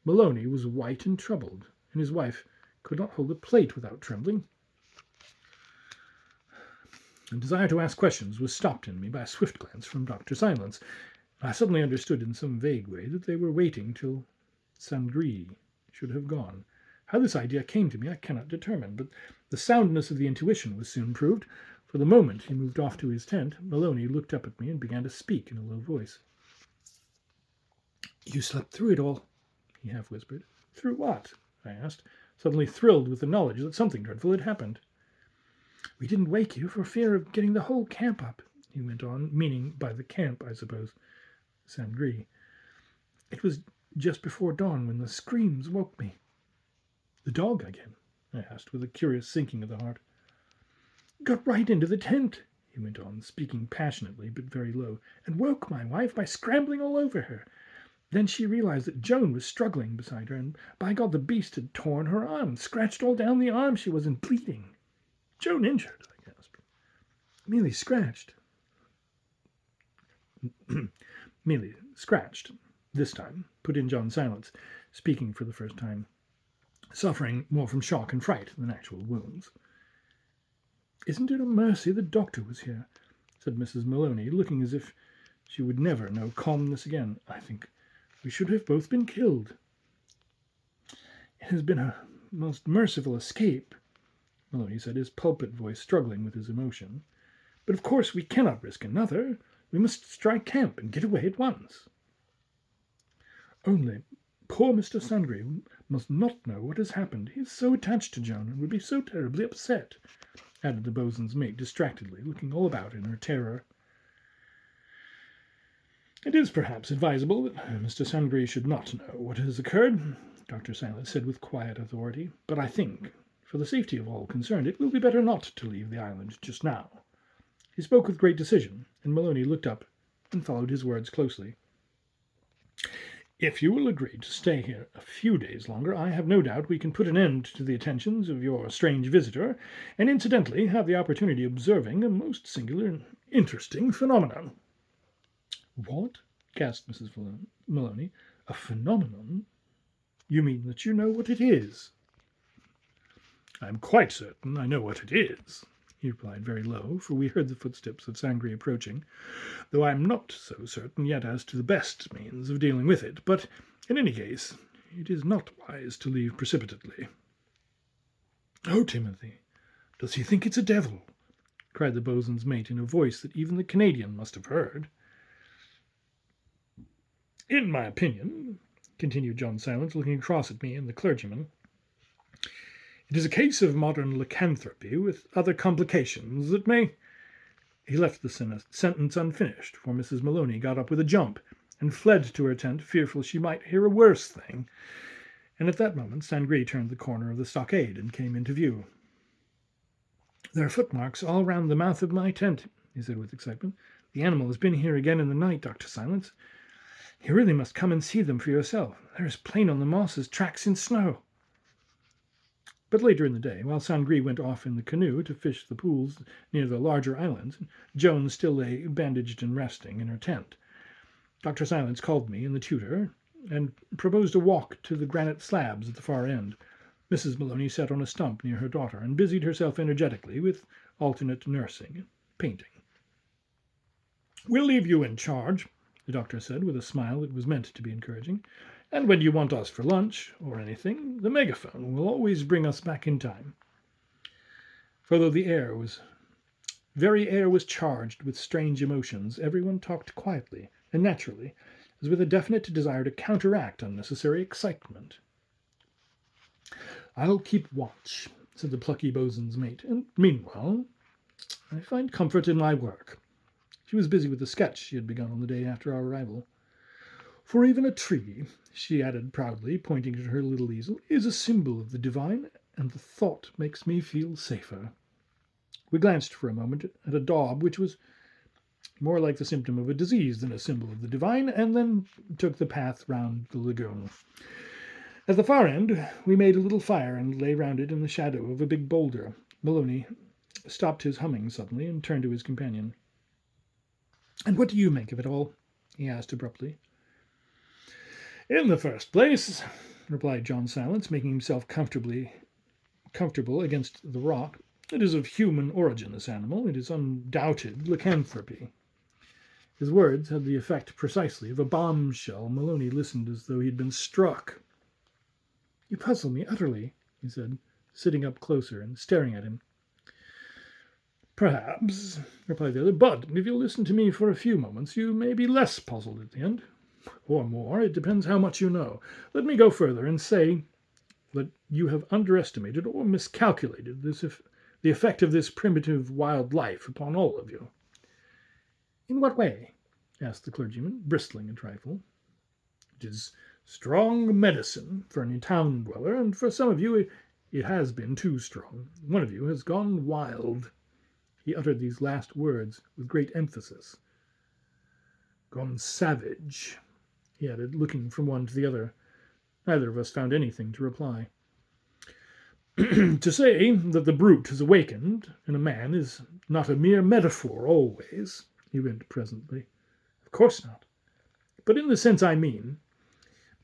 S1: Maloney was white and troubled, and his wife could not hold a plate without trembling. The desire to ask questions was stopped in me by a swift glance from Dr. Silence. I suddenly understood in some vague way that they were waiting till St. Gris should have gone. How this idea came to me I cannot determine, but the soundness of the intuition was soon proved, for the moment he moved off to his tent, Maloney looked up at me and began to speak in a low voice. You slept through it all, he half whispered. Through what? I asked, suddenly thrilled with the knowledge that something dreadful had happened. We didn't wake you for fear of getting the whole camp up, he went on, meaning by the camp, I suppose, St. Gris. It was just before dawn when the screams woke me. The dog again? I asked, with a curious sinking of the heart. Got right into the tent, he went on, speaking passionately but very low, and woke my wife by scrambling all over her. Then she realized that Joan was struggling beside her, and by God, the beast had torn her arm, scratched all down the arm she was, and bleeding. Joan injured, I gasped. Merely scratched. Merely scratched, this time, put in John Silence, speaking for the first time, suffering more from shock and fright than actual wounds. Isn't it a mercy the doctor was here? Said Mrs. Maloney, looking as if she would never know calmness again. I think we should have both been killed. It has been a most merciful escape, Maloney said, his pulpit voice struggling with his emotion. But of course we cannot risk another. We must strike camp and get away at once. Only poor Mr. St. Gris must not know what has happened. He is so attached to Joan and would be so terribly upset," added the boatswain's mate distractedly, looking all about in her terror. "It is perhaps advisable that Mr. Sangre should not know what has occurred," Dr. Silence said with quiet authority, "but I think, for the safety of all concerned, it will be better not to leave the island just now." He spoke with great decision, and Maloney looked up and followed his words closely. "If you will agree to stay here a few days longer, I have no doubt we can put an end to the attentions of your strange visitor, and incidentally have the opportunity of observing a most singular and interesting phenomenon." "What?" gasped Mrs. Maloney. "A phenomenon? You mean that you know what it is?" "I am quite certain I know what it is," he replied very low, for we heard the footsteps of Sangre approaching, "though I am not so certain yet as to the best means of dealing with it. But in any case, it is not wise to leave precipitately." "Oh, Timothy, does he think it's a devil?" cried the boatswain's mate in a voice that even the Canadian must have heard. "In my opinion," continued John Silence, looking across at me and the clergyman, "it is a case of modern lycanthropy with other complications that may—" He left the sentence unfinished, for Mrs. Maloney got up with a jump and fled to her tent, fearful she might hear a worse thing. And at that moment Sangre turned the corner of the stockade and came into view. "There are footmarks all round the mouth of my tent," he said with excitement. "The animal has been here again in the night, Dr. Silence. You really must come and see them for yourself. There is plain on the mosses tracks in snow." But later in the day, while Sangre went off in the canoe to fish the pools near the larger islands, Joan still lay bandaged and resting in her tent. Dr. Silence called me and the tutor, and proposed a walk to the granite slabs at the far end. Mrs. Maloney sat on a stump near her daughter and busied herself energetically with alternate nursing and painting. "We'll leave you in charge," the doctor said with a smile that was meant to be encouraging. "And when you want us for lunch or anything, the megaphone will always bring us back in time." For though the very air was charged with strange emotions, everyone talked quietly and naturally, as with a definite desire to counteract unnecessary excitement. "I'll keep watch," said the plucky boatswain's mate, "and meanwhile I find comfort in my work." She was busy with the sketch she had begun on the day after our arrival. "For even a tree," she added proudly, pointing to her little easel, "is a symbol of the divine, and the thought makes me feel safer." We glanced for a moment at a daub which was more like the symptom of a disease than a symbol of the divine, and then took the path round the lagoon. At the far end, we made a little fire and lay round it in the shadow of a big boulder. Maloney stopped his humming suddenly and turned to his companion. "And what do you make of it all?" he asked abruptly. "In the first place," replied John Silence, making himself comfortable against the rock, "it is of human origin, this animal. It is undoubted lycanthropy." His words had the effect precisely of a bombshell. Maloney listened as though he had been struck. "You puzzle me utterly," he said, sitting up closer and staring at him. "Perhaps," replied the other, "but if you'll listen to me for a few moments, you may be less puzzled at the end. Or more. It depends how much you know. Let me go further and say that you have underestimated or miscalculated the effect of this primitive wild life upon all of you." "In what way?" asked the clergyman, bristling a trifle. "It is strong medicine for any town dweller, and for some of you it has been too strong. One of you has gone wild." He uttered these last words with great emphasis. "Gone savage," he added, looking from one to the other. Neither of us found anything to reply. "To say that the brute has awakened in a man is not a mere metaphor always," he went presently. "Of course not. But in the sense I mean,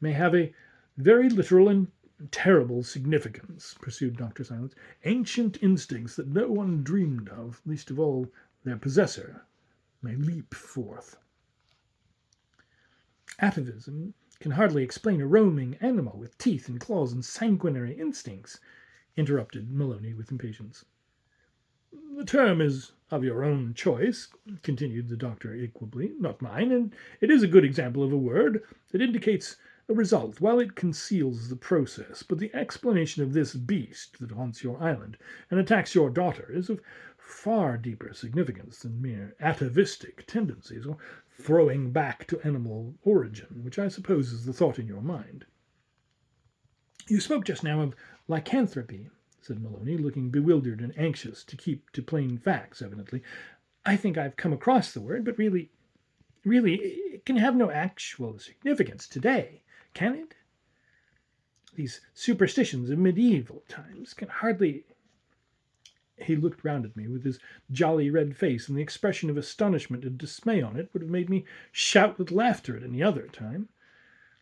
S1: may have a very literal and terrible significance," pursued Dr. Silence. "Ancient instincts that no one dreamed of, least of all their possessor, may leap forth." "Atavism can hardly explain a roaming animal with teeth and claws and sanguinary instincts," interrupted Maloney with impatience. "The term is of your own choice," continued the doctor equably, "not mine, and it is a good example of a word that indicates a result while it conceals the process, but the explanation of this beast that haunts your island and attacks your daughter is of far deeper significance than mere atavistic tendencies or throwing back to animal origin, which I suppose is the thought in your mind. You spoke just now of lycanthropy, said Maloney, looking bewildered and anxious to keep to plain facts, evidently. I think I've come across the word, but really, it can have no actual significance today, can it? These superstitions of medieval times can hardly. He looked round at me with his jolly red face, and the expression of astonishment and dismay on it would have made me shout with laughter at any other time.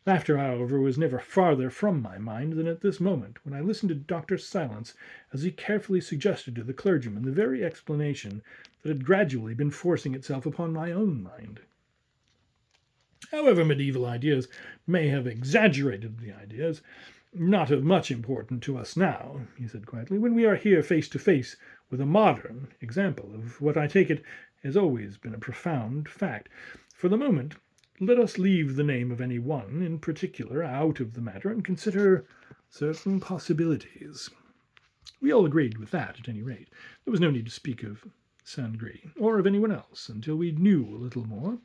S1: Laughter, however, was never farther from my mind than at this moment, when I listened to Dr. Silence as he carefully suggested to the clergyman the very explanation that had gradually been forcing itself upon my own mind. However, medieval ideas may have exaggerated the ideas, not of much importance to us now, he said quietly, when we are here face to face with a modern example of what I take it has always been a profound fact. For the moment, let us leave the name of any one in particular out of the matter and consider certain possibilities. We all agreed with that, at any rate. There was no need to speak of Saint-Gris, or of anyone else, until we knew a little more.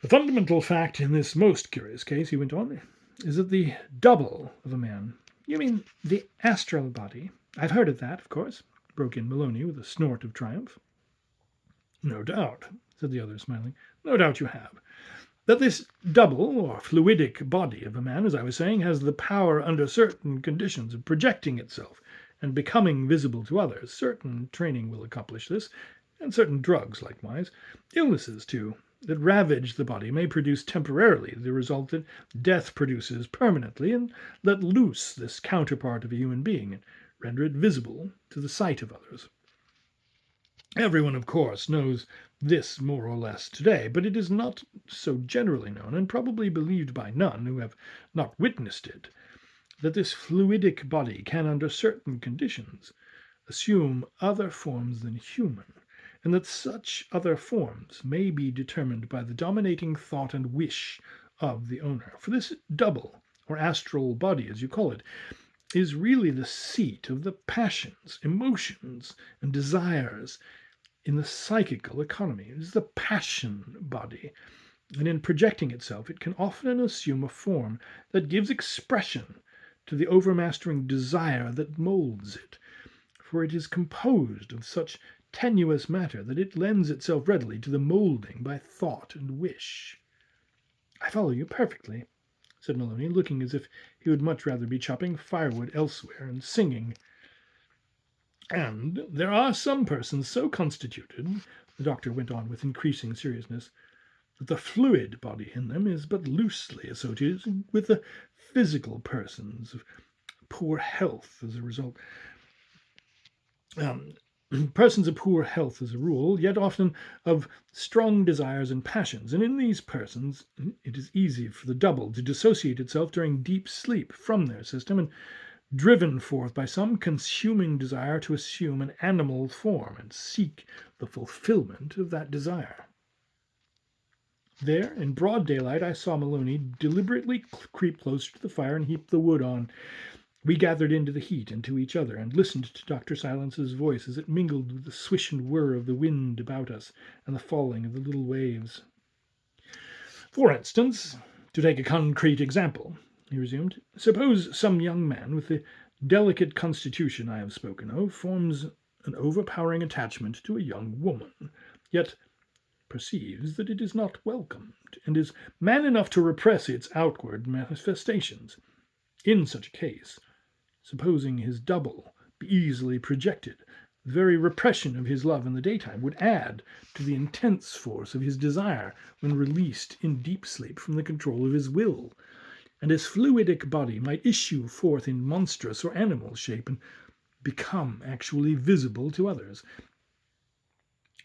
S1: The fundamental fact in this most curious case, he went on, is that the double of a man— You mean the astral body? I've heard of that, of course, broke in Maloney with a snort of triumph. No doubt, said the other, smiling. No doubt you have. That this double or fluidic body of a man, as I was saying, has the power under certain conditions of projecting itself and becoming visible to others. Certain training will accomplish this, and certain drugs likewise. Illnesses, too, that ravage the body may produce temporarily the result that death produces permanently, and let loose this counterpart of a human being and render it visible to the sight of others. Everyone, of course, knows this more or less today, but it is not so generally known, and probably believed by none who have not witnessed it, that this fluidic body can, under certain conditions, assume other forms than human, and that such other forms may be determined by the dominating thought and wish of the owner. For this double, or astral body, as you call it, is really the seat of the passions, emotions, and desires in the psychical economy. It is the passion body, and in projecting itself it can often assume a form that gives expression to the overmastering desire that molds it, for it is composed of such tenuous matter that it lends itself readily to the molding by thought and wish. I follow you perfectly, said Maloney, looking as if he would much rather be chopping firewood elsewhere and singing. And there are some persons so constituted, the doctor went on with increasing seriousness, that the fluid body in them is but loosely associated with the physical persons of poor health as a result. Persons of poor health as a rule, yet often of strong desires and passions, and in these persons it is easy for the double to dissociate itself during deep sleep from their system, and driven forth by some consuming desire to assume an animal form and seek the fulfillment of that desire. There, in broad daylight, I saw Maloney deliberately creep closer to the fire and heap the wood on. We gathered into the heat and to each other, and listened to Dr. Silence's voice as it mingled with the swish and whir of the wind about us and the falling of the little waves. For instance, to take a concrete example, he resumed, suppose some young man with the delicate constitution I have spoken of forms an overpowering attachment to a young woman, yet perceives that it is not welcomed, and is man enough to repress its outward manifestations. In such a case, supposing his double be easily projected, the very repression of his love in the daytime would add to the intense force of his desire when released in deep sleep from the control of his will, and his fluidic body might issue forth in monstrous or animal shape and become actually visible to others.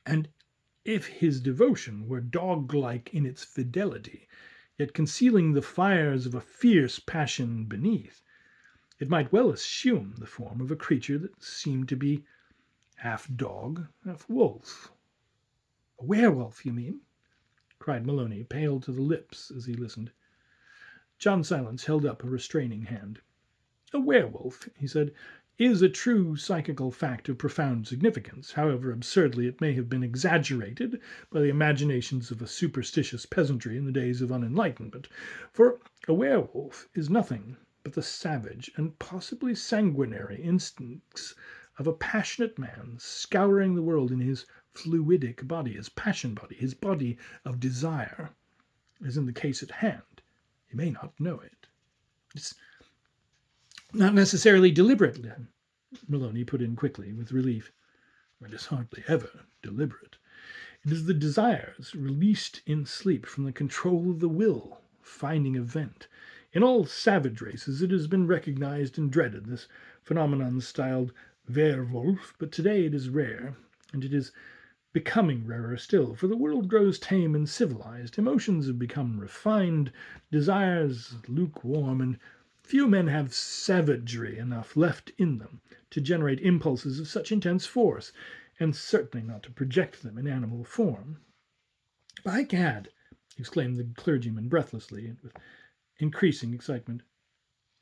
S1: And if his devotion were dog-like in its fidelity, yet concealing the fires of a fierce passion beneath, it might well assume the form of a creature that seemed to be half dog, half wolf. A werewolf, you mean? Cried Maloney, pale to the lips as he listened. John Silence held up a restraining hand. A werewolf, he said, is a true psychical fact of profound significance, however absurdly it may have been exaggerated by the imaginations of a superstitious peasantry in the days of unenlightenment. For a werewolf is nothing but the savage and possibly sanguinary instincts of a passionate man scouring the world in his fluidic body, his passion body, his body of desire. As in the case at hand, he may not know it. It's not necessarily deliberate, then, Maloney put in quickly, with relief. It is hardly ever deliberate. It is the desires released in sleep from the control of the will, finding a vent. In all savage races it has been recognized and dreaded, this phenomenon styled werewolf, but today it is rare, and it is becoming rarer still, for the world grows tame and civilized, emotions have become refined, desires lukewarm, and few men have savagery enough left in them to generate impulses of such intense force, and certainly not to project them in animal form. "By gad!" exclaimed the clergyman breathlessly and with increasing excitement.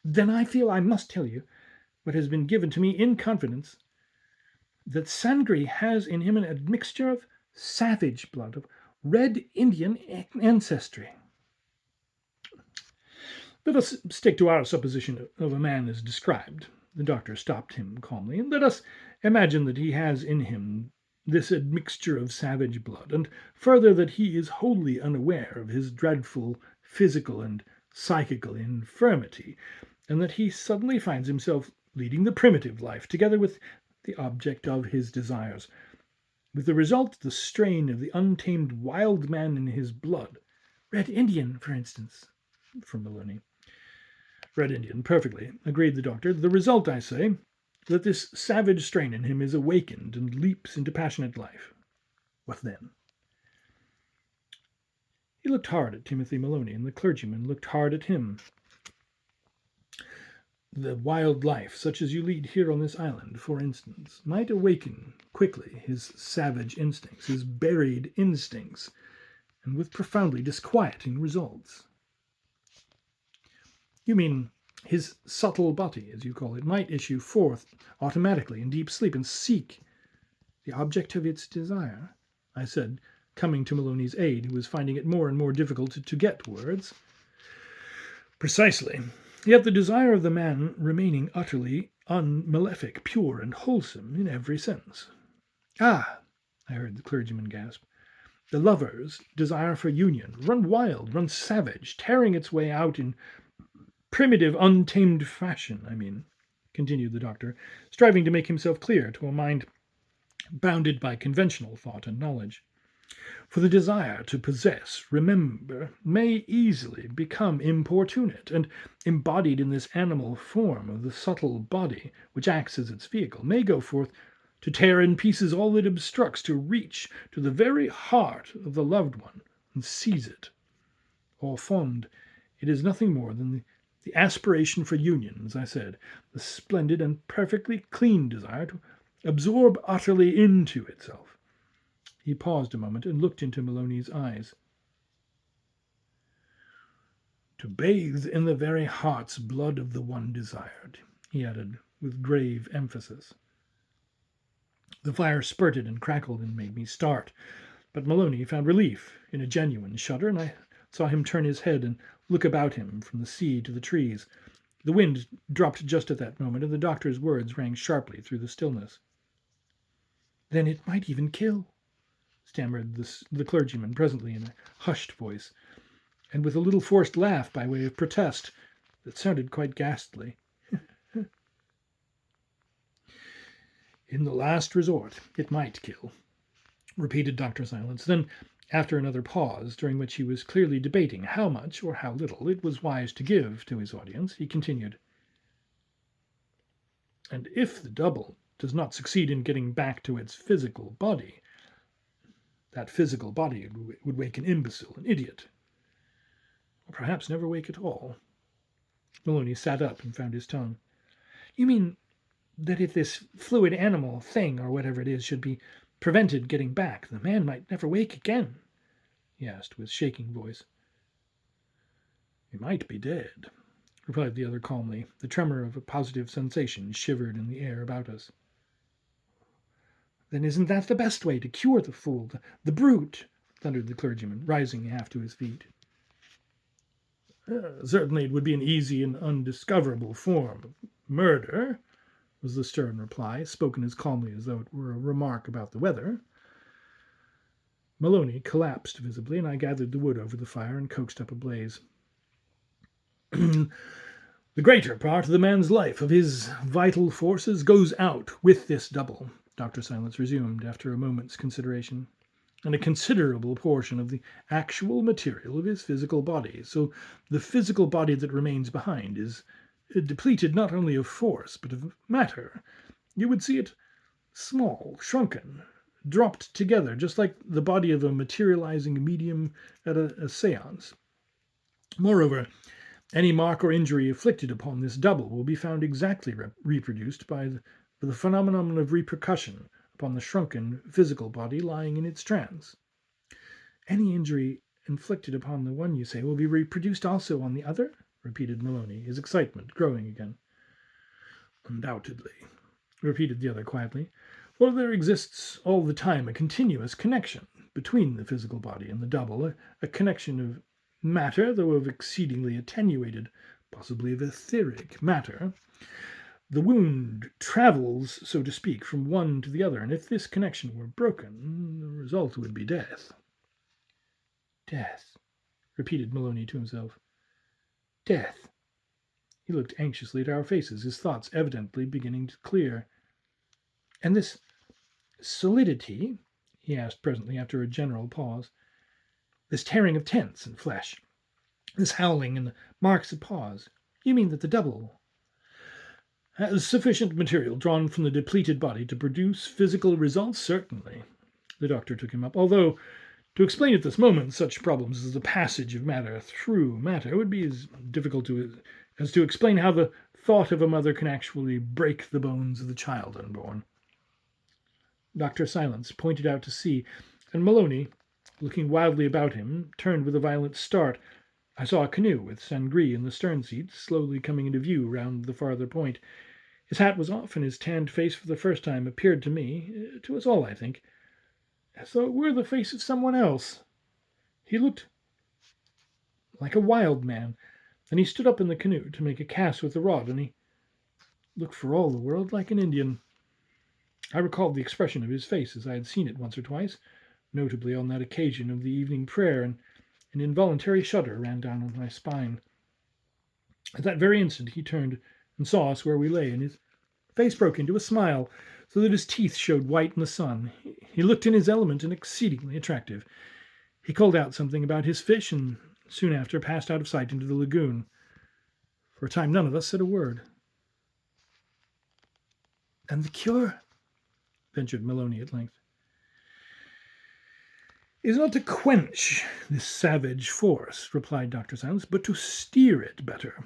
S1: "Then I feel I must tell you what has been given to me in confidence, that Sangre has in him an admixture of savage blood, of red Indian ancestry." "Let us stick to our supposition of a man as described," the doctor stopped him calmly, "and let us imagine that he has in him this admixture of savage blood, and further that he is wholly unaware of his dreadful physical and psychical infirmity, and that he suddenly finds himself leading the primitive life together with the object of his desires, with the result the strain of the untamed wild man in his blood. Red Indian, for instance," from Maloney. "Red Indian, perfectly," agreed the doctor. "The result, I say, that this savage strain in him is awakened and leaps into passionate life. What then?" He looked hard at Timothy Maloney, and the clergyman looked hard at him. "The wild life, such as you lead here on this island, for instance, might awaken quickly his savage instincts, his buried instincts, and with profoundly disquieting results." "You mean his subtle body, as you call it, might issue forth automatically in deep sleep and seek the object of its desire?" I said, coming to Maloney's aid, who was finding it more and more difficult to get words. "Precisely. Yet the desire of the man remaining utterly unmalefic, pure, and wholesome in every sense." "Ah!" I heard the clergyman gasp. "The lover's desire for union, run wild, run savage, tearing its way out in primitive, untamed fashion, I mean," continued the doctor, striving to make himself clear to a mind bounded by conventional thought and knowledge. "For the desire to possess, remember, may easily become importunate, and embodied in this animal form of the subtle body, which acts as its vehicle, may go forth to tear in pieces all it obstructs, to reach to the very heart of the loved one and seize it. Au fond, it is nothing more than the aspiration for union, as I said, the splendid and perfectly clean desire to absorb utterly into itself." He paused a moment and looked into Maloney's eyes. "To bathe in the very heart's blood of the one desired," he added with grave emphasis. The fire spurted and crackled and made me start, but Maloney found relief in a genuine shudder, and I saw him turn his head and look about him from the sea to the trees. The wind dropped just at that moment, and the doctor's words rang sharply through the stillness. "Then it might even kill," stammered the clergyman presently in a hushed voice, and with a little forced laugh by way of protest that sounded quite ghastly. "In the last resort, it might kill," repeated Dr. Silence. Then, after another pause, during which he was clearly debating how much or how little it was wise to give to his audience, he continued, "And if the double does not succeed in getting back to its physical body, that physical body would wake an imbecile, an idiot, or perhaps never wake at all." Maloney sat up and found his tongue. "You mean that if this fluid animal thing, or whatever it is, should be prevented getting back, the man might never wake again?" he asked with shaking voice. "He might be dead," replied the other calmly. The tremor of a positive sensation shivered in the air about us. "Then isn't that the best way to cure the fool, the brute?" thundered the clergyman, rising half to his feet. "Certainly it would be an easy and undiscoverable form of murder," was the stern reply, spoken as calmly as though it were a remark about the weather. Maloney collapsed visibly, and I gathered the wood over the fire and coaxed up a blaze. "The greater part of the man's life, of his vital forces, goes out with this double," Dr. Silence resumed after a moment's consideration, "and a considerable portion of the actual material of his physical body. So the physical body that remains behind is depleted not only of force, but of matter. You would see it small, shrunken, dropped together, just like the body of a materializing medium at a seance. Moreover, any mark or injury inflicted upon this double will be found exactly reproduced by the phenomenon of repercussion upon the shrunken physical body lying in its trance." "Any injury inflicted upon the one, you say, will be reproduced also on the other?" repeated Maloney, his excitement growing again. "Undoubtedly," repeated the other quietly, "for there exists all the time a continuous connection between the physical body and the double, a connection of matter, though of exceedingly attenuated, possibly of etheric matter. The wound travels, so to speak, from one to the other, and if this connection were broken, the result would be death." "Death," repeated Maloney to himself. "Death." He looked anxiously at our faces, his thoughts evidently beginning to clear. "And this solidity," he asked presently, after a general pause, "this tearing of tents and flesh, this howling and the marks of paws, you mean that the double has sufficient material drawn from the depleted body to produce physical results?" "Certainly." The doctor took him up. "Although, to explain at this moment such problems as the passage of matter through matter would be as difficult as to explain how the thought of a mother can actually break the bones of the child unborn." Dr. Silence pointed out to sea, and Maloney, looking wildly about him, turned with a violent start. I saw a canoe with Sangree in the stern seat slowly coming into view round the farther point. His hat was off, and his tanned face for the first time appeared to me, to us all, I think, as though it were the face of someone else. He looked like a wild man, and he stood up in the canoe to make a cast with the rod, and he looked for all the world like an Indian. I recalled the expression of his face as I had seen it once or twice, notably on that occasion of the evening prayer, and an involuntary shudder ran down my spine. At that very instant he turned and saw us where we lay, and his face broke into a smile, so that his teeth showed white in the sun. He looked in his element and exceedingly attractive. He called out something about his fish, and soon after passed out of sight into the lagoon. For a time none of us said a word. "And the cure?" ventured Maloney at length. "Is not to quench this savage force," replied Dr. Silence, "but to steer it better,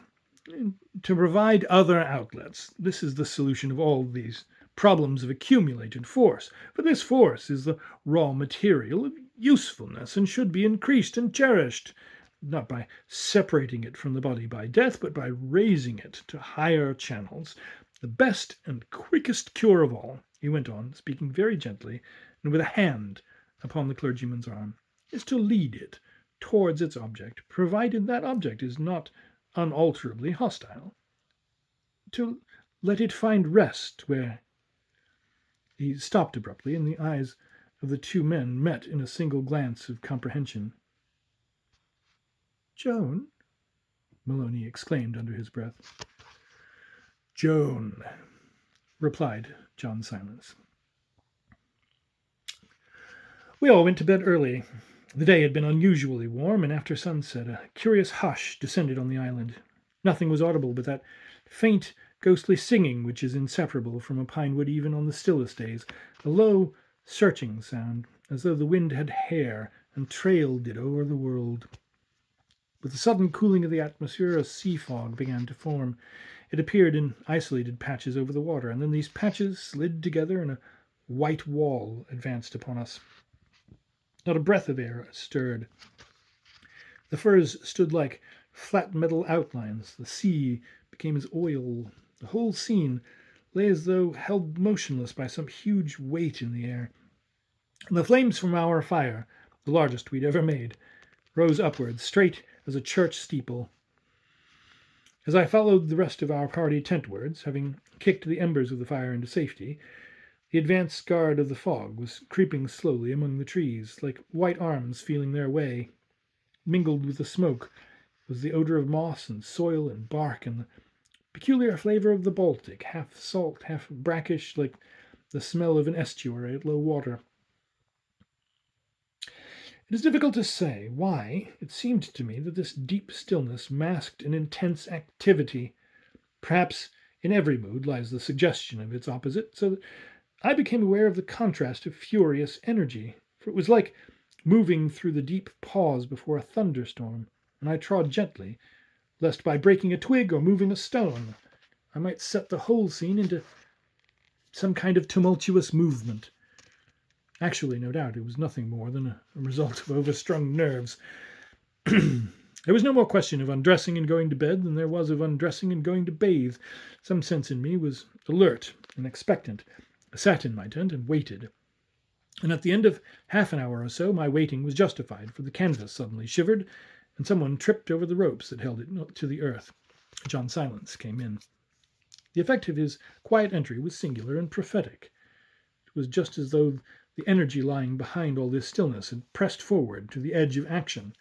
S1: to provide other outlets. This is the solution of all these problems of accumulated force, for this force is the raw material of usefulness and should be increased and cherished, not by separating it from the body by death, but by raising it to higher channels. The best and quickest cure of all," he went on, speaking very gently and with a hand upon the clergyman's arm, "is to lead it towards its object, provided that object is not unalterably hostile. To let it find rest where—" He stopped abruptly, and the eyes of the two men met in a single glance of comprehension. "Joan?" Maloney exclaimed under his breath. "Joan," replied John Silence. We all went to bed early. The day had been unusually warm, and after sunset a curious hush descended on the island. Nothing was audible but that faint, ghostly singing which is inseparable from a pine wood even on the stillest days, a low, searching sound, as though the wind had hair and trailed it over the world. With the sudden cooling of the atmosphere, a sea fog began to form. It appeared in isolated patches over the water, and then these patches slid together, and a white wall advanced upon us. Not a breath of air stirred. The firs stood like flat metal outlines. The sea became as oil. The whole scene lay as though held motionless by some huge weight in the air. The flames from our fire, the largest we'd ever made, rose upwards, straight as a church steeple. As I followed the rest of our party tentwards, having kicked the embers of the fire into safety, the advance guard of the fog was creeping slowly among the trees, like white arms feeling their way. Mingled with the smoke was the odor of moss and soil and bark, and the peculiar flavor of the Baltic, half salt, half brackish, like the smell of an estuary at low water. It is difficult to say why it seemed to me that this deep stillness masked an intense activity. Perhaps in every mood lies the suggestion of its opposite, so that I became aware of the contrast of furious energy, for it was like moving through the deep pause before a thunderstorm, and I trod gently, lest by breaking a twig or moving a stone I might set the whole scene into some kind of tumultuous movement. Actually, no doubt, it was nothing more than a result of overstrung nerves. There was no more question of undressing and going to bed than there was of undressing and going to bathe. Some sense in me was alert and expectant. I sat in my tent and waited. And at the end of half an hour or so, my waiting was justified, for the canvas suddenly shivered, and someone tripped over the ropes that held it to the earth. John Silence came in. The effect of his quiet entry was singular and prophetic. It was just as though the energy lying behind all this stillness had pressed forward to the edge of action.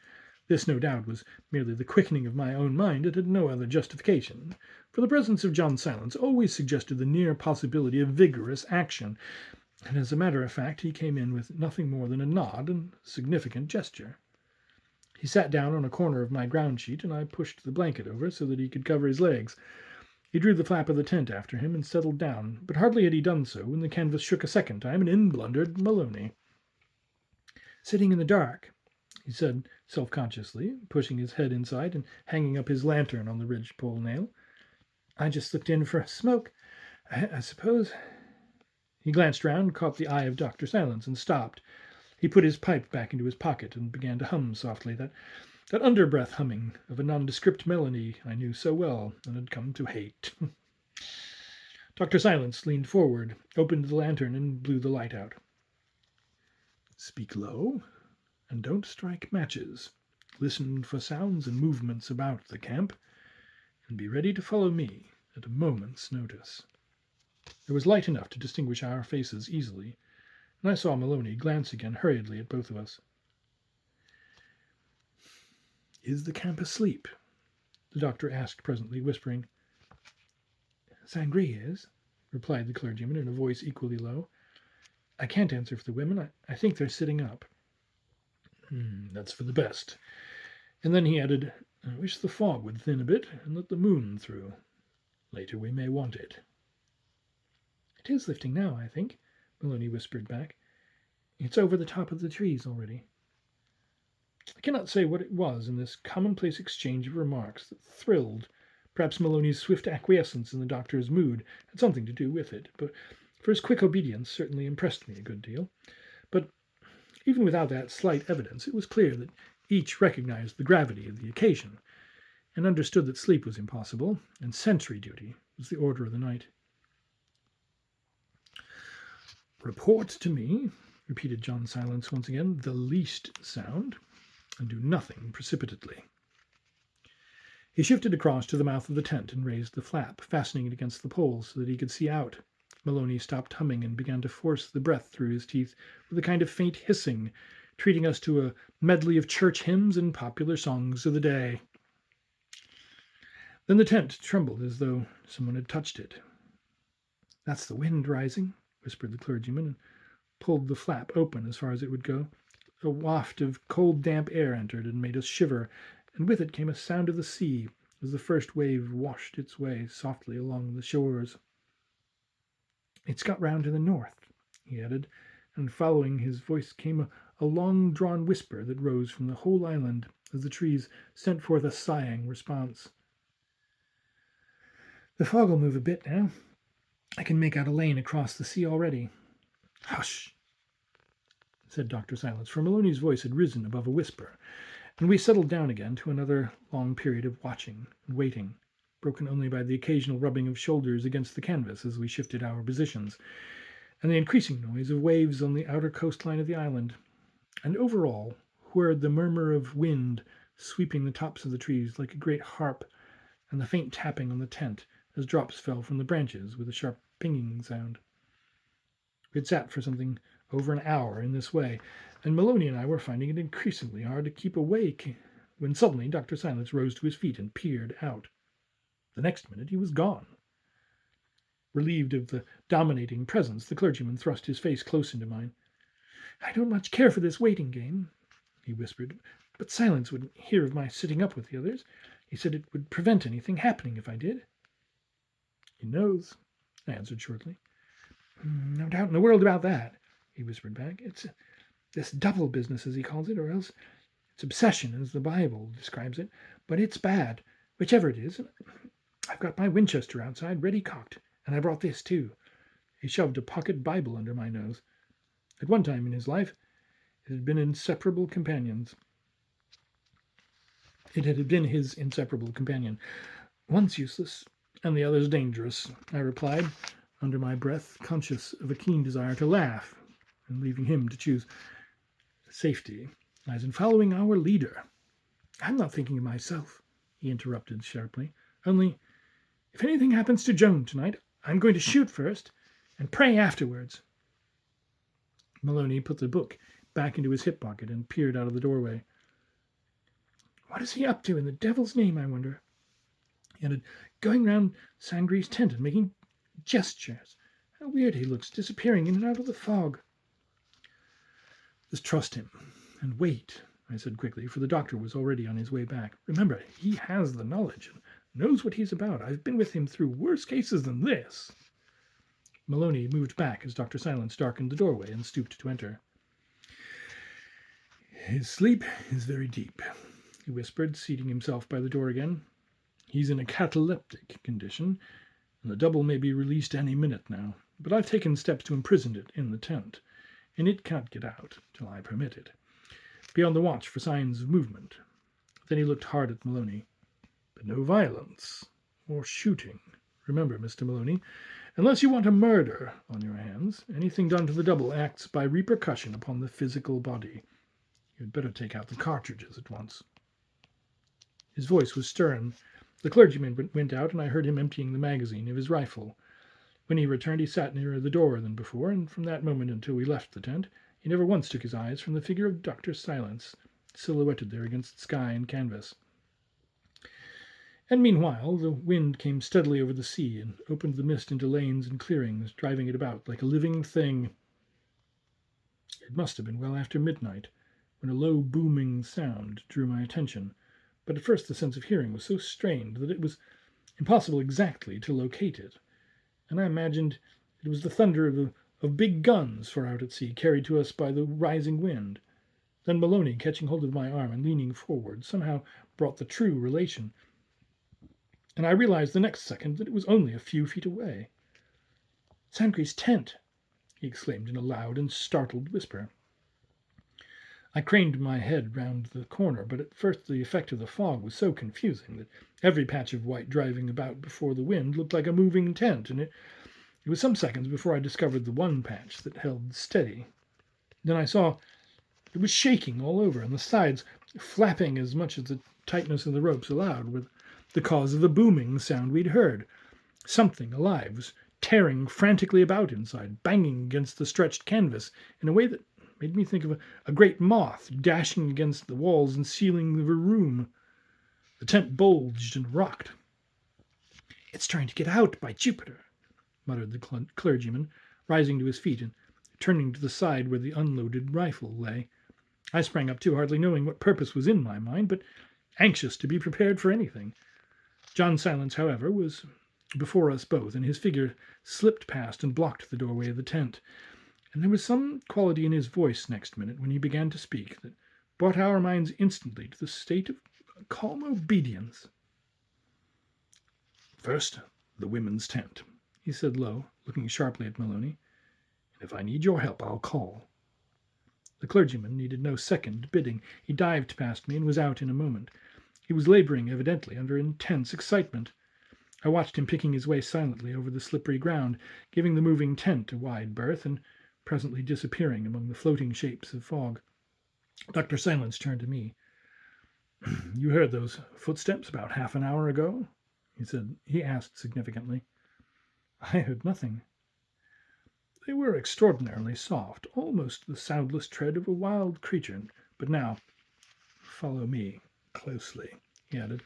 S1: This, no doubt, was merely the quickening of my own mind. It had no other justification, for the presence of John Silence always suggested the near possibility of vigorous action, and as a matter of fact he came in with nothing more than a nod and significant gesture. He sat down on a corner of my ground sheet, and I pushed the blanket over so that he could cover his legs. He drew the flap of the tent after him and settled down, but hardly had he done so when the canvas shook a second time, and in blundered Maloney. "Sitting in the dark," he said self-consciously, pushing his head inside and hanging up his lantern on the ridge-pole nail. "I just slipped in for a smoke, I suppose." He glanced round, caught the eye of Dr. Silence, and stopped. He put his pipe back into his pocket and began to hum softly, that underbreath humming of a nondescript melody I knew so well and had come to hate. Dr. Silence leaned forward, opened the lantern, and blew the light out. "Speak low, and don't strike matches. Listen for sounds and movements about the camp, and be ready to follow me at a moment's notice." There was light enough to distinguish our faces easily, and I saw Maloney glance again hurriedly at both of us. "Is the camp asleep?" the doctor asked presently, whispering. "Sangre is," replied the clergyman in a voice equally low. "I can't answer for the women. I think they're sitting up." "That's for the best." And then he added, "I wish the fog would thin a bit and let the moon through. Later we may want it." "It is lifting now, I think," Maloney whispered back. "It's over the top of the trees already." I cannot say what it was in this commonplace exchange of remarks that thrilled. Perhaps Maloney's swift acquiescence in the doctor's mood had something to do with it, but for his quick obedience certainly impressed me a good deal. But even without that slight evidence, it was clear that each recognized the gravity of the occasion, and understood that sleep was impossible, and sentry duty was the order of the night. "Report to me," repeated John Silence once again, "the least sound, and do nothing precipitately." He shifted across to the mouth of the tent and raised the flap, fastening it against the pole so that he could see out. Maloney stopped humming and began to force the breath through his teeth with a kind of faint hissing, treating us to a medley of church hymns and popular songs of the day. Then the tent trembled as though someone had touched it. "That's the wind rising," whispered the clergyman, and pulled the flap open as far as it would go. A waft of cold, damp air entered and made us shiver, and with it came a sound of the sea as the first wave washed its way softly along the shores. "It's got round to the north," he added, and following his voice came a long-drawn whisper that rose from the whole island as the trees sent forth a sighing response. "The fog will move a bit now. I can make out a lane across the sea already." "Hush!" said Dr. Silence, for Maloney's voice had risen above a whisper, and we settled down again to another long period of watching and waiting, broken only by the occasional rubbing of shoulders against the canvas as we shifted our positions, and the increasing noise of waves on the outer coastline of the island, and overall heard the murmur of wind sweeping the tops of the trees like a great harp, and the faint tapping on the tent as drops fell from the branches with a sharp pinging sound. We had sat for something over an hour in this way, and Maloney and I were finding it increasingly hard to keep awake, when suddenly Dr. Silence rose to his feet and peered out. The next minute he was gone. Relieved of the dominating presence, the clergyman thrust his face close into mine. "I don't much care for this waiting game," he whispered, "but Silence wouldn't hear of my sitting up with the others. He said it would prevent anything happening if I did." "He knows," I answered shortly. "No doubt in the world about that," he whispered back. "It's this double business, as he calls it, or else it's obsession, as the Bible describes it. But it's bad, whichever it is. I've got my Winchester outside, ready cocked, and I brought this, too." He shoved a pocket Bible under my nose. At one time in his life, it had been inseparable companions. It had been his inseparable companion. "One's useless, and the other's dangerous," I replied, under my breath, conscious of a keen desire to laugh, and leaving him to choose. "Safety lies in following our leader." "I'm not thinking of myself," he interrupted sharply. "Only, if anything happens to Joan tonight, I'm going to shoot first and pray afterwards." Maloney put the book back into his hip pocket and peered out of the doorway. "What is he up to in the devil's name, I wonder?" He added, "Going round Sangre's tent and making gestures. How weird he looks, disappearing in and out of the fog." "Just trust him and wait," I said quickly, for the doctor was already on his way back. "Remember, he has the knowledge and knows what he's about. I've been with him through worse cases than this." Maloney moved back as Dr. Silence darkened the doorway and stooped to enter. "His sleep is very deep," he whispered, seating himself by the door again. "He's in a cataleptic condition, and the double may be released any minute now. But I've taken steps to imprison it in the tent, and it can't get out till I permit it. Be on the watch for signs of movement." Then he looked hard at Maloney. "But no violence or shooting. Remember, Mr. Maloney, unless you want a murder on your hands, anything done to the double acts by repercussion upon the physical body. You'd better take out the cartridges at once." His voice was stern. The clergyman went out, and I heard him emptying the magazine of his rifle. When he returned, he sat nearer the door than before, and from that moment until we left the tent, he never once took his eyes from the figure of Dr. Silence, silhouetted there against sky and canvas. And meanwhile, the wind came steadily over the sea and opened the mist into lanes and clearings, driving it about like a living thing. It must have been well after midnight, when a low booming sound drew my attention, but at first the sense of hearing was so strained that it was impossible exactly to locate it, and I imagined it was the thunder of big guns far out at sea, carried to us by the rising wind. Then Maloney, catching hold of my arm and leaning forward, somehow brought the true relation, and I realized the next second that it was only a few feet away. "Sangre's tent!" he exclaimed in a loud and startled whisper. I craned my head round the corner, but at first the effect of the fog was so confusing that every patch of white driving about before the wind looked like a moving tent, and it was some seconds before I discovered the one patch that held steady. Then I saw it was shaking all over, and the sides flapping as much as the tightness of the ropes allowed, with the cause of the booming sound we'd heard. Something alive was tearing frantically about inside, banging against the stretched canvas in a way that made me think of a great moth dashing against the walls and ceiling of a room. The tent bulged and rocked. "It's trying to get out, by Jupiter," muttered the clergyman, rising to his feet and turning to the side where the unloaded rifle lay. I sprang up too, hardly knowing what purpose was in my mind, but anxious to be prepared for anything. John Silence, however, was before us both, and his figure slipped past and blocked the doorway of the tent. And there was some quality in his voice next minute when he began to speak that brought our minds instantly to the state of calm obedience. "First, the women's tent," he said low, looking sharply at Maloney. "And if I need your help, I'll call." The clergyman needed no second bidding. He dived past me and was out in a moment. He was laboring, evidently, under intense excitement. I watched him picking his way silently over the slippery ground, giving the moving tent a wide berth, and presently disappearing among the floating shapes of fog. Dr. Silence turned to me. "You heard those footsteps about half an hour ago?" He asked significantly. "I heard nothing." "They were extraordinarily soft, almost the soundless tread of a wild creature. But now, follow me closely," he added,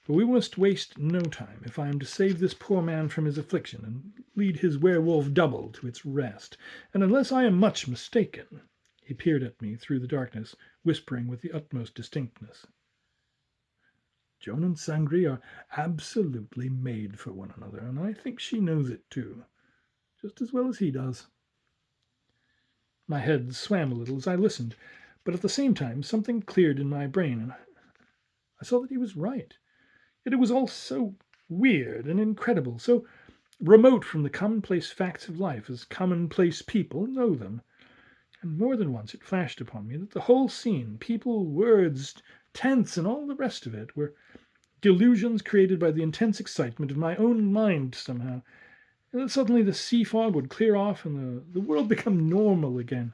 S1: "for we must waste no time if I am to save this poor man from his affliction and lead his werewolf double to its rest. And unless I am much mistaken," he peered at me through the darkness, whispering with the utmost distinctness, "Joan and Sangri are absolutely made for one another, and I think she knows it too, just as well as he does." My head swam a little as I listened, but at the same time something cleared in my brain, and I saw that he was right. Yet it was all so weird and incredible, so remote from the commonplace facts of life as commonplace people know them. And more than once it flashed upon me that the whole scene, people, words, tents, and all the rest of it, were delusions created by the intense excitement of my own mind somehow, and that suddenly the sea fog would clear off and the world become normal again.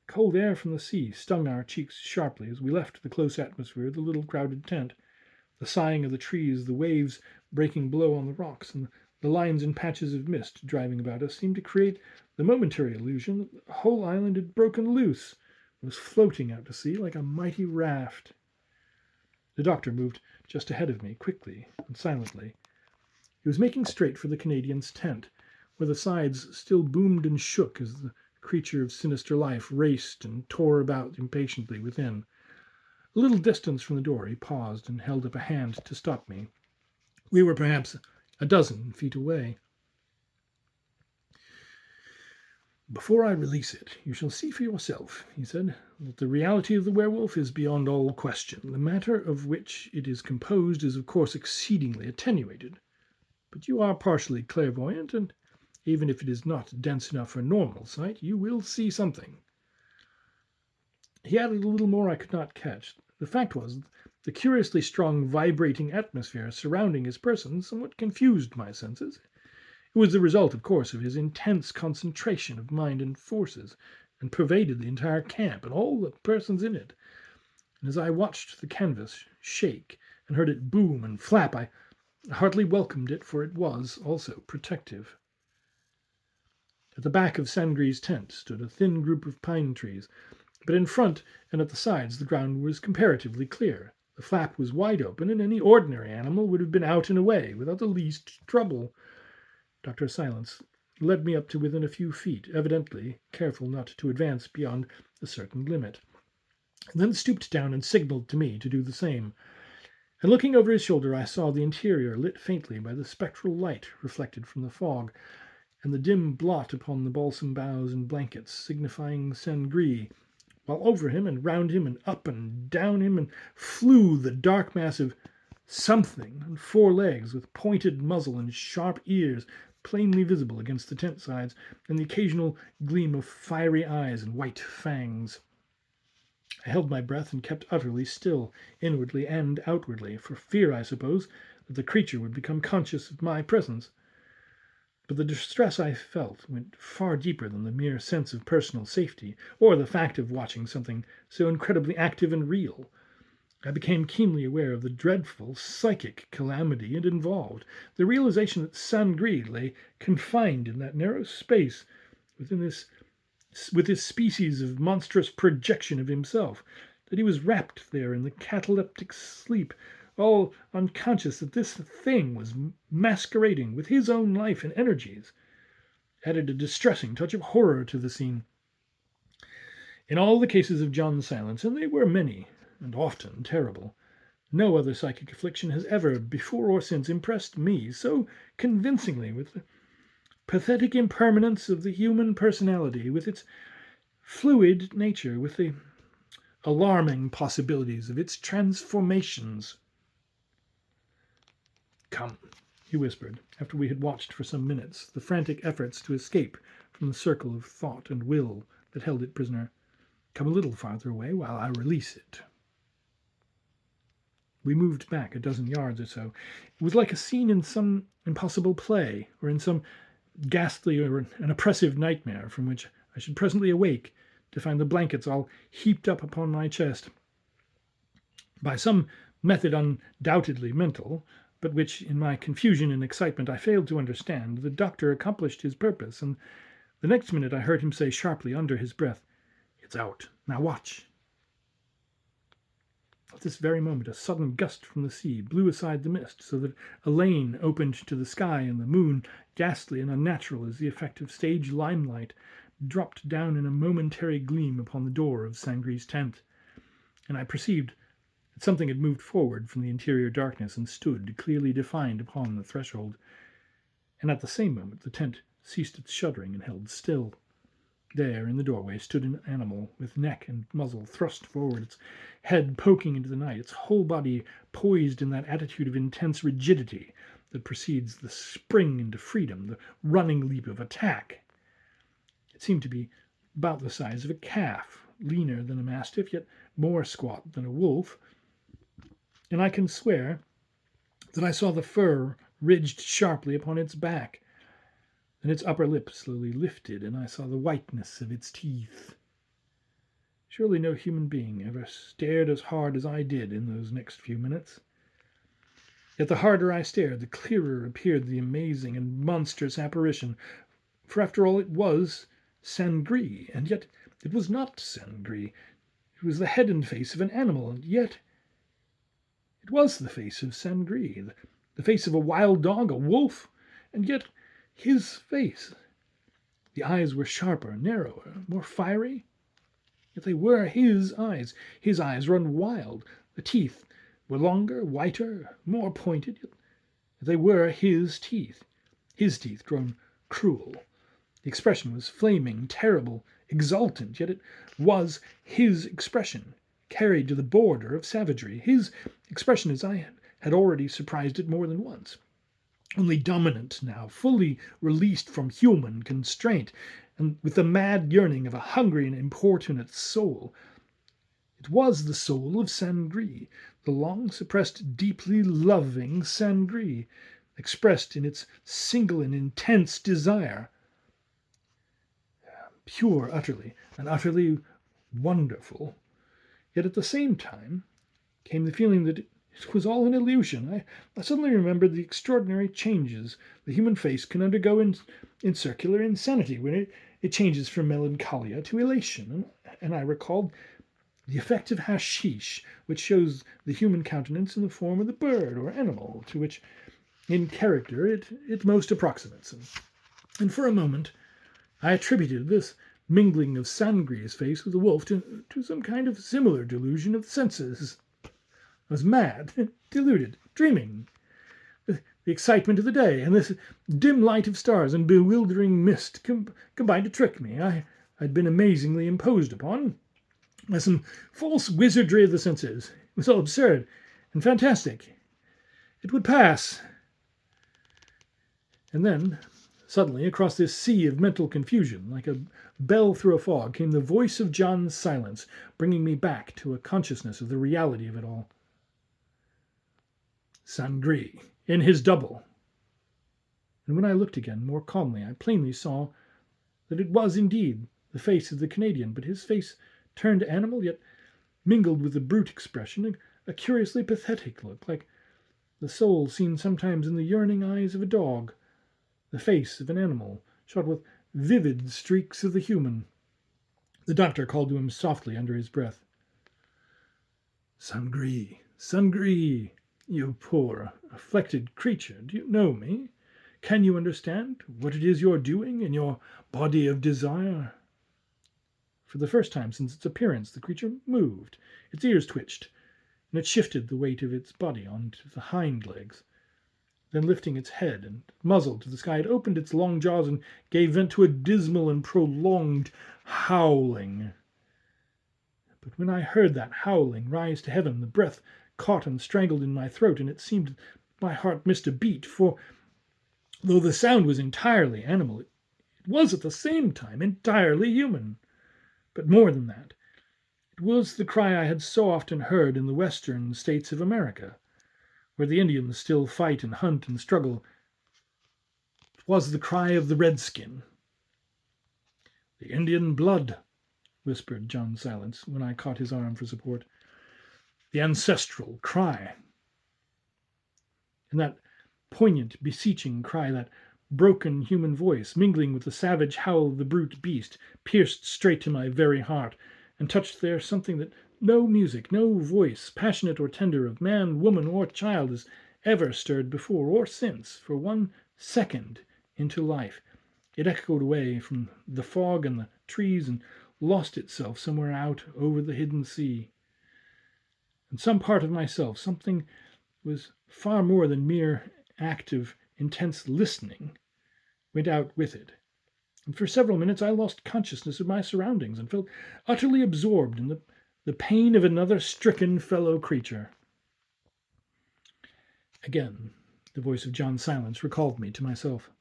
S1: Cold air from the sea stung our cheeks sharply as we left the close atmosphere of the little crowded tent. The sighing of the trees, the waves breaking below on the rocks, and the lines and patches of mist driving about us seemed to create the momentary illusion that the whole island had broken loose and was floating out to sea like a mighty raft. The doctor moved just ahead of me, quickly and silently. He was making straight for the Canadian's tent, where the sides still boomed and shook as the creature of sinister life raced and tore about impatiently within. A little distance from the door he paused and held up a hand to stop me. We were perhaps a dozen feet away. "Before I release it, you shall see for yourself," he said, "that the reality of the werewolf is beyond all question. The matter of which it is composed is of course exceedingly attenuated. But you are partially clairvoyant, and even if it is not dense enough for normal sight, you will see something." He added a little more I could not catch. The fact was, the curiously strong vibrating atmosphere surrounding his person somewhat confused my senses. It was the result, of course, of his intense concentration of mind and forces, and pervaded the entire camp and all the persons in it. And as I watched the canvas shake and heard it boom and flap, I heartily welcomed it, for it was also protective. At the back of Sangri's tent stood a thin group of pine trees, but in front and at the sides the ground was comparatively clear. The flap was wide open, and any ordinary animal would have been out and away without the least trouble. Dr. Silence led me up to within a few feet, evidently careful not to advance beyond a certain limit, and then stooped down and signaled to me to do the same. And looking over his shoulder, I saw the interior lit faintly by the spectral light reflected from the fog, and the dim blot upon the balsam boughs and blankets, signifying Sangri, while over him and round him and up and down him and flew the dark mass of something on 4 legs with pointed muzzle and sharp ears, plainly visible against the tent sides, and the occasional gleam of fiery eyes and white fangs. I held my breath and kept utterly still, inwardly and outwardly, for fear, I suppose, that the creature would become conscious of my presence. But the distress I felt went far deeper than the mere sense of personal safety, or the fact of watching something so incredibly active and real. I became keenly aware of the dreadful psychic calamity it involved, the realization that Sangri lay confined in that narrow space with this species of monstrous projection of himself, that he was wrapped there in the cataleptic sleep, all unconscious that this thing was masquerading with his own life and energies, added a distressing touch of horror to the scene. In all the cases of John Silence, and they were many, and often terrible, no other psychic affliction has ever, before or since, impressed me so convincingly with the pathetic impermanence of the human personality, with its fluid nature, with the alarming possibilities of its transformations. "Come," he whispered, after we had watched for some minutes the frantic efforts to escape from the circle of thought and will that held it prisoner. Come a little farther away while I release it. We moved back a dozen yards or so. It was like a scene in some impossible play, or in some ghastly or an oppressive nightmare from which I should presently awake to find the blankets all heaped up upon my chest. By some method undoubtedly mental, but which, in my confusion and excitement, I failed to understand, the doctor accomplished his purpose, and the next minute I heard him say sharply under his breath, "It's out. Now watch." At this very moment a sudden gust from the sea blew aside the mist, so that a lane opened to the sky, and the moon, ghastly and unnatural as the effect of stage limelight, dropped down in a momentary gleam upon the door of Sangree's tent, and I perceived that something had moved forward from the interior darkness and stood clearly defined upon the threshold, and at the same moment the tent ceased its shuddering and held still. There, in the doorway, stood an animal with neck and muzzle thrust forward, its head poking into the night, its whole body poised in that attitude of intense rigidity that precedes the spring into freedom, the running leap of attack. It seemed to be about the size of a calf, leaner than a mastiff, yet more squat than a wolf, and I can swear that I saw the fur ridged sharply upon its back. Then its upper lip slowly lifted, and I saw the whiteness of its teeth. Surely no human being ever stared as hard as I did in those next few minutes. Yet the harder I stared, the clearer appeared the amazing and monstrous apparition, for after all it was Sangree, and yet it was not Sangree. It was the head and face of an animal, and yet it was the face of Sangree, the face of a wild dog, a wolf, and yet his face. The eyes were sharper, narrower, more fiery, yet they were his eyes. His eyes run wild. The teeth were longer, whiter, more pointed, yet they were his teeth grown cruel. The expression was flaming, terrible, exultant, yet it was his expression, carried to the border of savagery. His expression as I had already surprised it more than once. Only dominant now, fully released from human constraint, and with the mad yearning of a hungry and importunate soul. It was the soul of Sangree, the long-suppressed, deeply loving Sangree, expressed in its single and intense desire. Pure utterly, and utterly wonderful. Yet at the same time came the feeling that it was all an illusion. I suddenly remembered the extraordinary changes the human face can undergo in circular insanity when it changes from melancholia to elation, and I recalled the effect of hashish, which shows the human countenance in the form of the bird or animal to which, in character, it most approximates. And for a moment I attributed this mingling of Sangree's face with the wolf to some kind of similar delusion of the senses. I was mad, deluded, dreaming. The excitement of the day and this dim light of stars and bewildering mist combined to trick me. I'd been amazingly imposed upon by some false wizardry of the senses. It was all absurd and fantastic. It would pass. And then, suddenly, across this sea of mental confusion, like a bell through a fog, came the voice of John Silence, bringing me back to a consciousness of the reality of it all. Sangree, in his double. And when I looked again more calmly, I plainly saw that it was indeed the face of the Canadian, but his face turned animal, yet mingled with the brute expression, a curiously pathetic look, like the soul seen sometimes in the yearning eyes of a dog, the face of an animal, shot with vivid streaks of the human. The doctor called to him softly under his breath. Sangree, Sangree, you poor, afflicted creature, do you know me? Can you understand what it is you're doing in your body of desire? For the first time since its appearance, the creature moved. Its ears twitched, and it shifted the weight of its body onto the hind legs. Then lifting its head and muzzle to the sky, it opened its long jaws and gave vent to a dismal and prolonged howling. But when I heard that howling rise to heaven, the breath caught and strangled in my throat, and it seemed my heart missed a beat, for though the sound was entirely animal, it was at the same time entirely human. But more than that, it was the cry I had so often heard in the western states of America, where the Indians still fight and hunt and struggle. It was the cry of the redskin. "The Indian blood," whispered John Silence when I caught his arm for support. "The ancestral cry." And that poignant, beseeching cry, that broken human voice, mingling with the savage howl of the brute beast, pierced straight to my very heart, and touched there something that no music, no voice, passionate or tender, of man, woman, or child, has ever stirred before or since, for 1 second into life. It echoed away from the fog and the trees and lost itself somewhere out over the hidden sea. And some part of myself, something was far more than mere active, intense listening, went out with it. And for several minutes I lost consciousness of my surroundings and felt utterly absorbed in the pain of another stricken fellow creature. Again, the voice of John Silence recalled me to myself.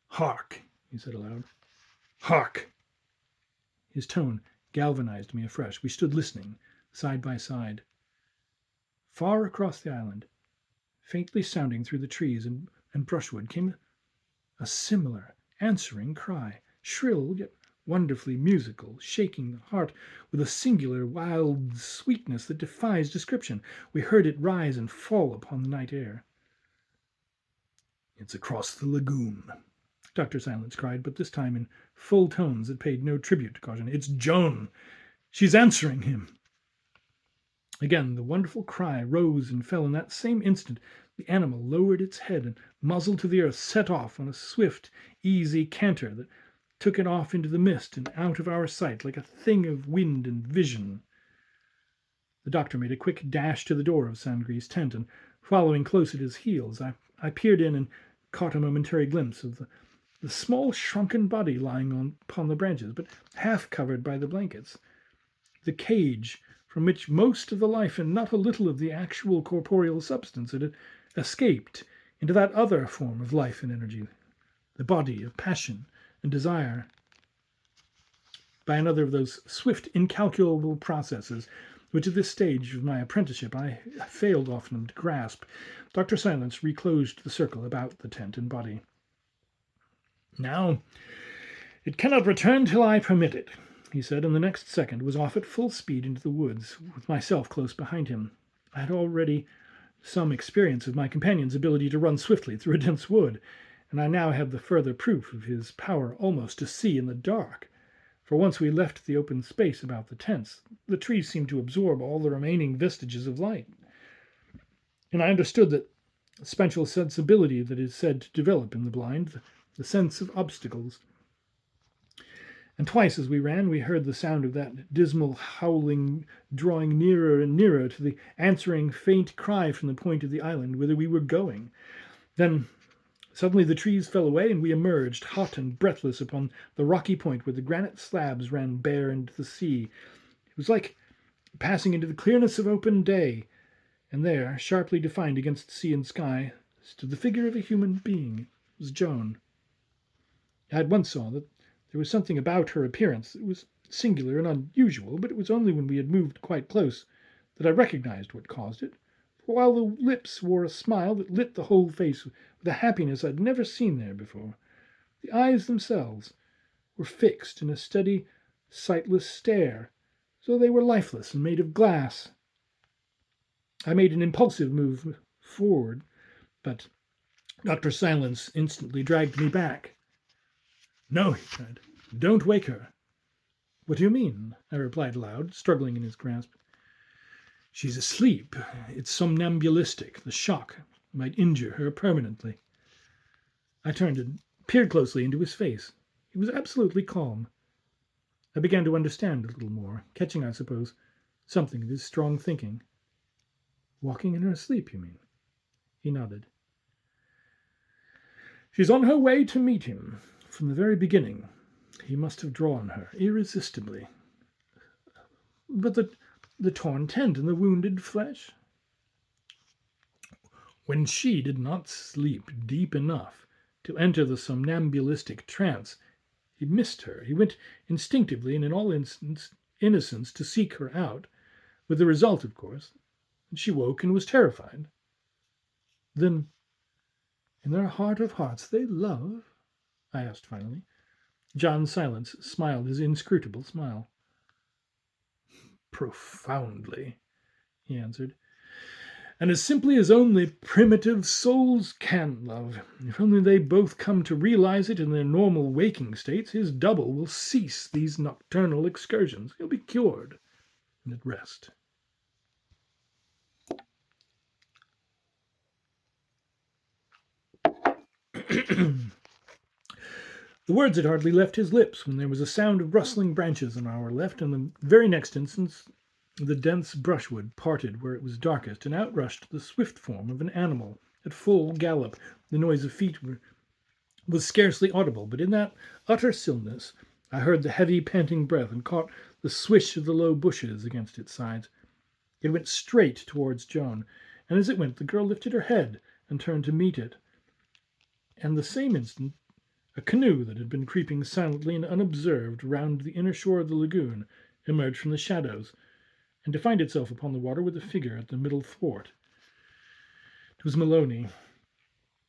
S1: "Hark," he said aloud. "Hark." His tone galvanized me afresh. We stood listening, side by side. Far across the island, faintly sounding through the trees and brushwood, came a similar answering cry, shrill yet wonderfully musical, shaking the heart with a singular wild sweetness that defies description. We heard it rise and fall upon the night air. "It's across the lagoon," Dr. Silence cried, but this time in full tones that paid no tribute to caution. "It's Joan. She's answering him." Again the wonderful cry rose and fell. In that same instant the animal lowered its head and, muzzle to the earth, set off on a swift, easy canter that took it off into the mist and out of our sight like a thing of wind and vision. The doctor made a quick dash to the door of Sangre's tent, and following close at his heels, I peered in and caught a momentary glimpse of the small shrunken body lying upon the branches, but half covered by the blankets. The cage from which most of the life and not a little of the actual corporeal substance had escaped into that other form of life and energy, the body of passion and desire. By another of those swift, incalculable processes which at this stage of my apprenticeship I failed often to grasp, Dr. Silence reclosed the circle about the tent and body. "Now, it cannot return till I permit it," he said, and the next second was off at full speed into the woods, with myself close behind him. I had already some experience of my companion's ability to run swiftly through a dense wood, and I now had the further proof of his power almost to see in the dark. For once we left the open space about the tents, the trees seemed to absorb all the remaining vestiges of light. And I understood that special sensibility that is said to develop in the blind, the sense of obstacles. And twice as we ran, we heard the sound of that dismal howling drawing nearer and nearer to the answering faint cry from the point of the island whither we were going. Then suddenly the trees fell away, and we emerged, hot and breathless, upon the rocky point where the granite slabs ran bare into the sea. It was like passing into the clearness of open day, and there, sharply defined against sea and sky, stood the figure of a human being. It was Joan. I at once saw that there was something about her appearance that was singular and unusual, but it was only when we had moved quite close that I recognized what caused it. For while the lips wore a smile that lit the whole face with a happiness I'd never seen there before, the eyes themselves were fixed in a steady, sightless stare, as though they were lifeless and made of glass. I made an impulsive move forward, but Dr. Silence instantly dragged me back. "No," he cried, "don't wake her." "What do you mean?" I replied aloud, struggling in his grasp. "She's asleep. It's somnambulistic. The shock might injure her permanently." I turned and peered closely into his face. He was absolutely calm. I began to understand a little more, catching, I suppose, something of his strong thinking. "Walking in her sleep, you mean?" He nodded. "She's on her way to meet him. From the very beginning, he must have drawn her irresistibly." "But the torn tent and the wounded flesh?" "When she did not sleep deep enough to enter the somnambulistic trance, He missed her. He went instinctively and in all innocence to seek her out, with the result, of course, that she woke and was terrified. Then, in their heart of hearts, they love? I asked finally. John Silence smiled his inscrutable smile. Profoundly, he answered. And as simply as only primitive souls can love. If only they both come to realize it in their normal waking states, his double will cease these nocturnal excursions. He'll be cured and at rest. The words had hardly left his lips when there was a sound of rustling branches on our left, and the very next instant the dense brushwood parted where it was darkest, and out rushed the swift form of an animal at full gallop. The noise of feet was scarcely audible, but in that utter stillness I heard the heavy panting breath and caught the swish of the low bushes against its sides. It went straight towards Joan, and as it went the girl lifted her head and turned to meet it. And the same instant a canoe that had been creeping silently and unobserved round the inner shore of the lagoon emerged from the shadows, and to find itself upon the water with a figure at the middle thwart. It was Maloney.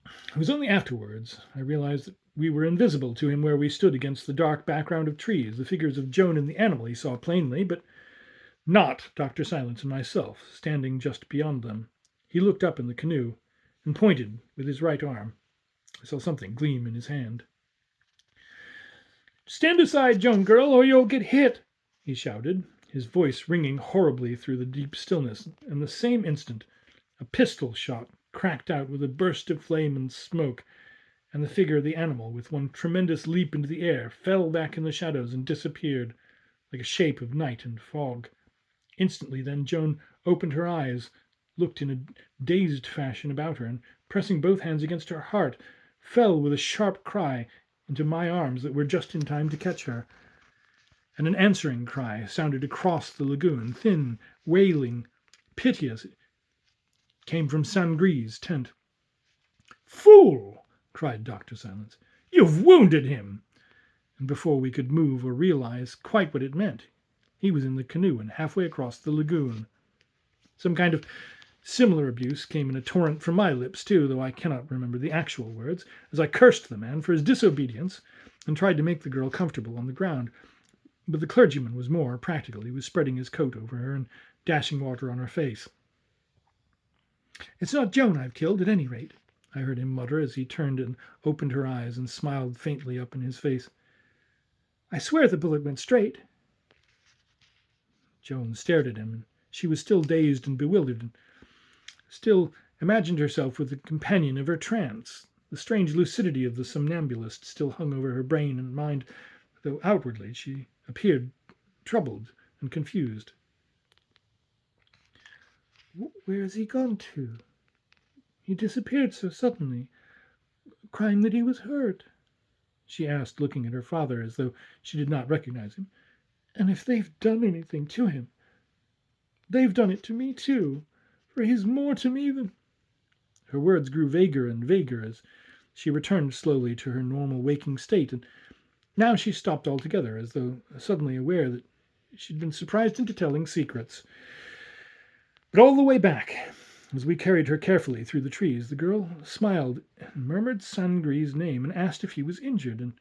S1: It was only afterwards I realized that we were invisible to him where we stood against the dark background of trees. The figures of Joan and the animal he saw plainly, but not Dr. Silence and myself, standing just beyond them. He looked up in the canoe and pointed with his right arm. I saw something gleam in his hand. "Stand aside, Joan girl, or you'll get hit," he shouted, his voice ringing horribly through the deep stillness, and the same instant a pistol shot cracked out with a burst of flame and smoke, and the figure of the animal, with one tremendous leap into the air, fell back in the shadows and disappeared like a shape of night and fog. Instantly then Joan opened her eyes, looked in a dazed fashion about her, and pressing both hands against her heart, fell with a sharp cry into my arms that were just in time to catch her. And an answering cry sounded across the lagoon, thin, wailing, piteous. It came from Saint-Gré's tent. "Fool!" cried Dr. Silence. "You've wounded him!" And before we could move or realize quite what it meant, he was in the canoe and halfway across the lagoon. Some kind of similar abuse came in a torrent from my lips, too, though I cannot remember the actual words, as I cursed the man for his disobedience and tried to make the girl comfortable on the ground. But the clergyman was more practical. He was spreading his coat over her and dashing water on her face. "It's not Joan I've killed, at any rate," I heard him mutter as he turned and opened her eyes and smiled faintly up in his face. "I swear the bullet went straight." Joan stared at him, and she was still dazed and bewildered, and still imagined herself with the companion of her trance. The strange lucidity of the somnambulist still hung over her brain and mind, though outwardly she appeared troubled and confused. "Where has he gone to? He disappeared so suddenly. Crying that he was hurt," she asked, looking at her father as though she did not recognize him. "And if they've done anything to him, they've done it to me too, for he's more to me than—" Her words grew vaguer and vaguer as she returned slowly to her normal waking state, and now she stopped altogether, as though suddenly aware that she'd been surprised into telling secrets. But all the way back, as we carried her carefully through the trees, the girl smiled and murmured Saint-Gré's name and asked if he was injured, and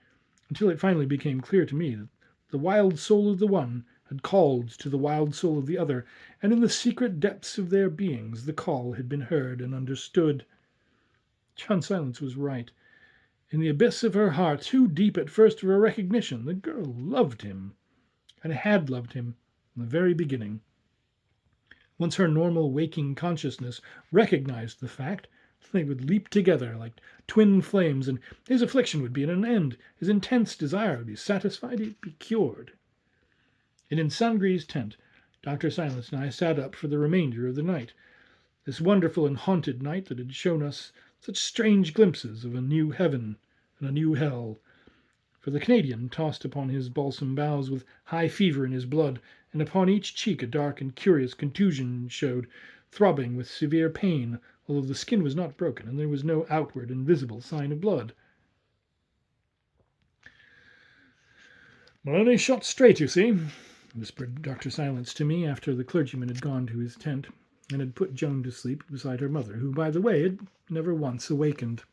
S1: until it finally became clear to me that the wild soul of the one had called to the wild soul of the other, and in the secret depths of their beings the call had been heard and understood. John Silence was right. In the abyss of her heart, too deep at first for a recognition, the girl loved him, and had loved him from the very beginning. Once her normal waking consciousness recognized the fact, they would leap together like twin flames, and his affliction would be at an end. His intense desire would be satisfied, he'd be cured. And in Saint-Gré's tent, Dr. Silence and I sat up for the remainder of the night. This wonderful and haunted night that had shown us such strange glimpses of a new heaven and a new hell. For the Canadian tossed upon his balsam boughs with high fever in his blood, and upon each cheek a dark and curious contusion showed, throbbing with severe pain, although the skin was not broken, and there was no outward and visible sign of blood. "Maloney shot straight, you see," whispered Dr. Silence to me after the clergyman had gone to his tent and had put Joan to sleep beside her mother, who, by the way, had never once awakened.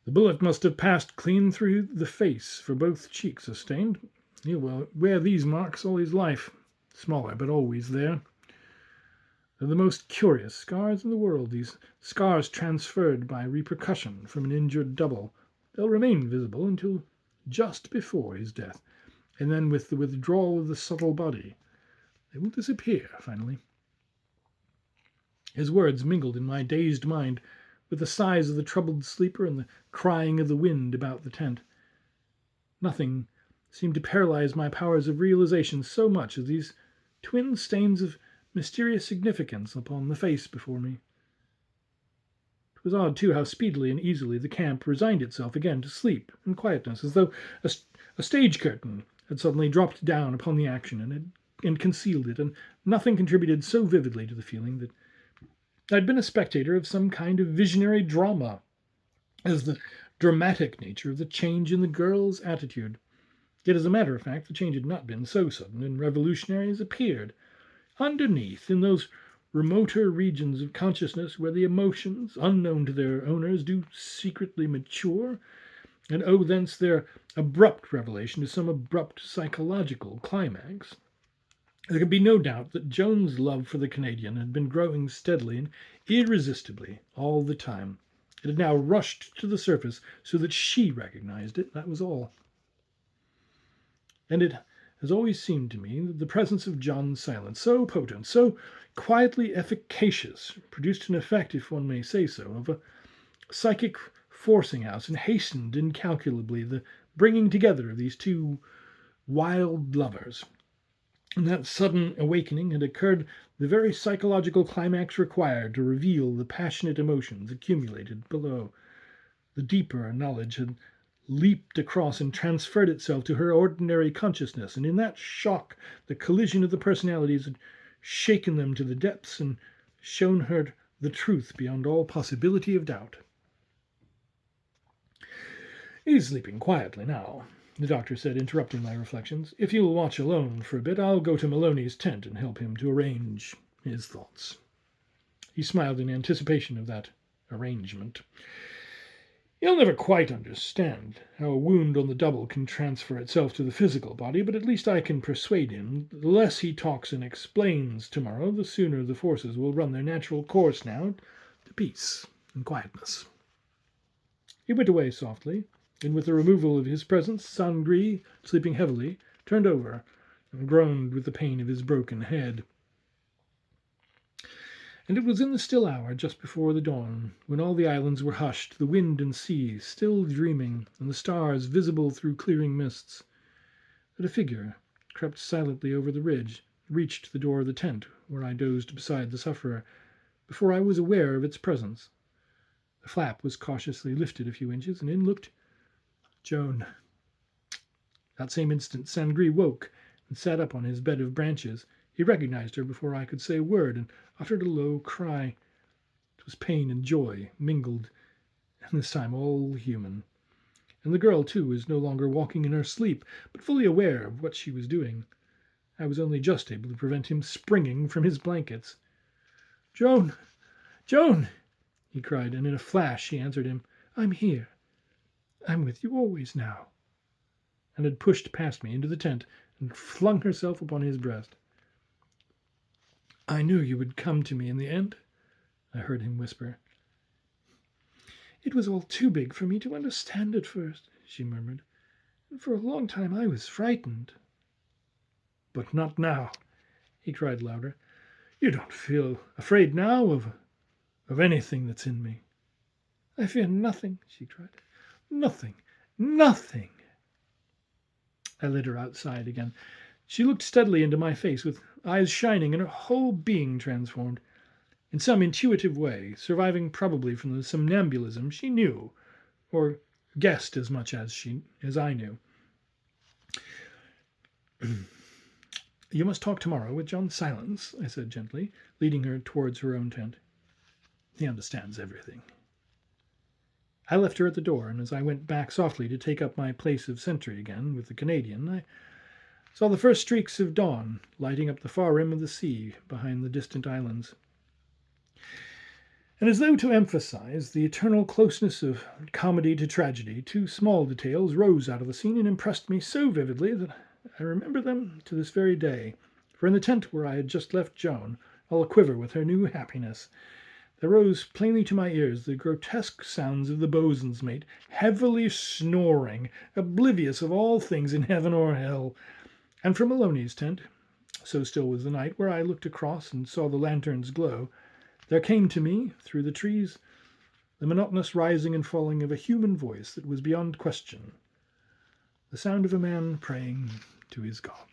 S1: "The bullet must have passed clean through the face, for both cheeks are stained. He will wear these marks all his life. Smaller, but always there. They're the most curious scars in the world, these scars transferred by repercussion from an injured double. They'll remain visible until just before his death, and then with the withdrawal of the subtle body, they will disappear finally." His words mingled in my dazed mind with the sighs of the troubled sleeper and the crying of the wind about the tent. Nothing seemed to paralyze my powers of realization so much as these twin stains of mysterious significance upon the face before me. It was odd, too, how speedily and easily the camp resigned itself again to sleep and quietness, as though a stage curtain had suddenly dropped down upon the action and concealed it, and nothing contributed so vividly to the feeling that I'd been a spectator of some kind of visionary drama as the dramatic nature of the change in the girl's attitude. Yet, as a matter of fact, the change had not been so sudden and revolutionary as appeared. Underneath, in those remoter regions of consciousness where the emotions, unknown to their owners, do secretly mature, and owe thence their abrupt revelation to some abrupt psychological climax, there can be no doubt that Joan's love for the Canadian had been growing steadily and irresistibly all the time. It had now rushed to the surface so that she recognized it, that was all. And it has always seemed to me that the presence of John Silence, so potent, so quietly efficacious, produced an effect, if one may say so, of a psychic forcing out, and hastened incalculably the bringing together of these two wild lovers. And that sudden awakening had occurred the very psychological climax required to reveal the passionate emotions accumulated below. The deeper knowledge had leaped across and transferred itself to her ordinary consciousness, and in that shock the collision of the personalities had shaken them to the depths and shown her the truth beyond all possibility of doubt. "He's sleeping quietly now," the doctor said, interrupting my reflections. "If you'll watch alone for a bit, I'll go to Maloney's tent and help him to arrange his thoughts." He smiled in anticipation of that arrangement. "He'll never quite understand how a wound on the double can transfer itself to the physical body, but at least I can persuade him that the less he talks and explains tomorrow, the sooner the forces will run their natural course now to peace and quietness." He went away softly, and with the removal of his presence, Saint-Gris, sleeping heavily, turned over and groaned with the pain of his broken head. And it was in the still hour just before the dawn, when all the islands were hushed, the wind and sea still dreaming, and the stars visible through clearing mists, that a figure crept silently over the ridge, reached the door of the tent where I dozed beside the sufferer, before I was aware of its presence. The flap was cautiously lifted a few inches, and in looked Joan. That same instant Saint-Gris woke and sat up on his bed of branches. He recognized her before I could say a word, and uttered a low cry. It was pain and joy mingled, and this time all human. And the girl, too, was no longer walking in her sleep, but fully aware of what she was doing. I was only just able to prevent him springing from his blankets. "Joan! Joan!" he cried, and in a flash she answered him. "I'm here. I'm with you always now," and had pushed past me into the tent and flung herself upon his breast. "I knew you would come to me in the end," I heard him whisper. "It was all too big for me to understand at first," she murmured, "and for a long time I was frightened." "But not now," he cried louder. "You don't feel afraid now of anything that's in me." "I fear nothing," she cried. "Nothing, nothing." I led her outside again. She looked steadily into my face with eyes shining and her whole being transformed. In some intuitive way, surviving probably from the somnambulism, she knew, or guessed as much as I knew. "You must talk tomorrow with John Silence," I said gently, leading her towards her own tent. "He understands everything." I left her at the door, and as I went back softly to take up my place of sentry again with the Canadian, I saw the first streaks of dawn lighting up the far rim of the sea behind the distant islands. And as though to emphasize the eternal closeness of comedy to tragedy, two small details rose out of the scene and impressed me so vividly that I remember them to this very day. For in the tent where I had just left Joan, all aquiver with her new happiness, there rose plainly to my ears the grotesque sounds of the boatswain's mate, heavily snoring, oblivious of all things in heaven or hell. And from Maloney's tent, so still was the night, where I looked across and saw the lanterns glow, there came to me, through the trees, the monotonous rising and falling of a human voice that was beyond question, the sound of a man praying to his God.